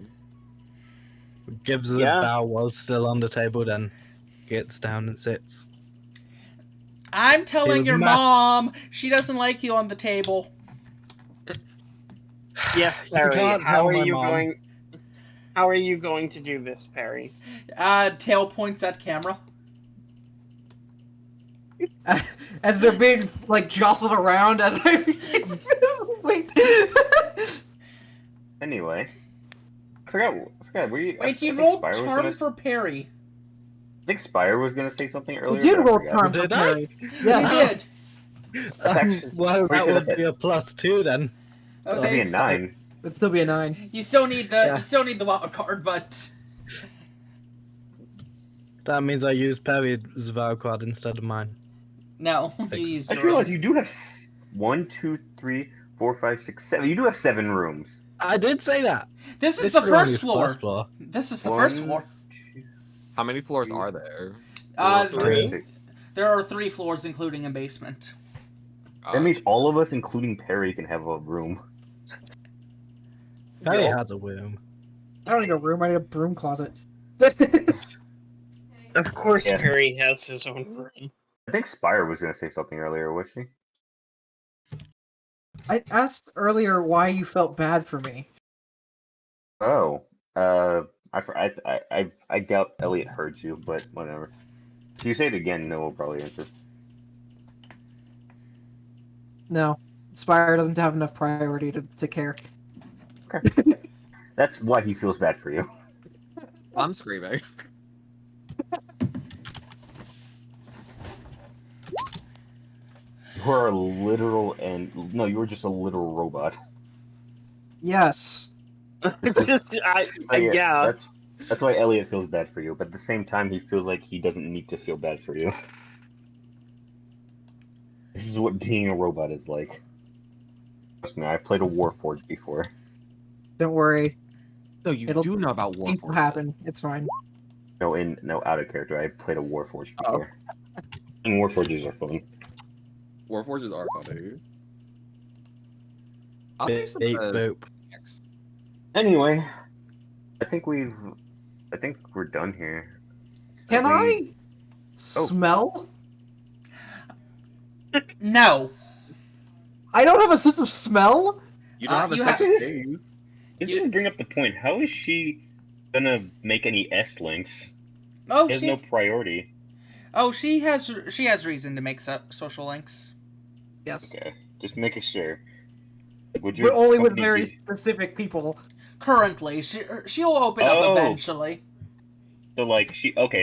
Gives a Yeah. bow while still on the table, then gets down and sits. I'm telling was your mas- mom she doesn't like you on the table. Yes, You Perry. can't How tell are my you mom. going? How are you going to do this, Perry? Tail points at camera. As they're being like jostled around as I wait. Anyway, I forgot. Were you? I Wait, you think rolled Spire was charm gonna- for Perry. I think Spire was gonna say something We earlier. did but I roll forgot. charm for Did I? Perry. You Yeah. did. actually- Well, pretty that sure would that's be a +2 then. That'd be Okay, a 9. It'd still be a 9. you still need the Yeah. you still need the wild card, but That means I use Perry's wild card instead of mine. no, you Thanks. used I your just realized own. you do have 1, 2, 3, 4, 5, 6, 7. You do have 7 rooms. I did say that. This is This the is only first floor. First floor. This is the 1, first floor. 2, How many floors are there? 4, 4, 3. 6. There are 3 floors, including a basement. That means all of us, including Perry, can have a room. Perry Yeah. has a room. I don't need a room. I need a broom closet. Of course, Yeah. Perry has his own room. I think Spire was gonna say something earlier, was she? I asked earlier why you felt bad for me. Oh, I doubt Eliot heard you, but whatever. If you say it again, no, we'll probably answer. No, Spire doesn't have enough priority to care. Okay. That's why he feels bad for you. I'm screaming. You are a literal and no, you were just a literal robot. Yes. So Yeah. That's why Eliot feels bad for you, but at the same time, he feels like he doesn't need to feel bad for you. This is what being a robot is like. Trust me, I played a Warforged before. Don't worry. No, you It'll- do know about Things will Warforged. happen. It's fine. No, out of character. I played a Warforged Oh. before. And Warforges are fun. Warforges are funny. I'll Beep, take some boop. next. Anyway, I think we're done here. Can We- I smell? No. I don't have a sense of smell. You don't have a you sense have- of taste. This You- doesn't bring up the point. How is she gonna make any S links? Oh, She has she. no priority. Oh, she has reason to make social links. Yes, Okay, just making sure. Would but only with company very be- specific people. Currently, she'll open up Oh. eventually. So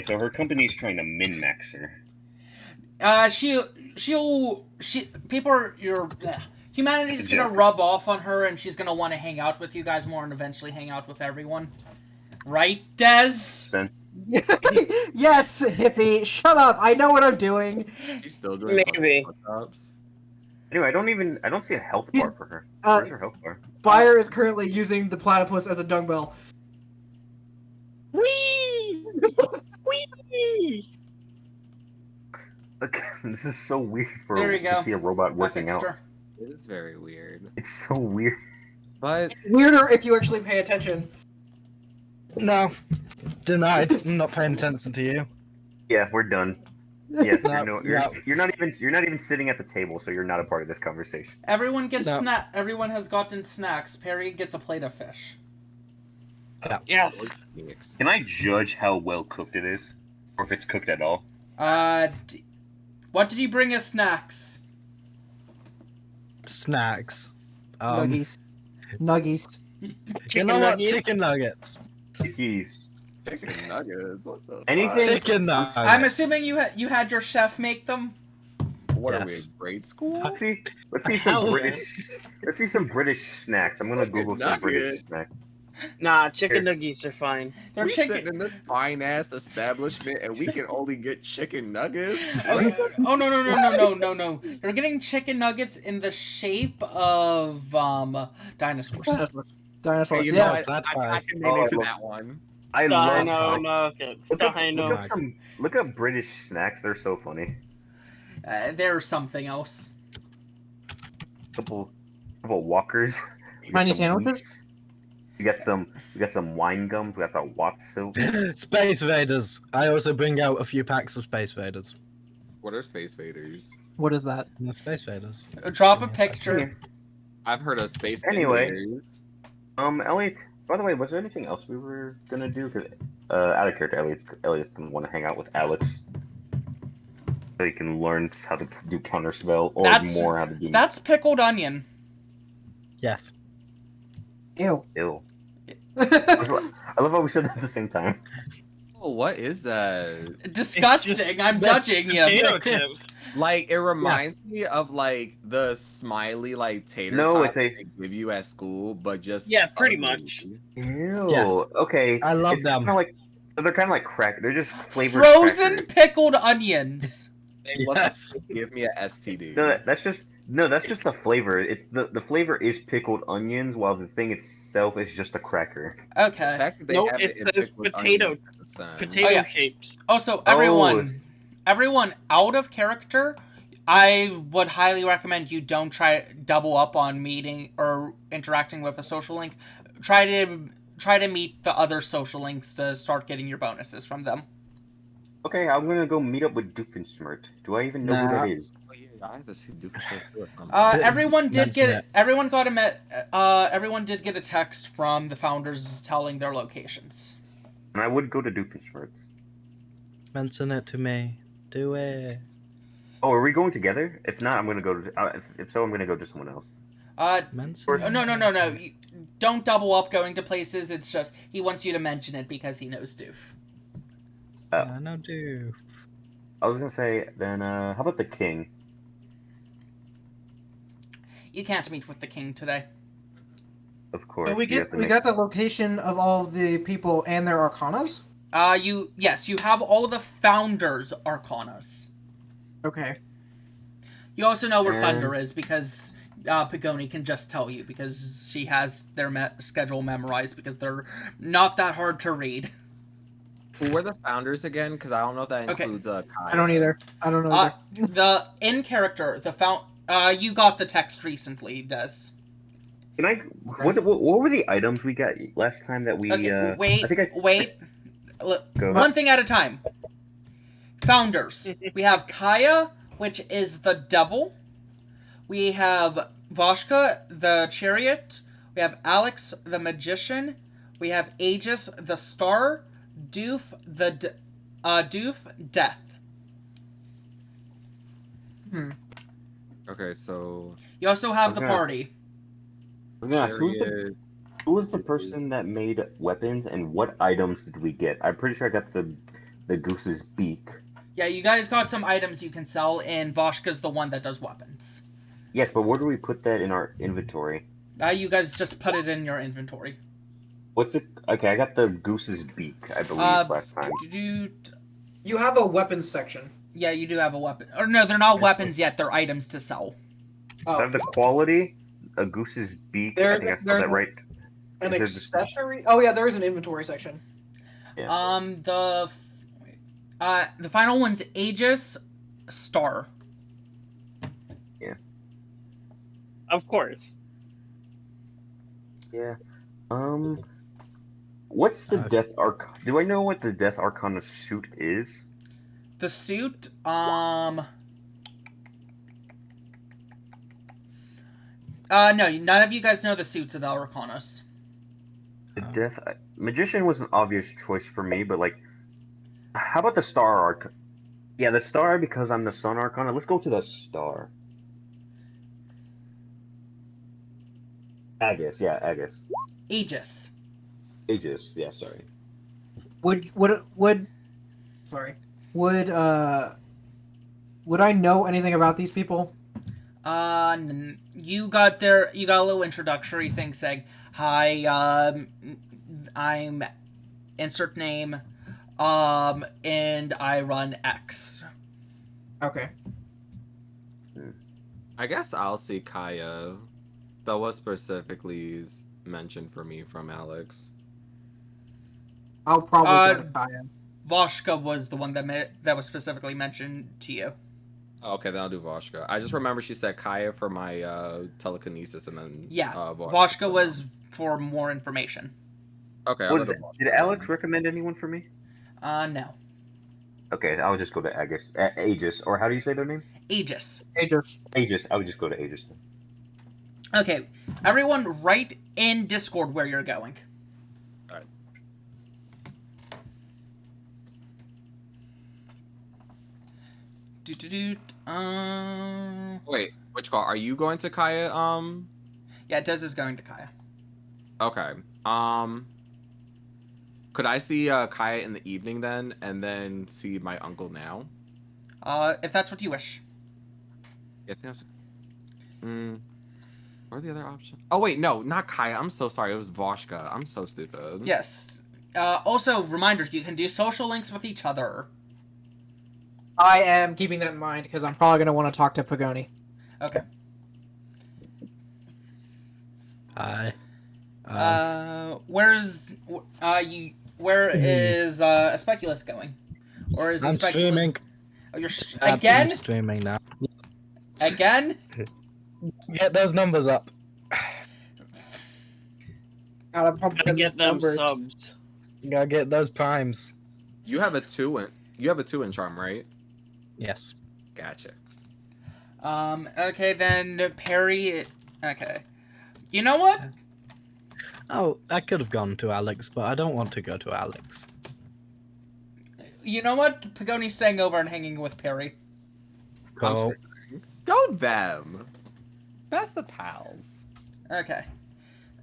so her company's trying to min-max her. Humanity's gonna Joke. rub off on her, and she's gonna want to hang out with you guys more, and eventually hang out with everyone. Right, Des? Since Yes, hippie. Shut up. I know what I'm doing. She's still doing Maybe. fuck-ups. anyway, I don't see a health bar for her. Uh, Where's her health bar? Spire is currently using the platypus as a dumbbell. Whee! Whee! Look, this is so weird There you to go. see a robot I working fixed out. her. It is very weird. It's so weird. But Weirder if you actually pay attention. No. Denied. I'm not paying attention to you. Yeah, we're done. Yeah, No, you're not even sitting at the table, so you're not a part of this conversation. Everyone gets No. Everyone has gotten snacks. Perry gets a plate of fish. Yes. Can I judge how well cooked it is, or if it's cooked at all? What did you bring as snacks? Snacks. Nuggies. Nuggies. You Chicken know what? nuggets? Chicken nuggets. Cookies. Chicken nuggets. What the? Anything- Fuck? Chicken nuggets. I'm assuming you had your chef make them. What are we Yes. in grade school? Let's see Hell some yeah. British. Let's see some British snacks. I'm gonna Google some British Nuggets. snacks. Nah, chicken nuggets are fine. They're We chicken. sitting in this fine ass establishment and we can only get chicken nuggets. Oh no! You're getting chicken nuggets in the shape of dinosaurs. Dinosaurs. Hey, you Yeah. know what? That's I fine. can name it to Oh, that one. I love. Dino nuggets. Look up Dino. look up British snacks. They're so funny. There's something else. Couple walkers. You got Tiny some sandwiches? wheats. We got some wine gums. We got the Watt silk. Space Vaders. I also bring out a few packs of Space Vaders. What are space vaders? What is that? And the Space Vaders. Drop a Give me a picture. I've heard of space Anyway. invaders. Elliot. By the way, was there anything else we were gonna do? Cause out of character, Elliot's gonna want to hang out with Alex, so he can learn how to do counterspell or more how to do. That's pickled onion. Yes. Ew. Ew. I love how we said that at the same time. Oh, what is that? Disgusting. I'm judging you. Potato chips. Like, it reminds me of like the smiley like tater No, tots it's a- they give you at school, but just Yeah, pretty ugly. much. Ew. Yes. Okay. I love It's them. Kinda like, they're kind of like crack. They're just flavored Frozen crackers. pickled onions. Yes. Give me a STD. No, that's just the flavor. It's the flavor is pickled onions, while the thing itself is just a cracker. The Okay. fact that they No, have it it in says pickled potato- onions is the sun. Potato Oh, yeah. shapes. Also, Oh. everyone out of character, I would highly recommend you don't try double up on meeting or interacting with a social link. Try to meet the other social links to start getting your bonuses from them. Okay, I'm gonna go meet up with Doofenshmirtz. Do I even know who Nah. that is? Oh, yeah, I have to see Doofenshmirtz do it from- Everyone did Mention get it. everyone did get a text from the founders telling their locations. And I would go to Doofenshmirtz. Mention it to me. Do it. Oh, are we going together? If not, I'm gonna go to. If so, I'm gonna go to someone else. Mention No. You don't double up going to places. It's just he wants you to mention it because he knows Doof. I know do. I was gonna say then. How about the king? You can't meet with the king today. Of course. So we you have get to we make- got the location of all the people and their arcanas. You have all the founders' arcanas. Okay. You also know where And- Thunder is because Pagoni can just tell you because she has their schedule memorized because they're not that hard to read. Who were the founders again? Because I don't know if that Okay. includes Kai. I don't either. I don't know. Either. The in character, you got the text recently, Des. Can I? What were the items we got last time that we? Okay, wait. I think I. Wait. Go. One thing at a time. Founders. We have Kaya, which is the devil. We have Vashka, the chariot. We have Alex, the magician. We have Aegis, the star. Doof, death. Okay, so You also have the Okay. party. I was gonna ask, chariot. who was the person that made weapons, and what items did we get? I'm pretty sure I got the goose's beak. Yeah, you guys got some items you can sell, and Vashka's the one that does weapons. Yes, but where do we put that in our inventory? You guys just put it in your inventory. What's it? Okay, I got the goose's beak, I believe, last time. You have a weapons section. Yeah, you do have a weapon. Or no, they're not weapons yet. They're items to sell. So I have the quality, a goose's beak. There- I think I spelled there- that right. An Is there just- accessory. Oh yeah, there is an inventory section. Yeah. The final one's Aegis Star. Of course. Yeah. What's the Death Arc? Do I know what the Death Arcana suit is? The suit, no, none of you guys know the suits of the Arcanas. Magician was an obvious choice for me, but like, how about the Star Arc? Yeah, the Star because I'm the Sun Arcana. Let's go to the Star. Agus, yeah, Agus. Aegis. Aegis, yeah, sorry. Would sorry. Would I know anything about these people? You got a little introductory thing saying, "Hi, I'm insert name, and I run X." Okay. I guess I'll see Kaya. That was specifically mentioned for me from Alex. I'll probably go to Kaya. Voshka was the one that was specifically mentioned to you. Okay, then I'll do Voshka. I just remember she said Kaya for my telekinesis, and then Voshka was for more information. Okay, I'll go to Voshka. Did Alex recommend anyone for me? No. Okay, I'll just go to Aegis, or how do you say their name? Aegis. Aegis. I would just go to Aegis then. Okay, everyone, write in Discord where you're going. All right. Wait, which call? Are you going to Kaya? Yeah, Des is going to Kaya. Okay. Could I see Kaya in the evening then, and then see my uncle now? If that's what you wish. Yeah, I think that's... What are the other options? Oh wait, no, not Kaya. I'm so sorry. It was Voshka. I'm so stupid. Yes. Also, reminders, you can do social links with each other. I am keeping that in mind because I'm probably going to want to talk to Pagoni. Okay. Hi. Where is Asclepius going? Or is I'm streaming. Oh, you're again? I'm streaming now. Again? Get those numbers up. Gotta get them subs. You gotta get those primes. You have a 2 in charm, right? Yes. Gotcha. Okay, then Perry. Okay. You know what? Oh, I could have gone to Alex, but I don't want to go to Alex. You know what? Pagoni's staying over and hanging with Perry. Go. Go them. That's the pals. Okay. I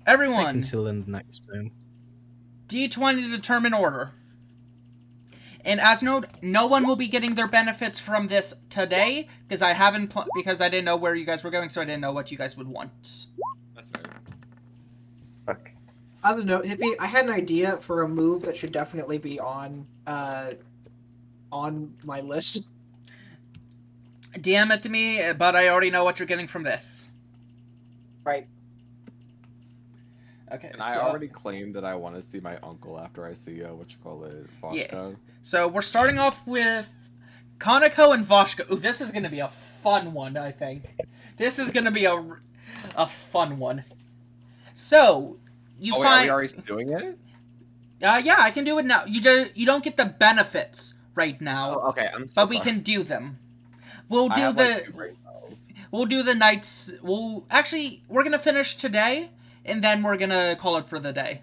Everyone, can still in the next room. D20 to determine order. And as no one will be getting their benefits from this today because because I didn't know where you guys were going, so I didn't know what you guys would want. That's right. Fuck. As a note, Hippie, I had an idea for a move that should definitely be on my list. DM it to me, but I already know what you're getting from this. Right. Okay. And I already claimed that I want to see my uncle after I see Voshka. Yeah. So we're starting off with Kaneko and Voshka. Ooh, this is gonna be a fun one, I think. This is gonna be a fun one. So you find. find. Are we already doing it? Yeah, I can do it now. You don't get the benefits right now. Oh, okay, I'm so but sorry. we can do them. We'll do we'll do the nights. We're gonna finish today, and then we're gonna call it for the day.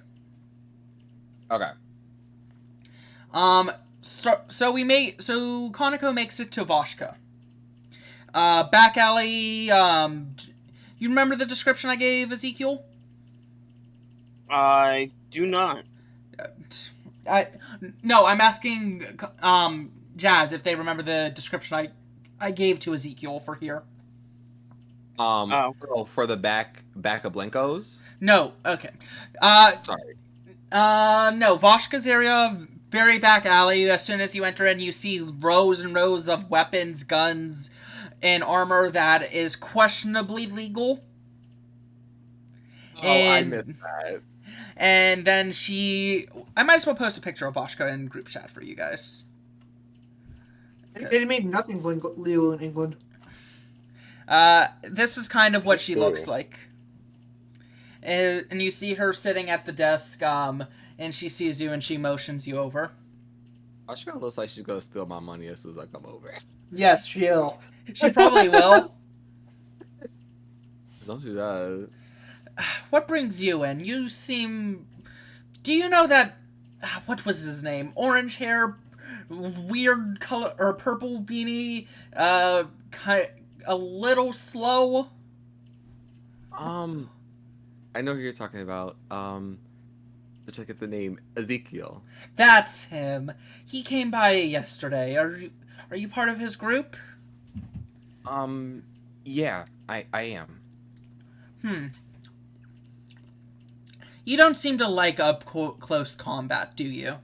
Okay. So Kaneko makes it to Voshka. Back alley. You remember the description I gave Ezekiel? I do not. No, I'm asking Jazz if they remember the description I gave to Ezekiel for here. For the back of Blinkos? No, okay. Sorry. No, Voshka's area, very back alley. As soon as you enter in, you see rows and rows of weapons, guns, and armor that is questionably legal. I missed that. And then I might as well post a picture of Voshka in group chat for you guys. It made nothing's legal in England. This is kind of what she looks like. And you see her sitting at the desk, and she sees you and she motions you over. Voshka looks like she's gonna steal my money as soon as I come over. Yes, she'll. She probably will. Don't do that. What brings you in? You seem Do you know that... what was his name? Orange hair, weird color, or purple beanie, a little slow? I know who you're talking about. Let's check out the name Ezekiel. That's him. He came by yesterday. Are you part of his group? Yeah, I am. You don't seem to like up close combat, do you?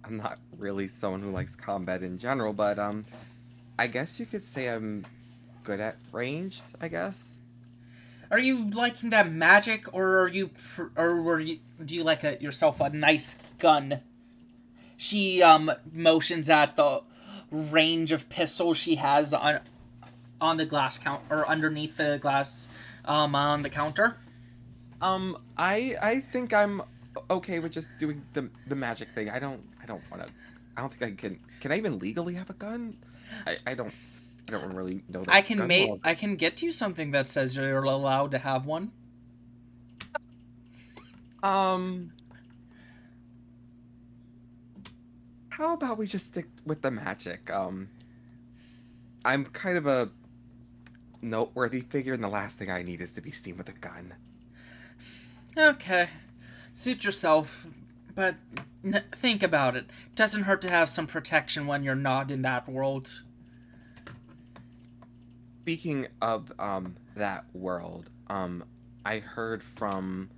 I'm not really someone who likes combat in general, but I guess you could say I'm good at ranged, I guess. Are you liking that magic, or do you like yourself a nice gun? She motions at the range of pistols she has on the glass count, or underneath the glass on the counter. I think I'm okay with just doing the magic thing. I don't think I can I even legally have a gun? I don't really know that. I can get you something that says you're allowed to have one. How about we just stick with the magic? I'm kind of a noteworthy figure, and the last thing I need is to be seen with a gun. Okay. Suit yourself, but think about it. Doesn't hurt to have some protection when you're not in that world. Speaking of that world, I heard from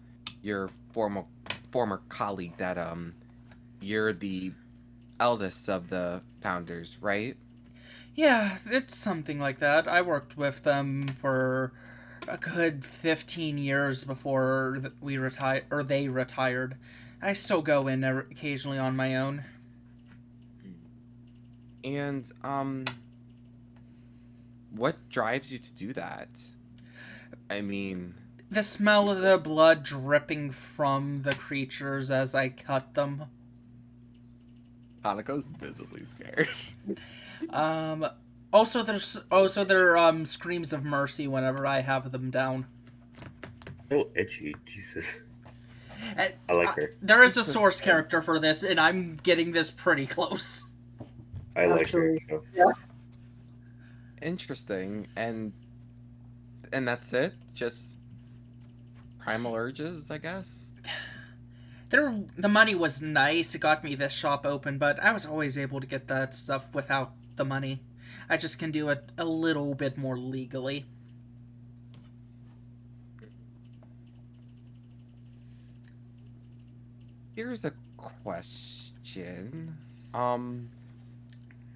your former colleague that you're the eldest of the founders, right? Yeah, it's something like that. I worked with them for a good 15 years before we retired, or they retired. I still go in occasionally on my own. And what drives you to do that? I mean, The smell of the blood dripping from the creatures as I cut them. Kaneko's visibly scared. Also their screams of mercy whenever I have them down. So itchy, Jesus. I like her. There is a source character for this, and I'm getting this pretty close. I like her. So. Yeah. Interesting. And that's it? Just primal urges, I guess? The money was nice. It got me this shop open, but I was always able to get that stuff without the money. I just can do it a little bit more legally. Here's a question.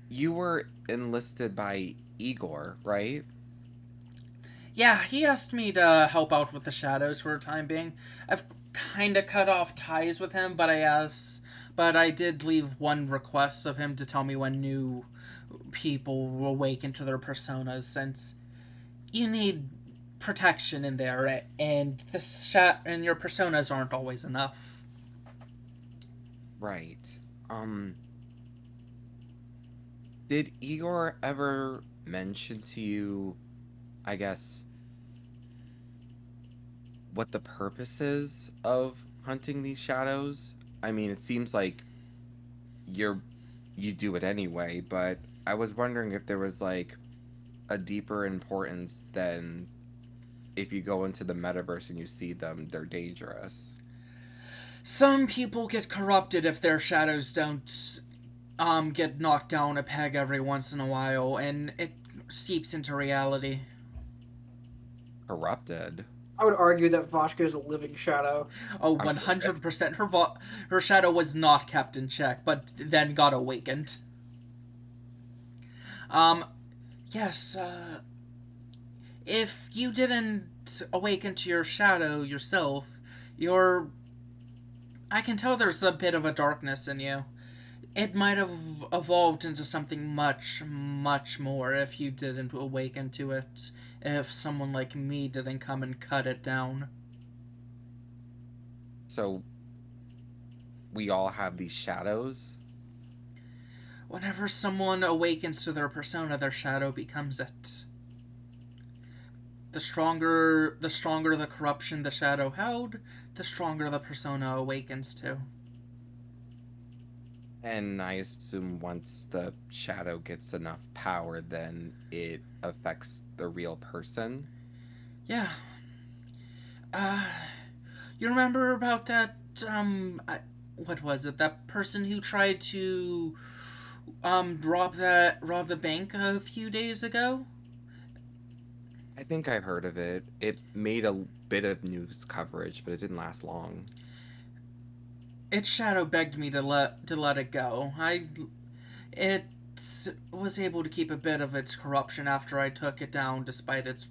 You were enlisted by Igor, right? Yeah, he asked me to help out with the shadows for a time being. I've kind of cut off ties with him, but I did leave one request of him to tell me when new people will awaken to their personas, since you need protection in there, and and your personas aren't always enough. Right. Did Igor ever mention to you, I guess, what the purpose is of hunting these shadows? I mean, it seems like you do it anyway, but I was wondering if there was like a deeper importance than if you go into the metaverse and you see them, they're dangerous. Some people get corrupted if their shadows don't get knocked down a peg every once in a while, and it seeps into reality. Corrupted? I would argue that Vashka is a living shadow. Oh, 100%. Her shadow was not kept in check, but then got awakened. Yes, if you didn't awaken to your shadow yourself, I can tell there's a bit of a darkness in you. It might have evolved into something much, much more if you didn't awaken to it. If someone like me didn't come and cut it down. So, we all have these shadows? Whenever someone awakens to their persona, their shadow becomes it. The stronger the corruption the shadow held, the stronger the persona awakens to. And I assume once the shadow gets enough power, then it affects the real person. Yeah. You remember about that, what was it? That person who tried to, rob the bank a few days ago? I think I've heard of it. It made a bit of news coverage, but it didn't last long. Its shadow begged me to let it go. It was able to keep a bit of its corruption after I took it down, despite its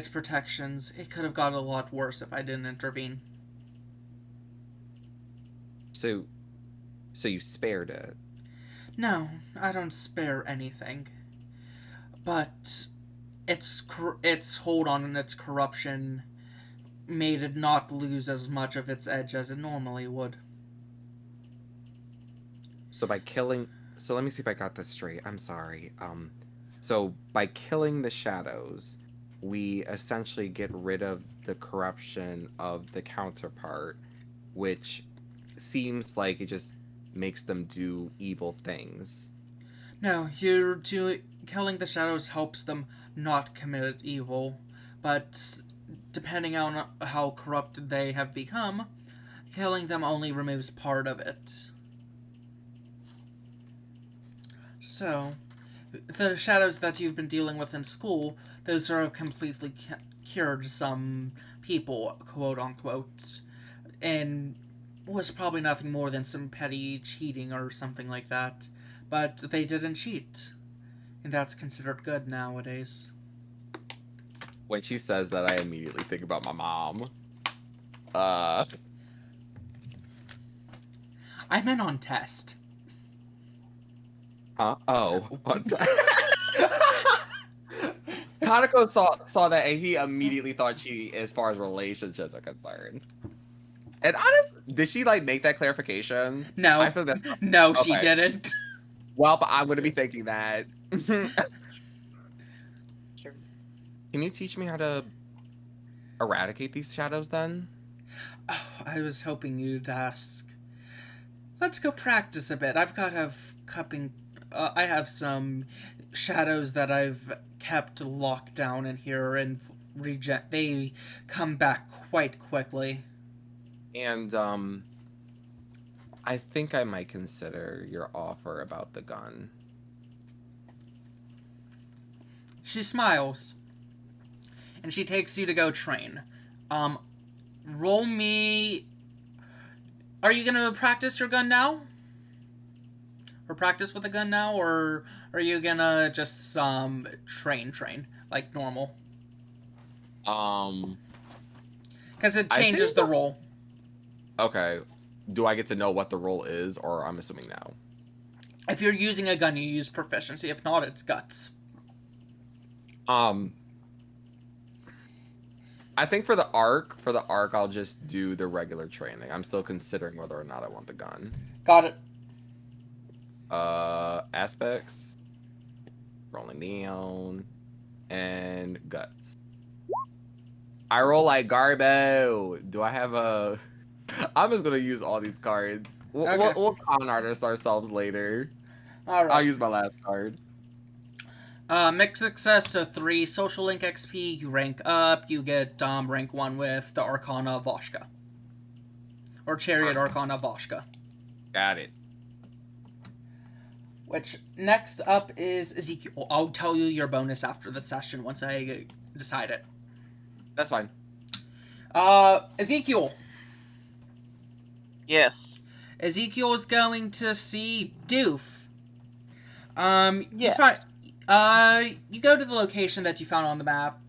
protections. It could have got a lot worse if I didn't intervene. So you spared it. No, I don't spare anything. But its hold on and its corruption made it not lose as much of its edge as it normally would. So let me see if I got this straight. I'm sorry. So by killing the shadows, we essentially get rid of the corruption of the counterpart, which seems like it just makes them do evil things. No, killing the shadows helps them not commit evil, but depending on how corrupted they have become, killing them only removes part of it. So, the shadows that you've been dealing with in school, those are completely cured some people, quote unquote, and was probably nothing more than some petty cheating or something like that. But they didn't cheat, and that's considered good nowadays. When she says that, I immediately think about my mom. I meant on test. Huh? Oh. Kaneko saw that, and he immediately thought she, as far as relationships are concerned. And did she make that clarification? No. I feel that. No, Okay. She didn't. Well, but I'm gonna be thinking that. Can you teach me how to eradicate these shadows then? Oh, I was hoping you'd ask. Let's go practice a bit. I've got I have some shadows that I've kept locked down in here, and they come back quite quickly. And I think I might consider your offer about the gun. She smiles, and she takes you to go train. Roll me. Are you gonna practice your gun now? Or practice with a gun now, or are you gonna just train like normal? Because it changes the role. Okay. Do I get to know what the role is, or I'm assuming now? If you're using a gun, you use proficiency. If not, it's guts. I think for the arc, I'll just do the regular training. I'm still considering whether or not I want the gun. Got it. Aspects, rolling down, and guts. I roll like Garbo. Do I have a? I'm just gonna use all these cards. We'll con artist ourselves later. All right. I'll use my last card. Mixed success, so 3 social link XP. You rank up. You get rank 1 with the Arcana Voshka. Or Chariot Arcana Voshka. Got it. Which, next up is Ezekiel. I'll tell you your bonus after the session once I decide it. That's fine. Ezekiel. Yes. Ezekiel is going to see Doof. Yeah. You go to the location that you found on the map.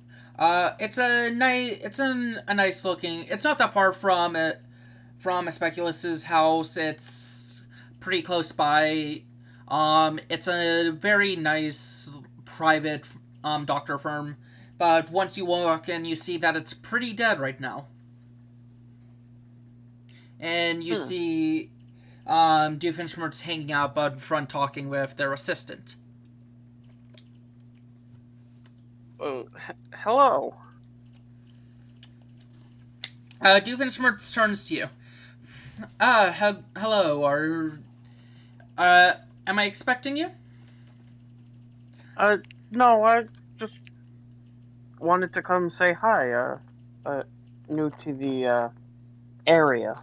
It's a nice looking. It's not that far from Asclepius's house. It's pretty close by. It's a very nice private doctor firm, but once you walk in, you see that it's pretty dead right now. And you see Doofenshmirtz hanging out in front talking with their assistant. Hello. Doofenshmirtz turns to you. Hello, am I expecting you? No, I just wanted to come say hi. New to the, area.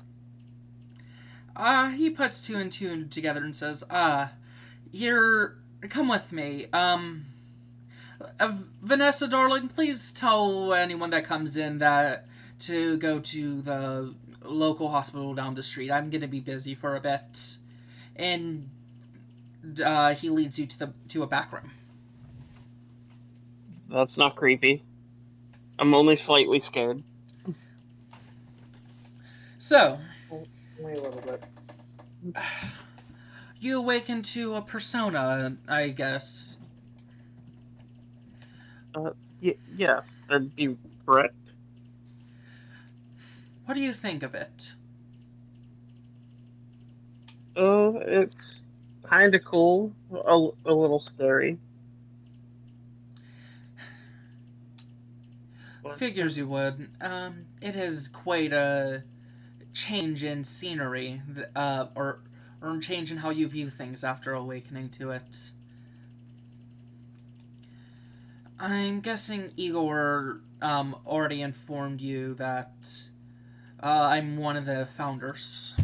He puts two and two together and says, come with me. Vanessa, darling, please tell anyone that comes in that to go to the local hospital down the street. I'm gonna be busy for a bit. And, he leads you to a back room. That's not creepy. I'm only slightly scared. So, Only a little bit. you awaken to a persona, I guess. Yes, that'd be correct. What do you think of it? It's kinda cool. A little scary. Figures you would. It is quite a change in scenery, or change in how you view things after awakening to it. I'm guessing Igor, already informed you that, I'm one of the founders.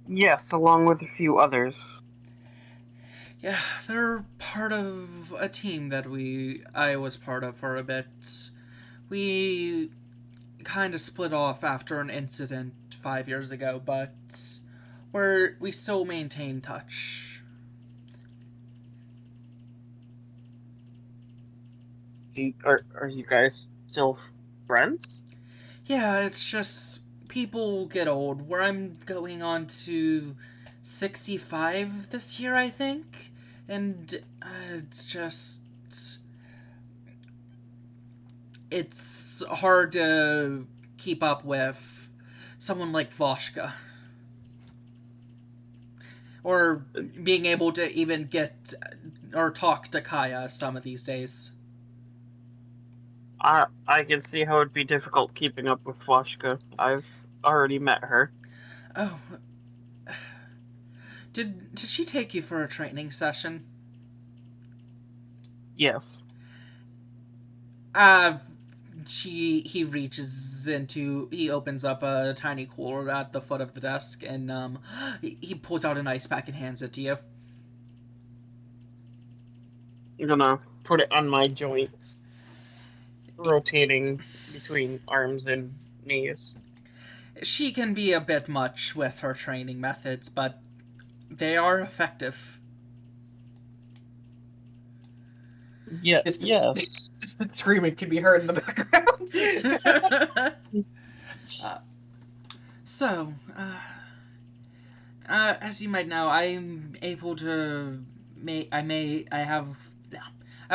Yes, along with a few others. Yeah, they're part of a team that I was part of for a bit. We kind of split off after an incident 5 years ago, but we still maintain touch. Are you guys still friends? Yeah, it's just people get old. Where I'm going on to 65 this year, I think, and it's hard to keep up with someone like Voshka. Or being able to even get or talk to Kaya some of these days. I can see how it'd be difficult keeping up with Flashka. I've already met her. Oh. Did she take you for a training session? Yes. He opens up a tiny cooler at the foot of the desk, and he pulls out an ice pack and hands it to you. I'm gonna put it on my joints, rotating between arms and knees. She can be a bit much with her training methods, but they are effective. Yeah, Just, yes. just the screaming can be heard in the background. So, as you might know, I'm able to I have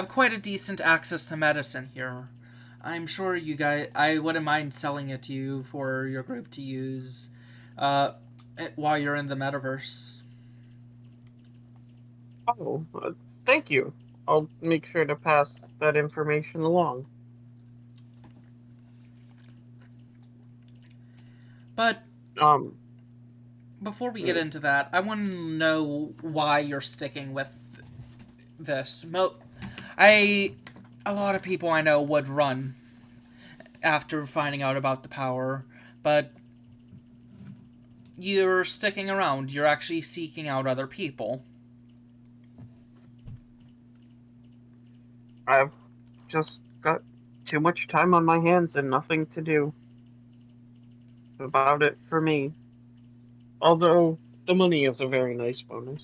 quite a decent access to medicine here. I'm sure you guys, I wouldn't mind selling it to you for your group to use, while you're in the metaverse. Oh, thank you. I'll make sure to pass that information along. But Um, before we get into that, I want to know why you're sticking with this. A lot of people I know would run after finding out about the power, but you're sticking around. You're actually seeking out other people. I've just got too much time on my hands and nothing to do about it for me. Although the money is a very nice bonus.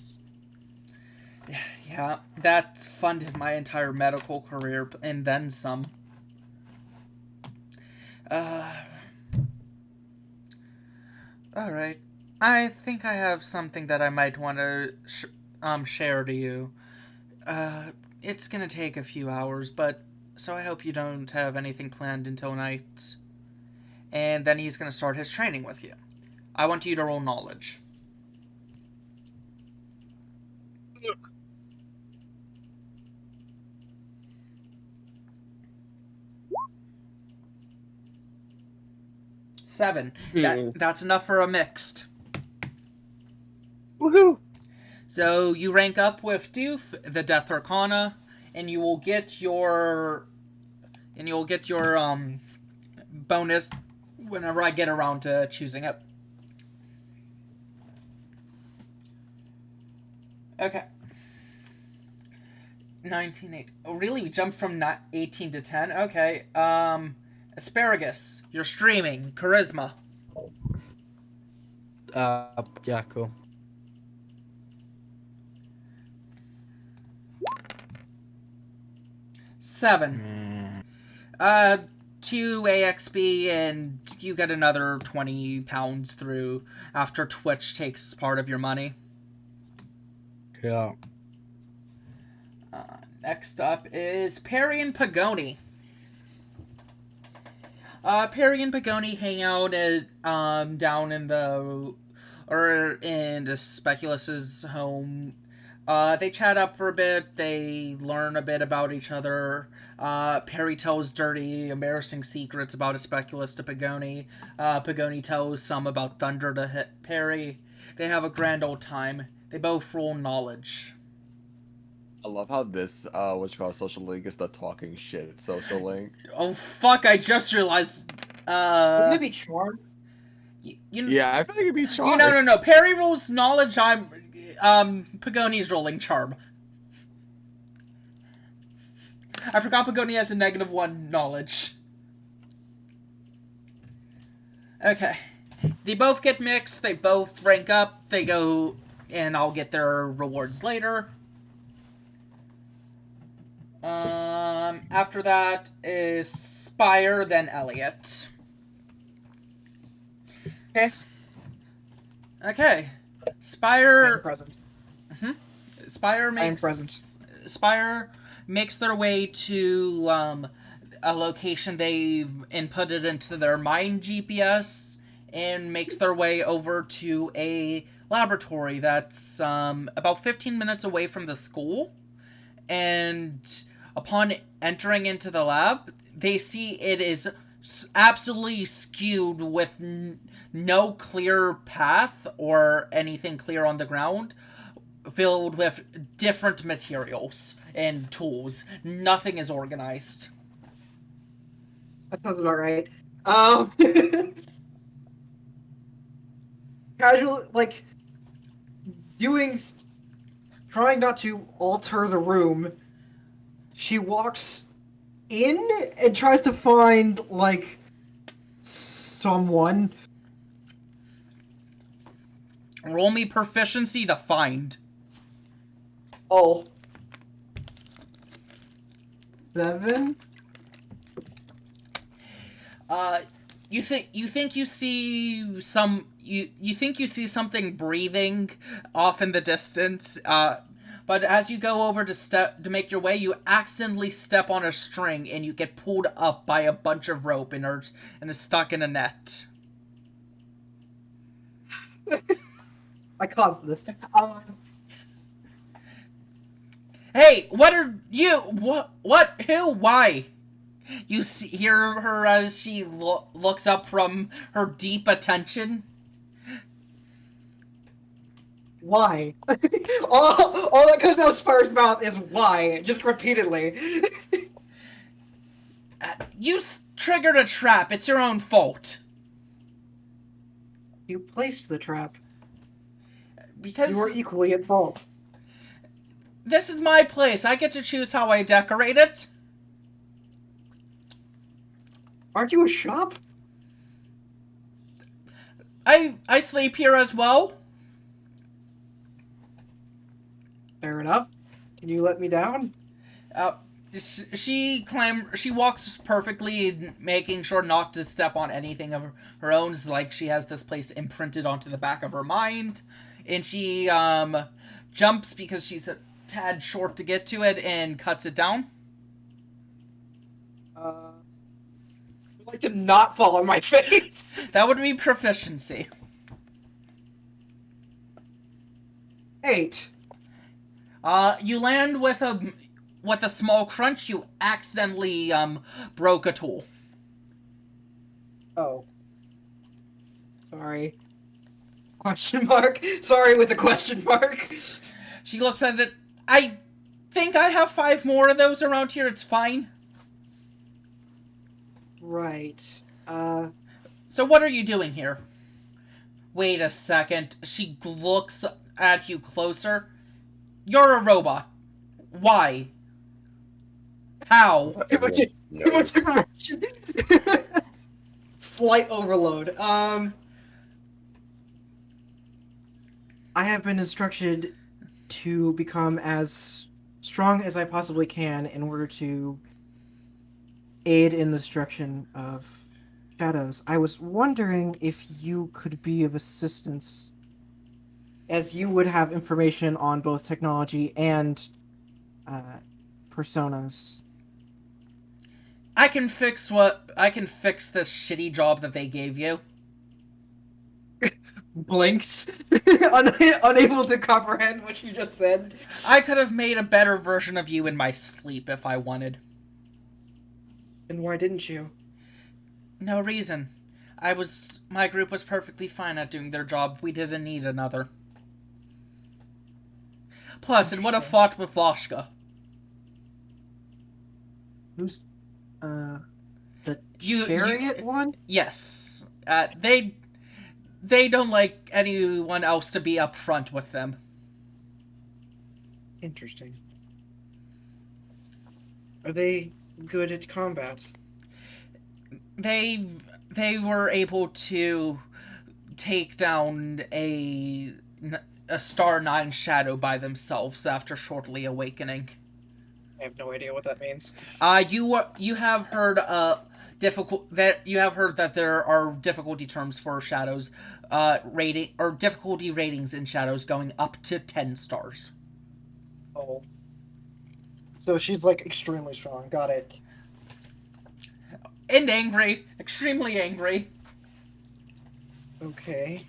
Yeah, that funded my entire medical career and then some. Alright. I think I have something that I might want to share to you. It's gonna take a few hours, but so I hope you don't have anything planned until night. And then he's gonna start his training with you. I want you to roll knowledge. 7. That's enough for a mixed. Woohoo! So you rank up with Doof, the Death Arcana, and you will get your bonus whenever I get around to choosing it. Okay. 19.8. Oh, really? We jumped from 18 to 10? Okay. Asparagus. You're streaming. Charisma. Yeah, cool. Seven. 2 AXB, and you get another 20 pounds through after Twitch takes part of your money. Yeah. Next up is Perry and Pagoni. Perry and Pagoni hang out at, down in the Speculus's home. They chat up for a bit. They learn a bit about each other. Perry tells dirty, embarrassing secrets about a Speculus to Pagoni. Pagoni tells some about Thunder to Perry. They have a grand old time. They both rule knowledge. I love how this, what you call social link is the talking shit social link. Oh, fuck, I just realized, Wouldn't it be Charm? Yeah, I feel like it'd be charm. No. Perry rules knowledge, Pagoni's rolling charm. I forgot Pagoni has a -1 knowledge. Okay. They both get mixed, they both rank up, they go, and I'll get their rewards later. After that is Spire, then Eliiot. Okay. Okay. Spire. I'm present. Spire makes. I am present. Spire makes their way to a location they've inputted into their mind GPS, and makes their way over to a laboratory that's about 15 minutes away from the school. And upon entering into the lab, they see it is absolutely skewed with no clear path or anything clear on the ground, filled with different materials and tools. Nothing is organized. That sounds about right. Casual, like, trying not to alter the room, she walks in and tries to find, like, someone. Roll me proficiency to find. Oh. 7? You think you see something breathing off in the distance, but as you go over to make your way, you accidentally step on a string and you get pulled up by a bunch of rope and are stuck in a net. I caused this. Hey, what are you? What? Who? Why? You hear her as she looks up from her deep attention. Why? all that comes out of Spire's mouth is why, just repeatedly. You triggered a trap. It's your own fault. You placed the trap. Because you were equally at fault. This is my place. I get to choose how I decorate it. Aren't you a shop? I sleep here as well. Fair enough. Can you let me down? She walks perfectly, making sure not to step on anything of her own. It's like she has this place imprinted onto the back of her mind. And she jumps because she's a tad short to get to it and cuts it down. I'd like to not fall on my face. That would be proficiency. 8. You land with a small crunch. You accidentally broke a tool. Oh. Sorry. Question mark? Sorry with a question mark. She looks at it. I think I have 5 more of those around here. It's fine. Right. So what are you doing here? Wait a second. She looks at you closer. You're a robot. Why? How? Too much information. Slight overload. I have been instructed to become as strong as I possibly can in order to aid in the destruction of shadows. I was wondering if you could be of assistance, as you would have information on both technology and personas. I can fix this shitty job that they gave you. Blinks, unable to comprehend what you just said. I could have made a better version of you in my sleep if I wanted. And why didn't you? No reason. My group was perfectly fine at doing their job. We didn't need another. Plus, it would have fought with Voshka. Who's, the chariot one? Yes. They don't like anyone else to be up front with them. Interesting. Are they good at combat? They were able to take down a Star 9 shadow by themselves after shortly awakening. I have no idea what that means. You have heard that there are difficulty terms for shadows, rating or difficulty ratings in shadows going up to 10 stars. Oh. So she's like extremely strong. Got it. And angry, extremely angry. Okay.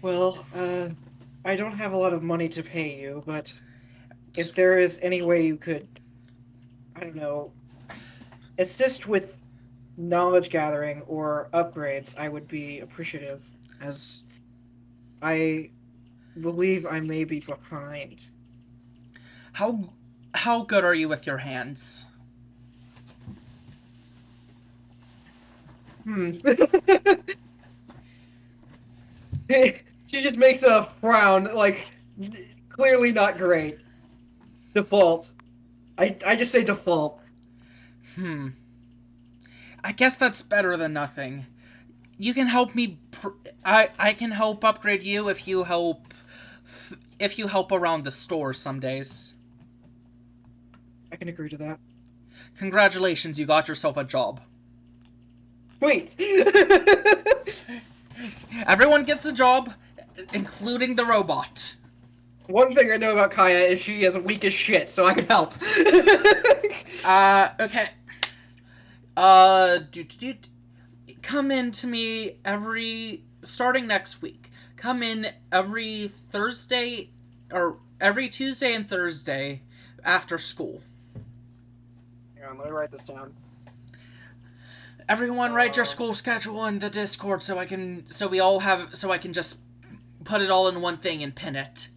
Well, I don't have a lot of money to pay you, but if there is any way you could, I don't know, assist with knowledge gathering or upgrades, I would be appreciative, as I believe I may be behind. How good are you with your hands? She just makes a frown, like, clearly not great. Default. I just say default. I guess that's better than nothing. You can help me. I can help upgrade you if you help around the store some days. I can agree to that. Congratulations, you got yourself a job. Wait. Everyone gets a job, including the robot. One thing I know about Kaya is she is weak as shit, so I can help. Okay. Come in to me starting next week. Come in every Thursday, or every Tuesday and Thursday after school. Hang on, let me write this down. Everyone write your school schedule in the Discord so I can just put it all in one thing and pin it.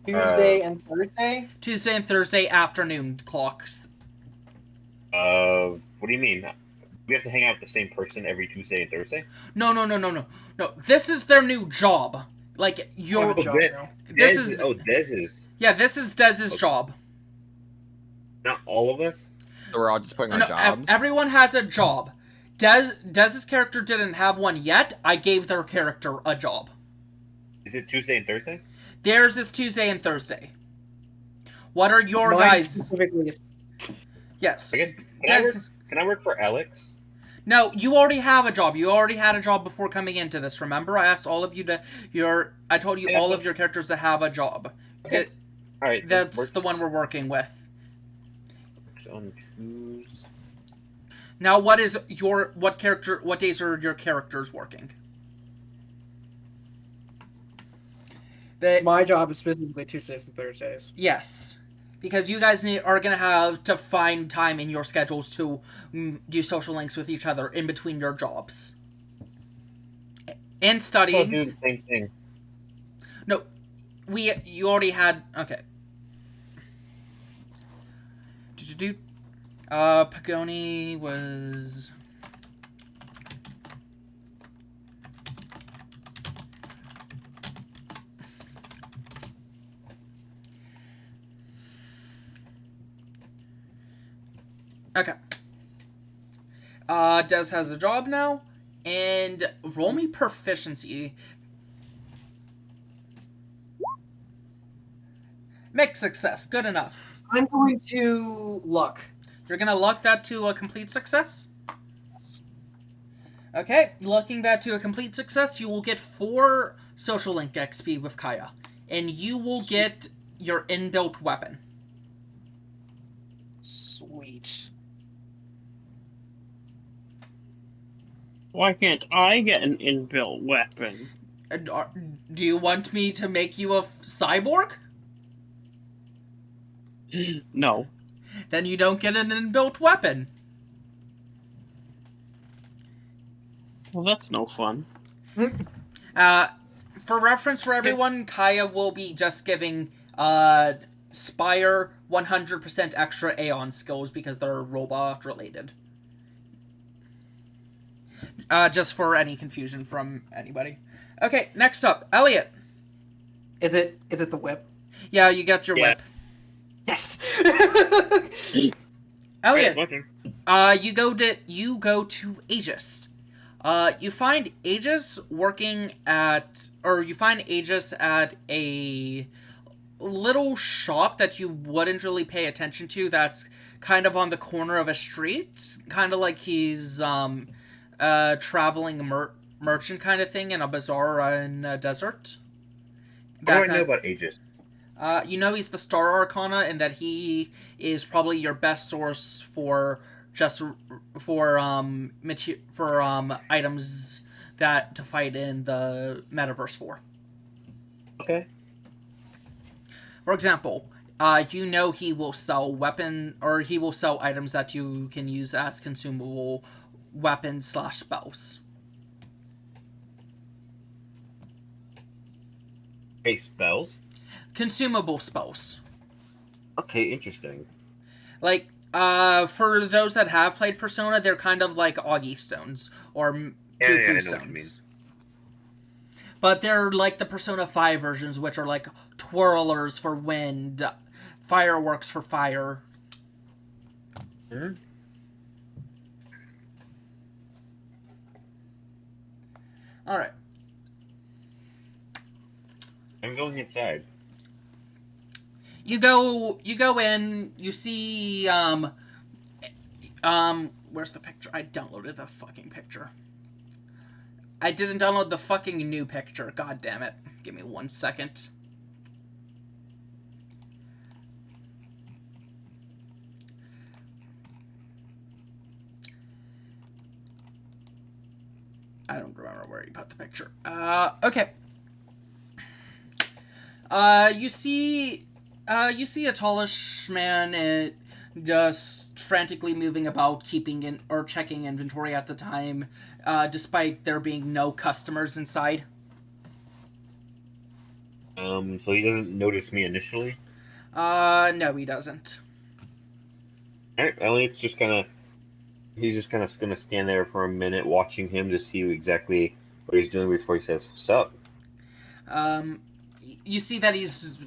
Tuesday and Thursday? Tuesday and Thursday afternoon clocks. What do you mean? We have to hang out with the same person every Tuesday and Thursday? No. This is their new job. Like your This is Yeah, this is Dez's job. Not all of us? So we're all just putting our jobs? Everyone has a job. Dez's character didn't have one yet. I gave their character a job. Is it Tuesday and Thursday? Theirs is Tuesday and Thursday. What are your Mine guys? specifically is... Yes. I guess, can I work for Alex? No, you already have a job. You already had a job before coming into this. Remember, I asked all of you I told you all of your characters to have a job. Okay. All right. That's the one we're working with. On Tuesday. Now, what days are your characters working? My job is specifically Tuesdays and Thursdays. Yes. Because you guys are going to have to find time in your schedules to do social links with each other in between your jobs. And I'll studying. do the same thing. No, you already had. Okay. Pagoni was. Okay. Des has a job now, and roll me proficiency. Make success. Good enough. I'm going to luck. You're gonna luck that to a complete success? Okay, lucking that to a complete success, you will get 4 social link XP with Kaya. And you will get your inbuilt weapon. Sweet. Why can't I get an inbuilt weapon? Do you want me to make you a cyborg? No. Then you don't get an inbuilt weapon. Well, that's no fun. For reference for everyone, Kaya will be just giving Spire 100% extra Aeon skills because they're robot related. Just for any confusion from anybody. Okay, next up, Eliiot. Is it the whip? Yeah, you got your Yeah. whip. Yes. Eliiot, you go to Aegis. You find Aegis at a little shop that you wouldn't really pay attention to. That's kind of on the corner of a street, kind of like he's traveling merchant kind of thing in a bazaar in a desert. What do I know about Aegis? You know he's the Star Arcana, and that he is probably your best source for items that to fight in the metaverse for. Okay. For example, you know he will sell he will sell items that you can use as consumable weapons/spells. Hey, spells? Consumable spells. Okay, interesting. Like, for those that have played Persona, they're kind of like Augie stones or Yeah, Bufu I know stones. what you mean. But they're like the Persona 5 versions, which are like twirlers for wind, fireworks for fire. Hmm? Alright. I'm going inside. You go in, you see, where's the picture? I downloaded the fucking picture. I didn't download the fucking new picture. God damn it. Give me 1 second. I don't remember where you put the picture. Okay. You see a tallish man just frantically moving about, checking inventory at the time, despite there being no customers inside. So he doesn't notice me initially? No, he doesn't. Alright, Elliot's just gonna gonna stand there for a minute watching him to see exactly what he's doing before he says, "What's up?" You see that he's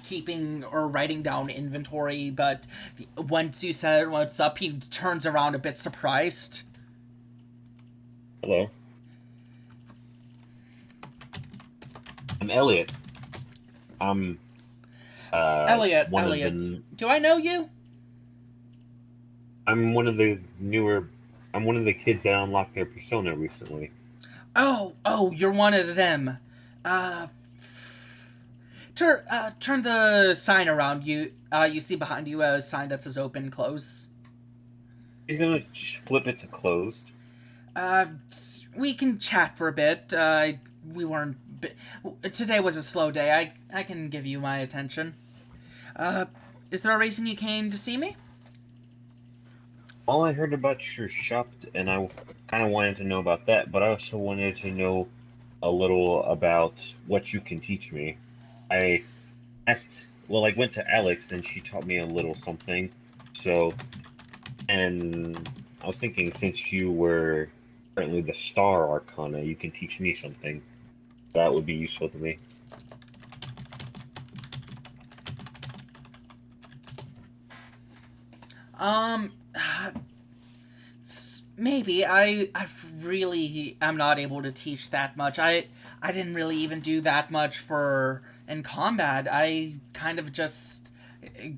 keeping or writing down inventory, but once you said what's up, he turns around a bit surprised. Hello. I'm Eliiot. I'm Eliiot, do I know you? I'm one of the kids that unlocked their persona recently. Oh, you're one of them. Turn the sign around. You see behind you a sign that says open, close. He's gonna just flip it to closed. We can chat for a bit. Today was a slow day. I can give you my attention. Is there a reason you came to see me? All I heard about your shop, and I kind of wanted to know about that, but I also wanted to know a little about what you can teach me. I I went to Alex and she taught me a little something. So, and I was thinking since you were currently the Star Arcana, you can teach me something. That would be useful to me. Um, maybe I really am not able to teach that much. I didn't really even do that much for in combat. I kind of just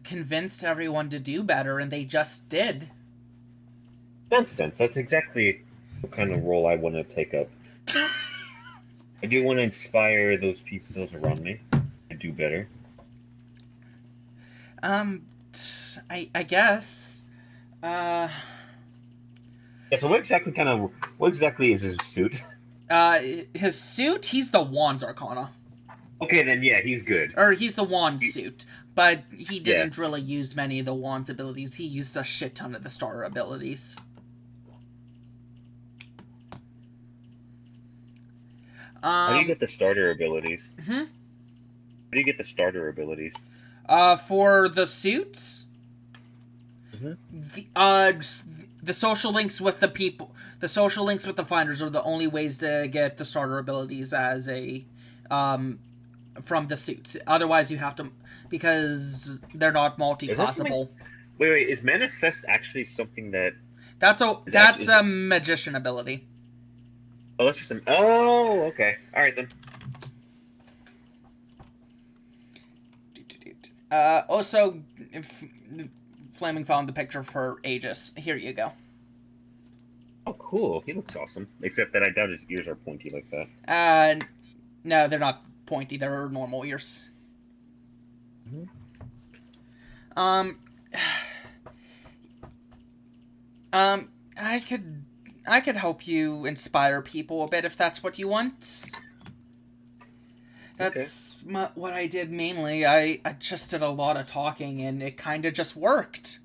convinced everyone to do better, and they just did. Nonsense. That's exactly what kind of role I want to take up. I do want to inspire those people, those around me, to do better. I guess. Yeah. So what exactly is his suit? His suit. He's the Wands Arcana, Okay, then yeah, he's good. or he's the Wand suit. But he didn't really use many of the Wand's abilities. He used a shit ton of the Star abilities. How do you get the starter abilities? Hmm? How do you get the starter abilities? For the suits, the social links with the people, the social links with the finders are the only ways to get the starter abilities as a, from the suits. Otherwise, you have to, because they're not multi-classable. Wait, is manifest actually something that? That's a magician ability. Oh, that's just oh, okay. All right then. Also, Flaming found the picture for Aegis. Here you go. Oh, cool. He looks awesome. Except that I doubt his ears are pointy like that. No, they're not pointy. They're normal ears. I could help you inspire people a bit if that's what you want. That's what I did mainly. I just did a lot of talking, and it kind of just worked.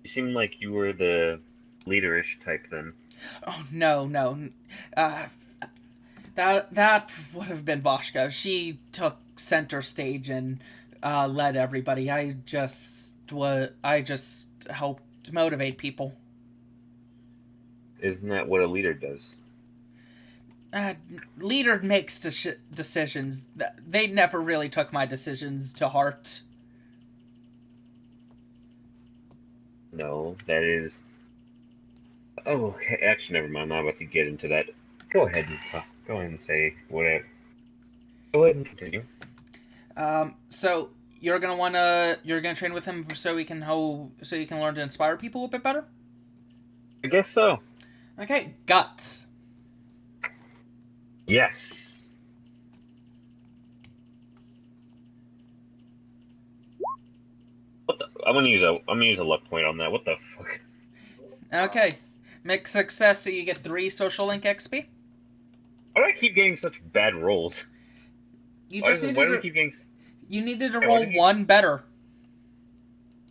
You seem like you were the leaderish type then. Oh, no. That would have been Voshka. She took center stage and led everybody. I just helped motivate people. Isn't that what a leader does? Leader makes decisions. They never really took my decisions to heart. No, that is. Oh, okay. Actually, never mind. I'm not about to get into that. Go ahead and say whatever. Go ahead and continue. So you're gonna train with him so you can learn to inspire people a bit better. I guess so. Okay, guts. Yes. What the? I'm gonna use a luck point on that. What the fuck? Okay, mixed success, so you get 3 social link XP. Why do I keep getting such bad rolls? You Why just do we keep getting? You needed to Yeah, roll 1 better.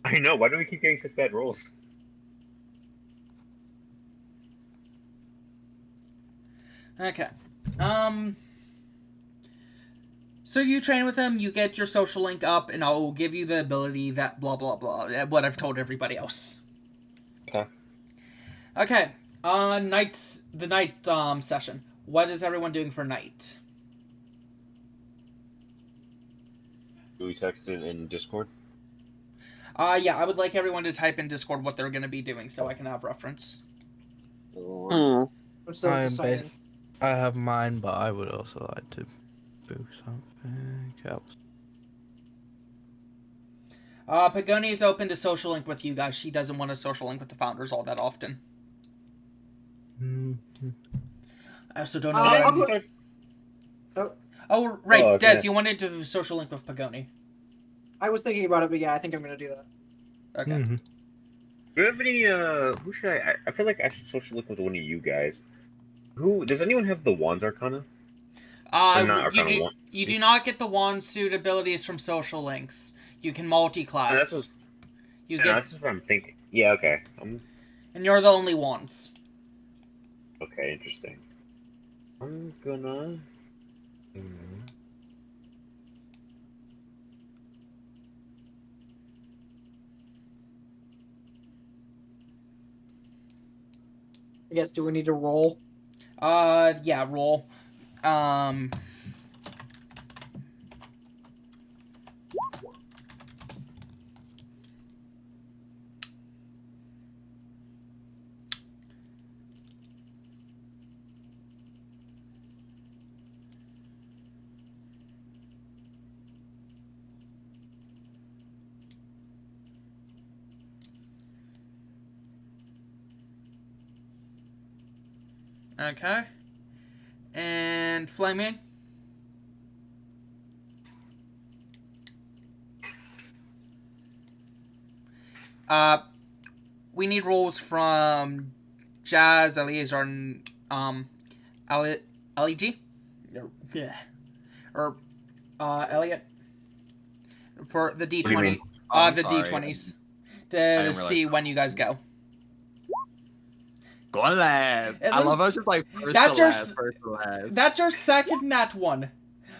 I know. Why do we keep getting such bad rolls? Okay. So you train with him, you get your social link up, and I'll give you the ability that blah blah blah, what I've told everybody else. Okay. Okay. The night session. What is everyone doing for night? Do we text it in Discord? Yeah, I would like everyone to type in Discord what they're going to be doing so I can have reference. I'm still deciding. I have mine, but I would also like to do something else. Pagoni is open to social link with you guys. She doesn't want to social link with the founders all that often. Mm-hmm. I also don't know. Oh, right, Des, you wanted to social link with Pagoni. I was thinking about it, but yeah, I think I'm gonna do that. Okay. Mm-hmm. Do you have any? Who should I feel like I should social link with one of you guys. Who does anyone have the Wands Arcana? You do not get the wand suit abilities from social links. You can multi-class. That's what I'm thinking. Yeah, okay. And you're the only wands. Okay, interesting. I'm gonna. I guess, do we need to roll? Yeah, roll. Okay. And Flaming? We need rolls from Jazz, Eleazar, and, Eliiot? Yeah. Or, Eliiot? For the What do you mean? D20. Oh, I'm The sorry. D20s. To didn't see realize. when you guys go. Going last. I Isn't- love how it's just like first That's to your last, s- first to last. That's your second nat one.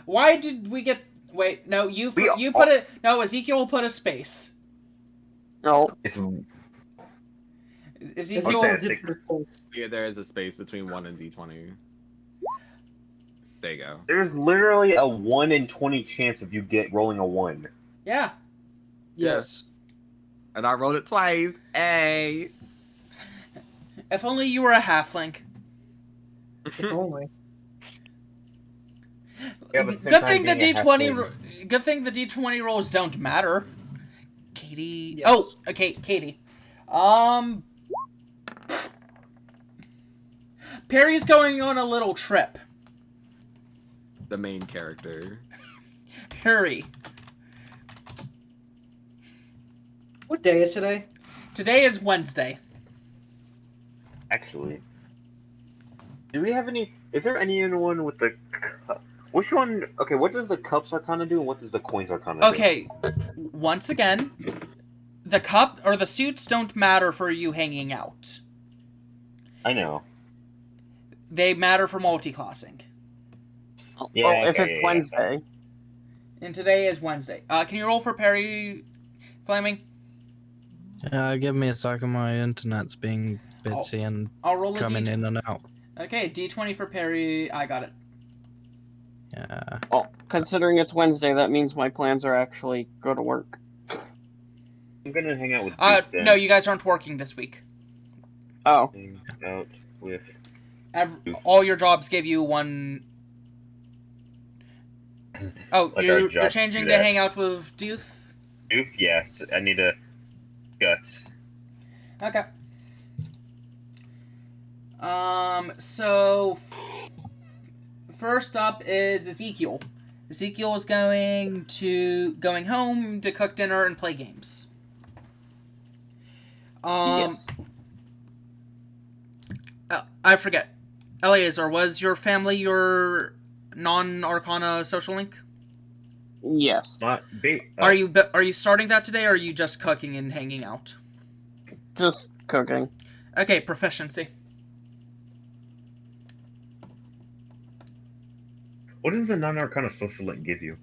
Why did we get... Wait, no, you We put it... No, Ezekiel will put a space. No. It's Ezekiel... Okay. did the post. Yeah, there is a space between 1 and D20. There you go. there's literally a 1 in 20 chance of you rolling a 1. Yeah. Yes. And I rolled it twice. Hey. If only you were a halfling. If only. Yeah, but at the same Good time, thing the being a D20... halfling- Good thing the D20 rolls don't matter. Katie... Yes. Oh, okay, Katie. Perry's going on a little trip. The main character. Perry. What day is today? Today is Wednesday. Actually, do we have any? Is there anyone with the? Which one? Okay, what does the cups arcana do, and what does the coins arcana do? Okay, once again, the cup or the suits don't matter for you hanging out. I know. They matter for multi-classing. Yeah, Well, if okay, it's yeah. Wednesday. And today is Wednesday. Can you roll for Perry, Flaming? Give me a second. My internet's being bitsy and I'll roll a coming D20. in and out. Okay, D20 for Perry. I got it. Yeah. Well, considering it's Wednesday, that means my plans are actually go to work. I'm gonna hang out with. Duke then. No, you guys aren't working this week. Oh, Hang out with. All your jobs give you one. Oh, Like our you're jobs changing do to that. hang out with Doof? Duke, yes. I need a guts. Okay. So first up is Ezekiel. Ezekiel is going home to cook dinner and play games. yes. I forget. Eleazar, was your family your non-Arcana social link? Yes. Not big. Are you starting that today, or are you just cooking and hanging out? Just cooking. Okay, proficiency. What does the non-arcana social link give you?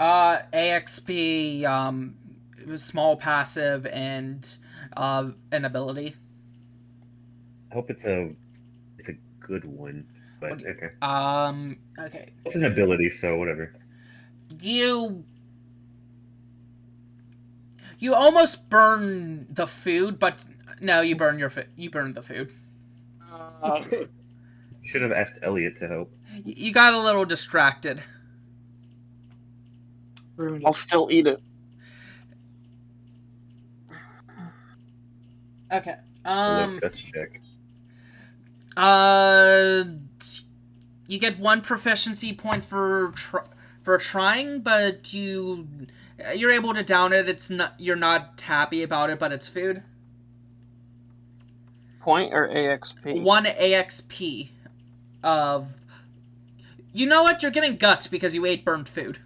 AXP, small passive, and an ability. I hope it's a good one. But Okay. okay. Okay. It's an ability, so whatever. You almost burn the food, but no, you burn you burn the food. Should have asked Eliiot to help. You got a little distracted. Ruined I'll it. still eat it. Okay. Let's check. You get one proficiency point for trying, but you're able to down it. You're not happy about it, but it's food. Point or AXP? One AXP of. You know what? You're getting guts because you ate burnt food.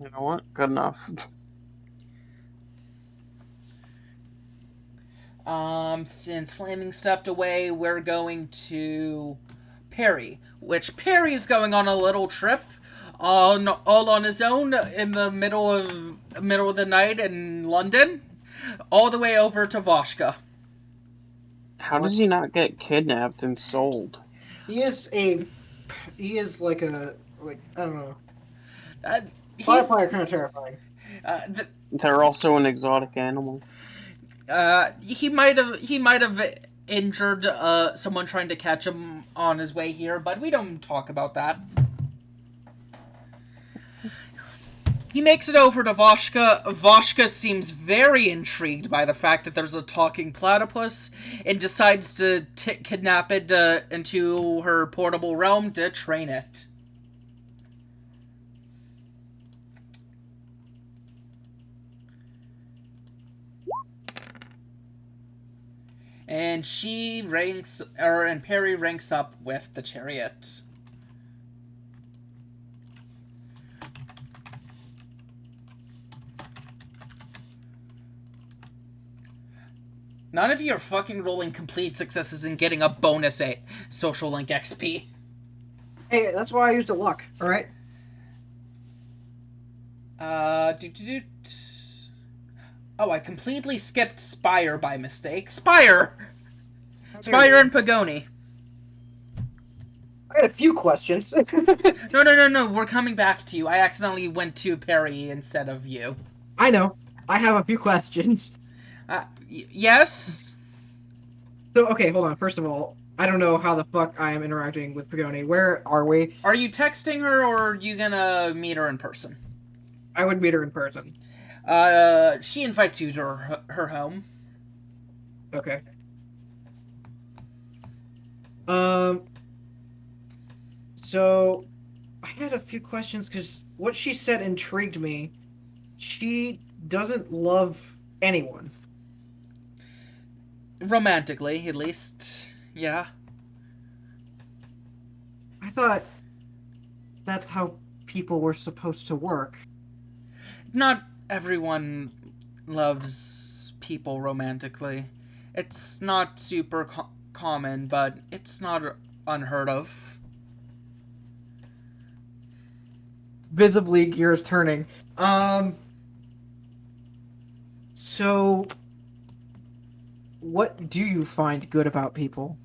You know what? Good enough. Since Flaming stepped away, we're going to Perry, which Perry's going on a little trip all on his own in the middle of the night in London, all the way over to Voshka. How does he not get kidnapped and sold? He is like I don't know. He's, Firefly are kind of terrifying. They're also an exotic animal. he might have injured someone trying to catch him on his way here, but we don't talk about that. He makes it over to Voshka. Voshka seems very intrigued by the fact that there's a talking platypus and decides to kidnap it into her portable realm to train it. And Perry ranks up with the chariot. None of you are fucking rolling complete successes and getting a bonus social link XP. Hey, that's why I used a luck. All right. Oh, I completely skipped Spire by mistake. Spire and Pagoni. I had a few questions. No. We're coming back to you. I accidentally went to Perry instead of you. I know. I have a few questions. Yes? So, okay, hold on. First of all, I don't know how the fuck I am interacting with Pagoni. Where are we? Are you texting her, or are you gonna meet her in person? I would meet her in person. She invites you to her home. Okay. So, I had a few questions, because what she said intrigued me. She doesn't love anyone. Romantically, at least. Yeah. I thought that's how people were supposed to work. Not everyone loves people romantically. It's not super common, but it's not unheard of. Visibly, gears turning. So, what do you find good about people?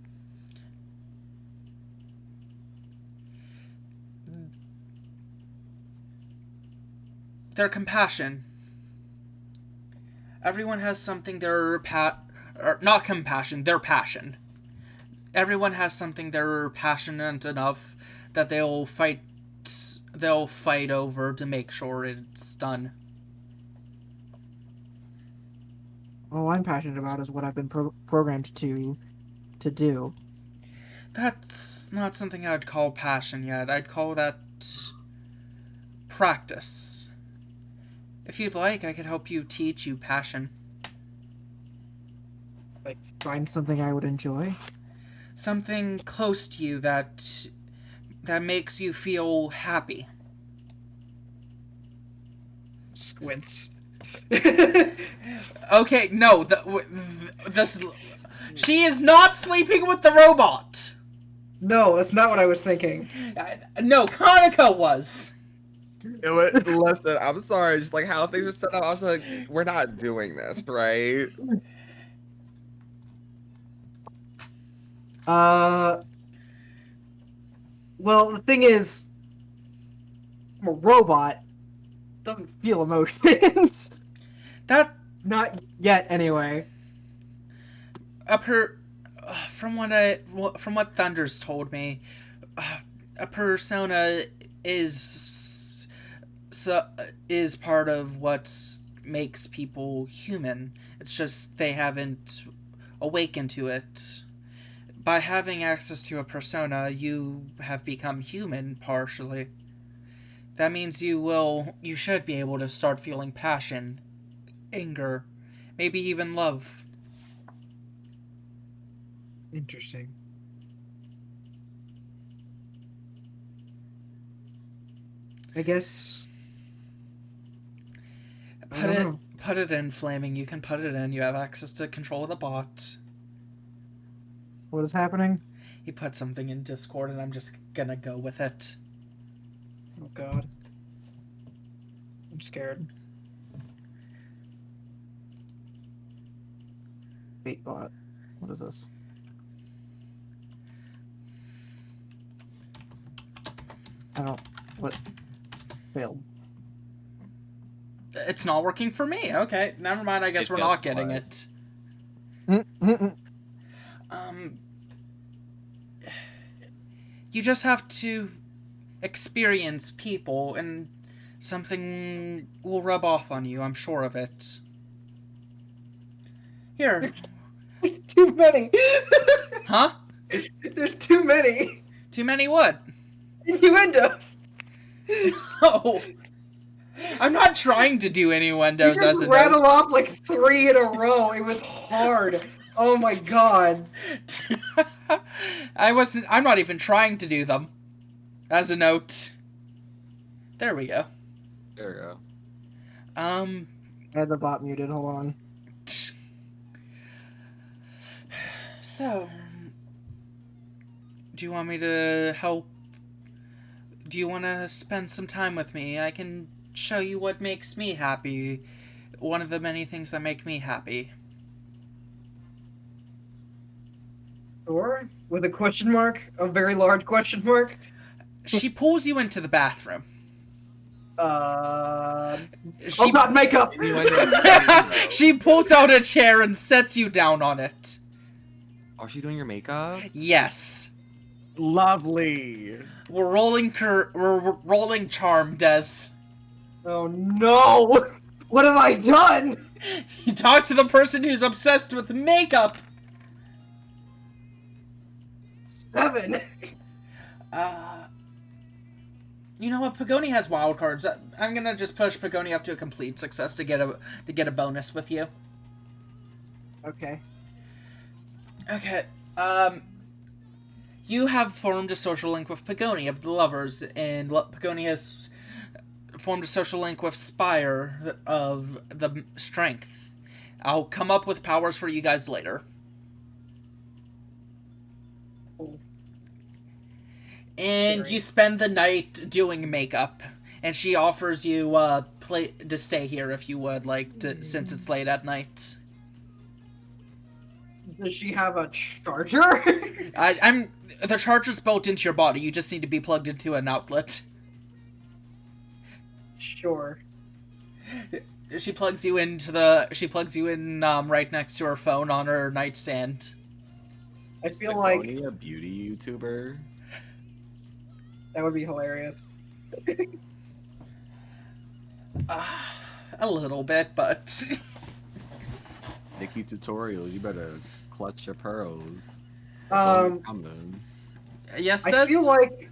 Their compassion. Everyone has something their not compassion, their passion. Everyone has something they're passionate enough that they'll fight over to make sure it's done. All I'm passionate about is what I've been programmed to do. That's not something I'd call passion yet. I'd call that practice. If you'd like, I could help you teach you passion. Like, find something I would enjoy? Something close to you that makes you feel happy. Squints. Okay, no, she is not sleeping with the robot. No, that's not what I was thinking. No, Kaneko was. Listen, I'm sorry, just like how things are set up, I was like, we're not doing this, right? Well, the thing is, I'm a robot. Doesn't feel emotions. That Not yet, anyway. from what Thunder's told me, a persona is part of what makes people human. It's just they haven't awakened to it. By having access to a persona, you have become human partially. That means you should be able to start feeling passion, anger, maybe even love. Interesting. I guess. Put it in, Flaming. You can put it in. You have access to control of the bot. What is happening? He put something in Discord, and I'm just gonna go with it. Oh god. I'm scared. Wait, bot. What is this? I don't... What? Failed. It's not working for me. Okay, never mind. I guess we're not getting it. You just have to experience people, and something will rub off on you. I'm sure of it. Here. There's too many! Huh? There's too many! Too many what? Innuendos! No. I'm not trying to do innuendos You as just a rattled off like 3 in a row. It was hard. Oh my god. I'm not even trying to do them. As a note. There we go. There we go. I had the bot muted, hold on. So, do you want me to help? Do you want to spend some time with me? I can show you what makes me happy. One of the many things that make me happy. Sure? With a question mark? A very large question mark? She pulls you into the bathroom. Oh god, makeup! She pulls out a chair and sets you down on it. Oh, is she doing your makeup? Yes. Lovely. We're rolling charm, Des. Oh no! What have I done? You talk to the person who's obsessed with makeup. 7. You know what? Pagoni has wild cards. I'm gonna just push Pagoni up to a complete success to get a bonus with you. Okay. Okay. You have formed a social link with Pagoni of the Lovers, and Pagoni has formed a social link with Spire of the Strength. I'll come up with powers for you guys later. And you spend the night doing makeup, and she offers you to stay here if you would like to, since it's late at night. Does she have a charger? The charger's built into your body. You just need to be plugged into an outlet. Sure. She plugs you in right next to her phone on her nightstand. I feel like Pagoni, a beauty YouTuber. that would be hilarious. A little bit, but Nikki tutorials, you better clutch your pearls. yes, I feel like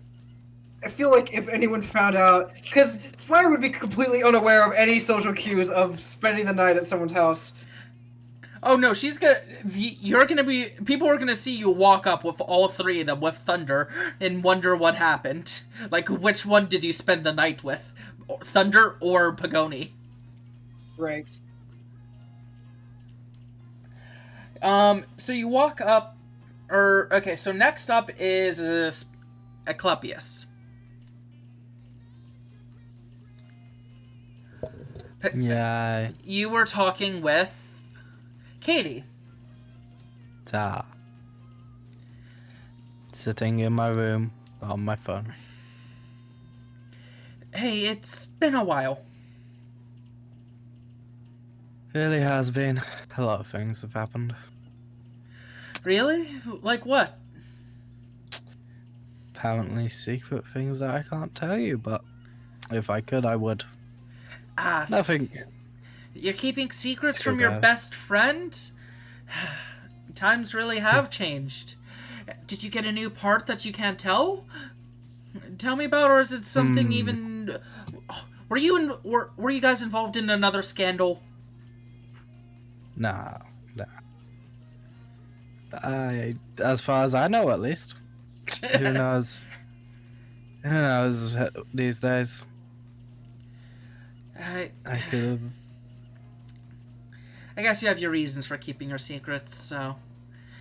if anyone found out, because Spire would be completely unaware of any social cues of spending the night at someone's house. Oh no, people are gonna see you walk up with all 3 of them with Thunder and wonder what happened. Like, which one did you spend the night with? Thunder or Pagoni? Right. So you walk up, so next up is Asclepius. Yeah. You were talking with Katie. Sitting in my room on my phone. Hey, it's been a while. Really has been. A lot of things have happened. Really? Like what? Apparently secret things that I can't tell you, but if I could, I would. Nothing. You're keeping secrets Too from your bad. best friend? Times really have changed. Did you get a new part that you can't tell? Tell me about, or is it something even... Were you guys involved in another scandal? Nah. As far as I know, at least. Who knows? Who knows these days? I I could have I guess you have your reasons for keeping your secrets, so...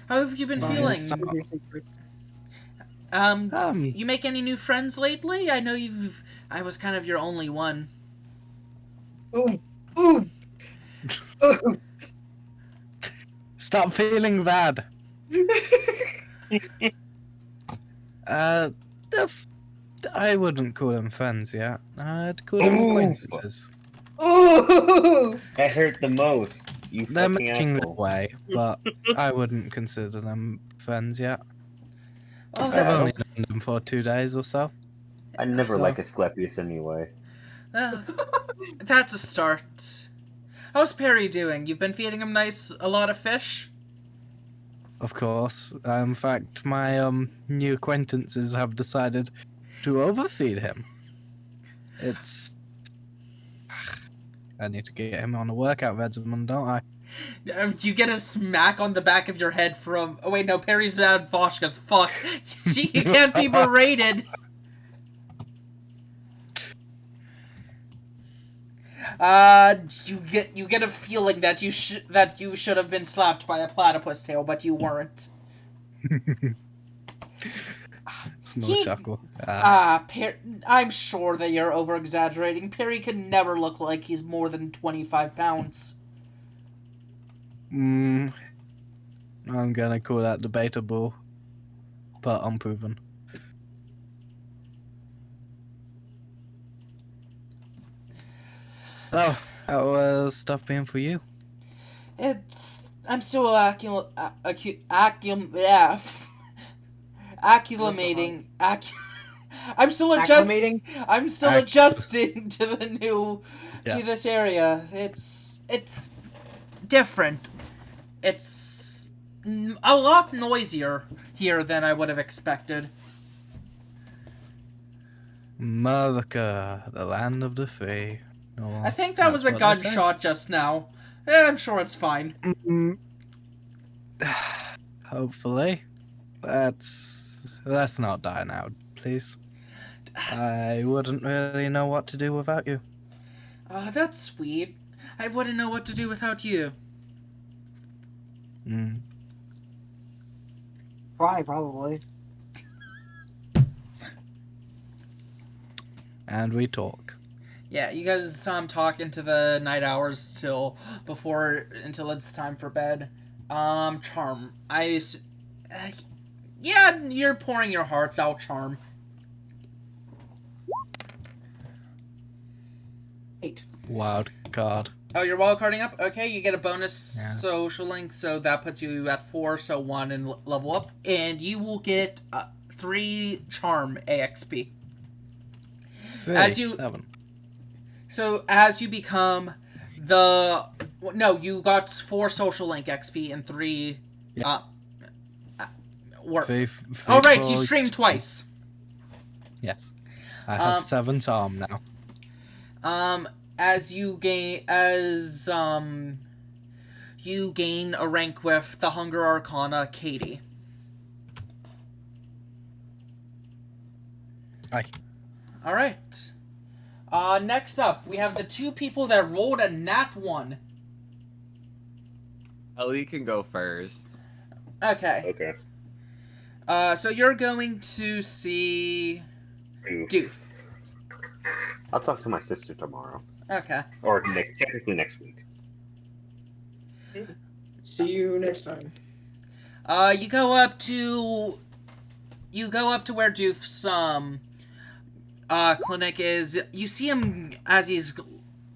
How have you been Mine feeling? is not- You make any new friends lately? I know I was kind of your only one. Ooh, ooh, ooh. Stop feeling bad. Uh, I wouldn't call them friends yet. I'd call them Ooh. acquaintances. Ooh. That hurt the most. You They're fucking making their asshole. way, but I wouldn't consider them friends yet. Well, I've I only don't- known them for 2 days or so. I never So- like Asclepius anyway. that's a start. How's Perry doing? You've been feeding him a lot of fish? Of course. In fact, my new acquaintances have decided to overfeed him. It's... I need to get him on a workout regimen, don't I? You get a smack on the back of your head from... Oh wait, no, Perry's at Voshka's. Fuck. You can't be berated. You get a feeling that you should have been slapped by a platypus tail, but you weren't. Small chuckle. I'm sure that you're over-exaggerating. Perry can never look like he's more than 25 pounds. I'm gonna call that debatable, but unproven. Oh, how was stuff been for you? I'm still acclimating. I'm still adjusting. Acclimating? I'm still adjusting to the new, to this area. It's different. It's a lot noisier here than I would have expected. America, the land of the free. Oh, I think that was a that's what they say. gunshot just now. I'm sure it's fine. Hopefully. Let's not die now, please. I wouldn't really know what to do without you. That's sweet. I wouldn't know what to do without you. Cry, probably. And we talk. Yeah, you guys talk into the night hours until it's time for bed. Charm. Yeah, you're pouring your hearts out, Charm. 8. Wild card. Oh, you're wildcarding up? Okay, you get a bonus Yeah. social link, so that puts you at 4, so 1 and level up. And you will get 3 Charm AXP. As you- 7. So, as you become you got 4 social link XP and 3... Yeah. Work. Three Oh, right, for- you streamed twice. Yes. I have 7 charm now. As you gain a rank with the Hunger Arcana, Katie. Aye. Alright. Next up, we have the 2 people that rolled a nat 1. Ellie can go first. Okay. Okay. So you're going to see... Doof. I'll talk to my sister tomorrow. Okay. Or technically next week. See you next time. You go up to where Doof's, clinic is. You see him as he's,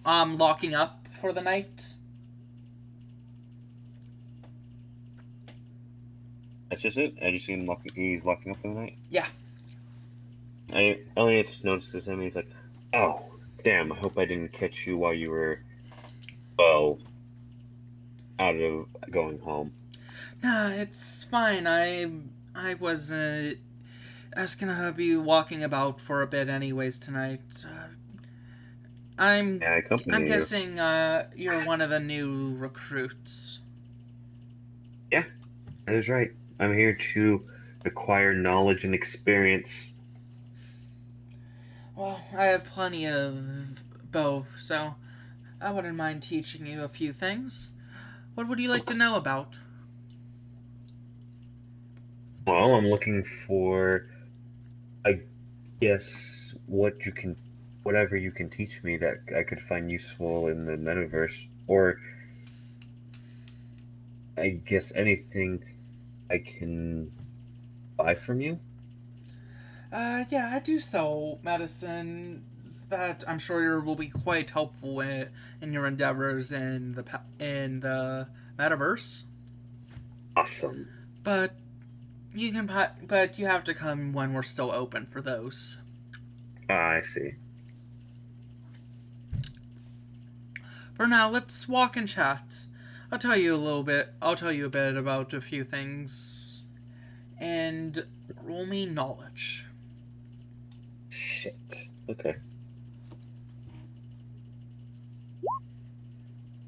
locking up for the night. That's just it? I just see him he's locking up for the night? Yeah. Eliiot notices him, he's like, oh, damn, I hope I didn't catch you while you were, well, out of going home. Nah, it's fine. I was gonna be walking about for a bit anyways tonight. I'm Yeah, I accompany you. guessing, you're one of the new recruits. That is right. I'm here to acquire knowledge and experience. Well, I have plenty of both, so I wouldn't mind teaching you a few things. What would you like to know about? Well, I'm looking for, I guess, whatever you can teach me that I could find useful in the metaverse, or I guess anything I can buy from you. Yeah, I do sell medicines that I'm sure will be quite helpful in your endeavors in the metaverse. Awesome. But but you have to come when we're still open for those. I see. For now, let's walk and chat. I'll tell you a bit about a few things, and roll me knowledge. Shit. Okay.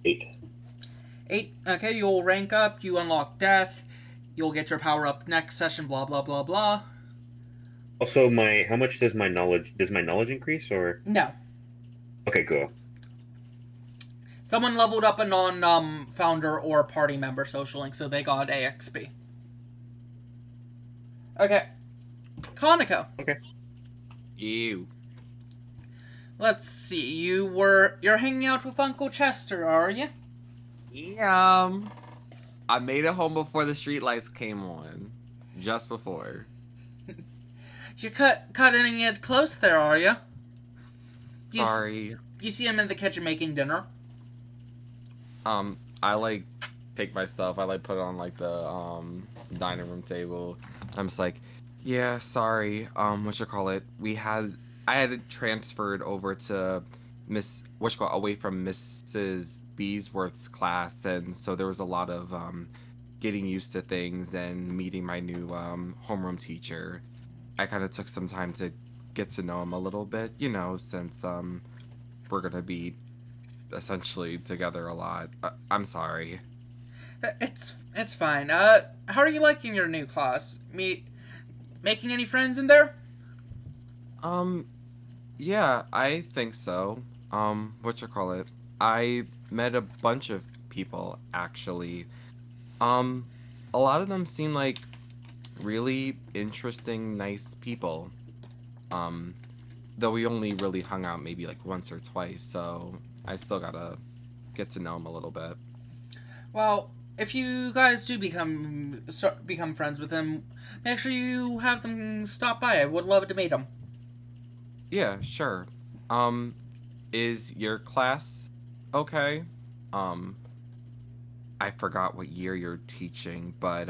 8. 8. Okay, you'll rank up. You unlock death. You'll get your power up next session. Blah blah blah blah. Also, how much does my knowledge increase, or? No. Okay, cool. Someone leveled up a non-founder or party member social link, so they got AXP. Okay. Kaneko. Okay. Ew. Let's see. You're hanging out with Uncle Chester, are you? Yeah. I made it home before the streetlights came on. Just before. You're cutting it close there, are you? Sorry. You see him in the kitchen making dinner. I like take my stuff. I like put it on like the dining room table. I'm just like, yeah, sorry. I had it transferred over to away from Mrs. Beesworth's class, and so there was a lot of getting used to things and meeting my new homeroom teacher. I kind of took some time to get to know him a little bit, since we're gonna be essentially together a lot. I'm sorry. It's fine. How are you liking your new class? Making any friends in there? Yeah, I think so. I met a bunch of people actually. A lot of them seem like really interesting, nice people. Though we only really hung out maybe like once or twice, so I still gotta get to know them a little bit. Well, if you guys do become friends with him, make sure you have them stop by. I would love to meet him. Yeah, sure. Is your class okay? I forgot what year you're teaching, but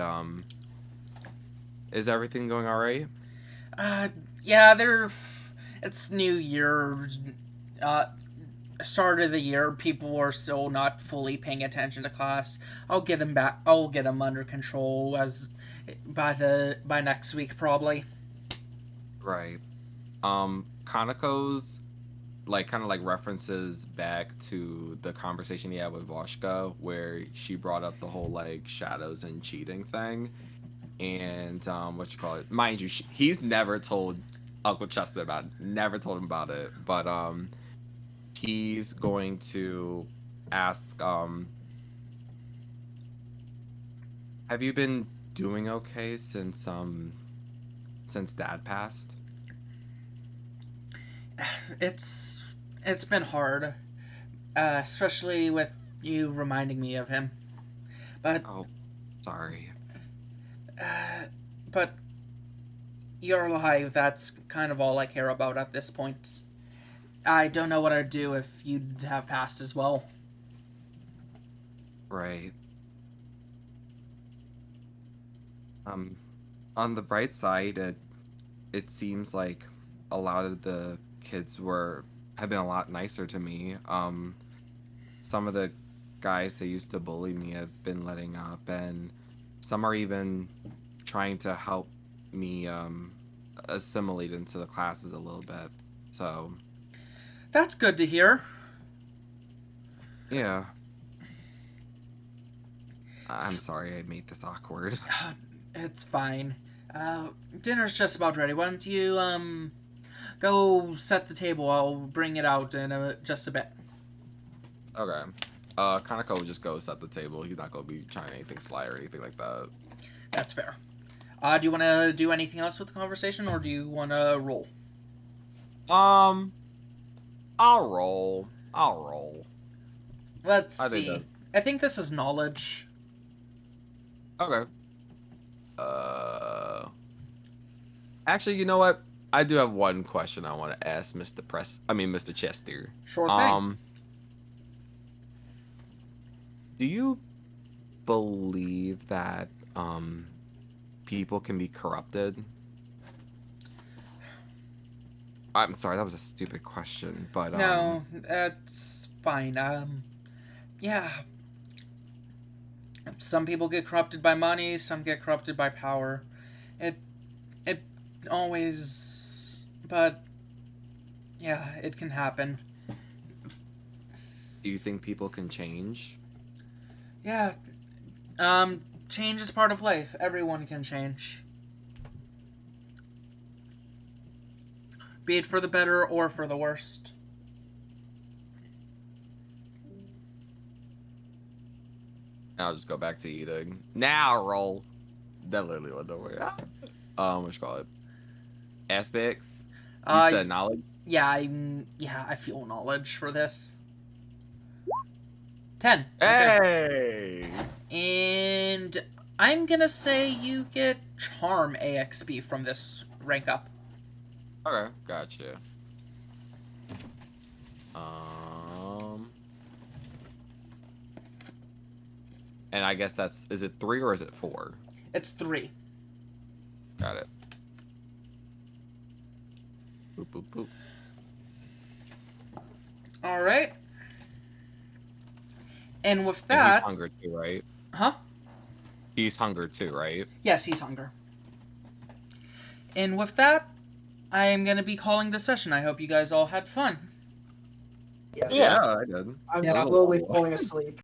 is everything going all right? Yeah, it's New Year. Start of the year, people are still not fully paying attention to class. I'll get them back. I'll get them under control by next week probably. Right. Kaneko's kind of references back to the conversation he had with Voshka, where she brought up the whole shadows and cheating thing, and mind you, he's never told Uncle Chester about it, never told him about it, but he's going to ask, have you been doing okay since Dad passed? It's been hard, especially with you reminding me of him. But oh, sorry. But you're alive. That's kind of all I care about at this point. I don't know what I'd do if you'd have passed as well. Right. On the bright side, it seems like a lot of the kids have been a lot nicer to me. Some of the guys that used to bully me have been letting up, and some are even trying to help me assimilate into the classes a little bit. So that's good to hear. Yeah. I'm sorry I made this awkward. It's fine. Dinner's just about ready. Why don't you go set the table? I'll bring it out in just a bit. Okay. Kaneko will just go set the table. He's not gonna be trying anything sly or anything like that. That's fair. Do you want to do anything else with the conversation, or do you want to roll? I'll roll. Let's I think see. that- I think this is knowledge. Okay. Actually, you know what? I do have one question I want to ask Mr. Chester. Sure thing. Do you believe that people can be corrupted? I'm sorry, that was a stupid question, but No, that's fine. Yeah. Some people get corrupted by money, some get corrupted by power. It always, but yeah, it can happen. do you think people can change? Yeah. Change is part of life. Everyone can change. Be it for the better or for the worst. I'll just go back to eating. Now roll. That literally went nowhere. What you call it? Aspects? You said knowledge? Yeah, I feel knowledge for this. 10. Hey! And I'm gonna say you get Charm AXP from this rank up. Okay, gotcha. And I guess is it 3 or is it 4? It's 3. Got it. Boop, boop, boop. Alright. And with And that... he's hunger too, right? Huh? He's hunger too, right? Yes, he's hunger. And with that, I am going to be calling the session. I hope you guys all had fun. Yeah. Yeah, I did. I'm Yeah. slowly falling asleep.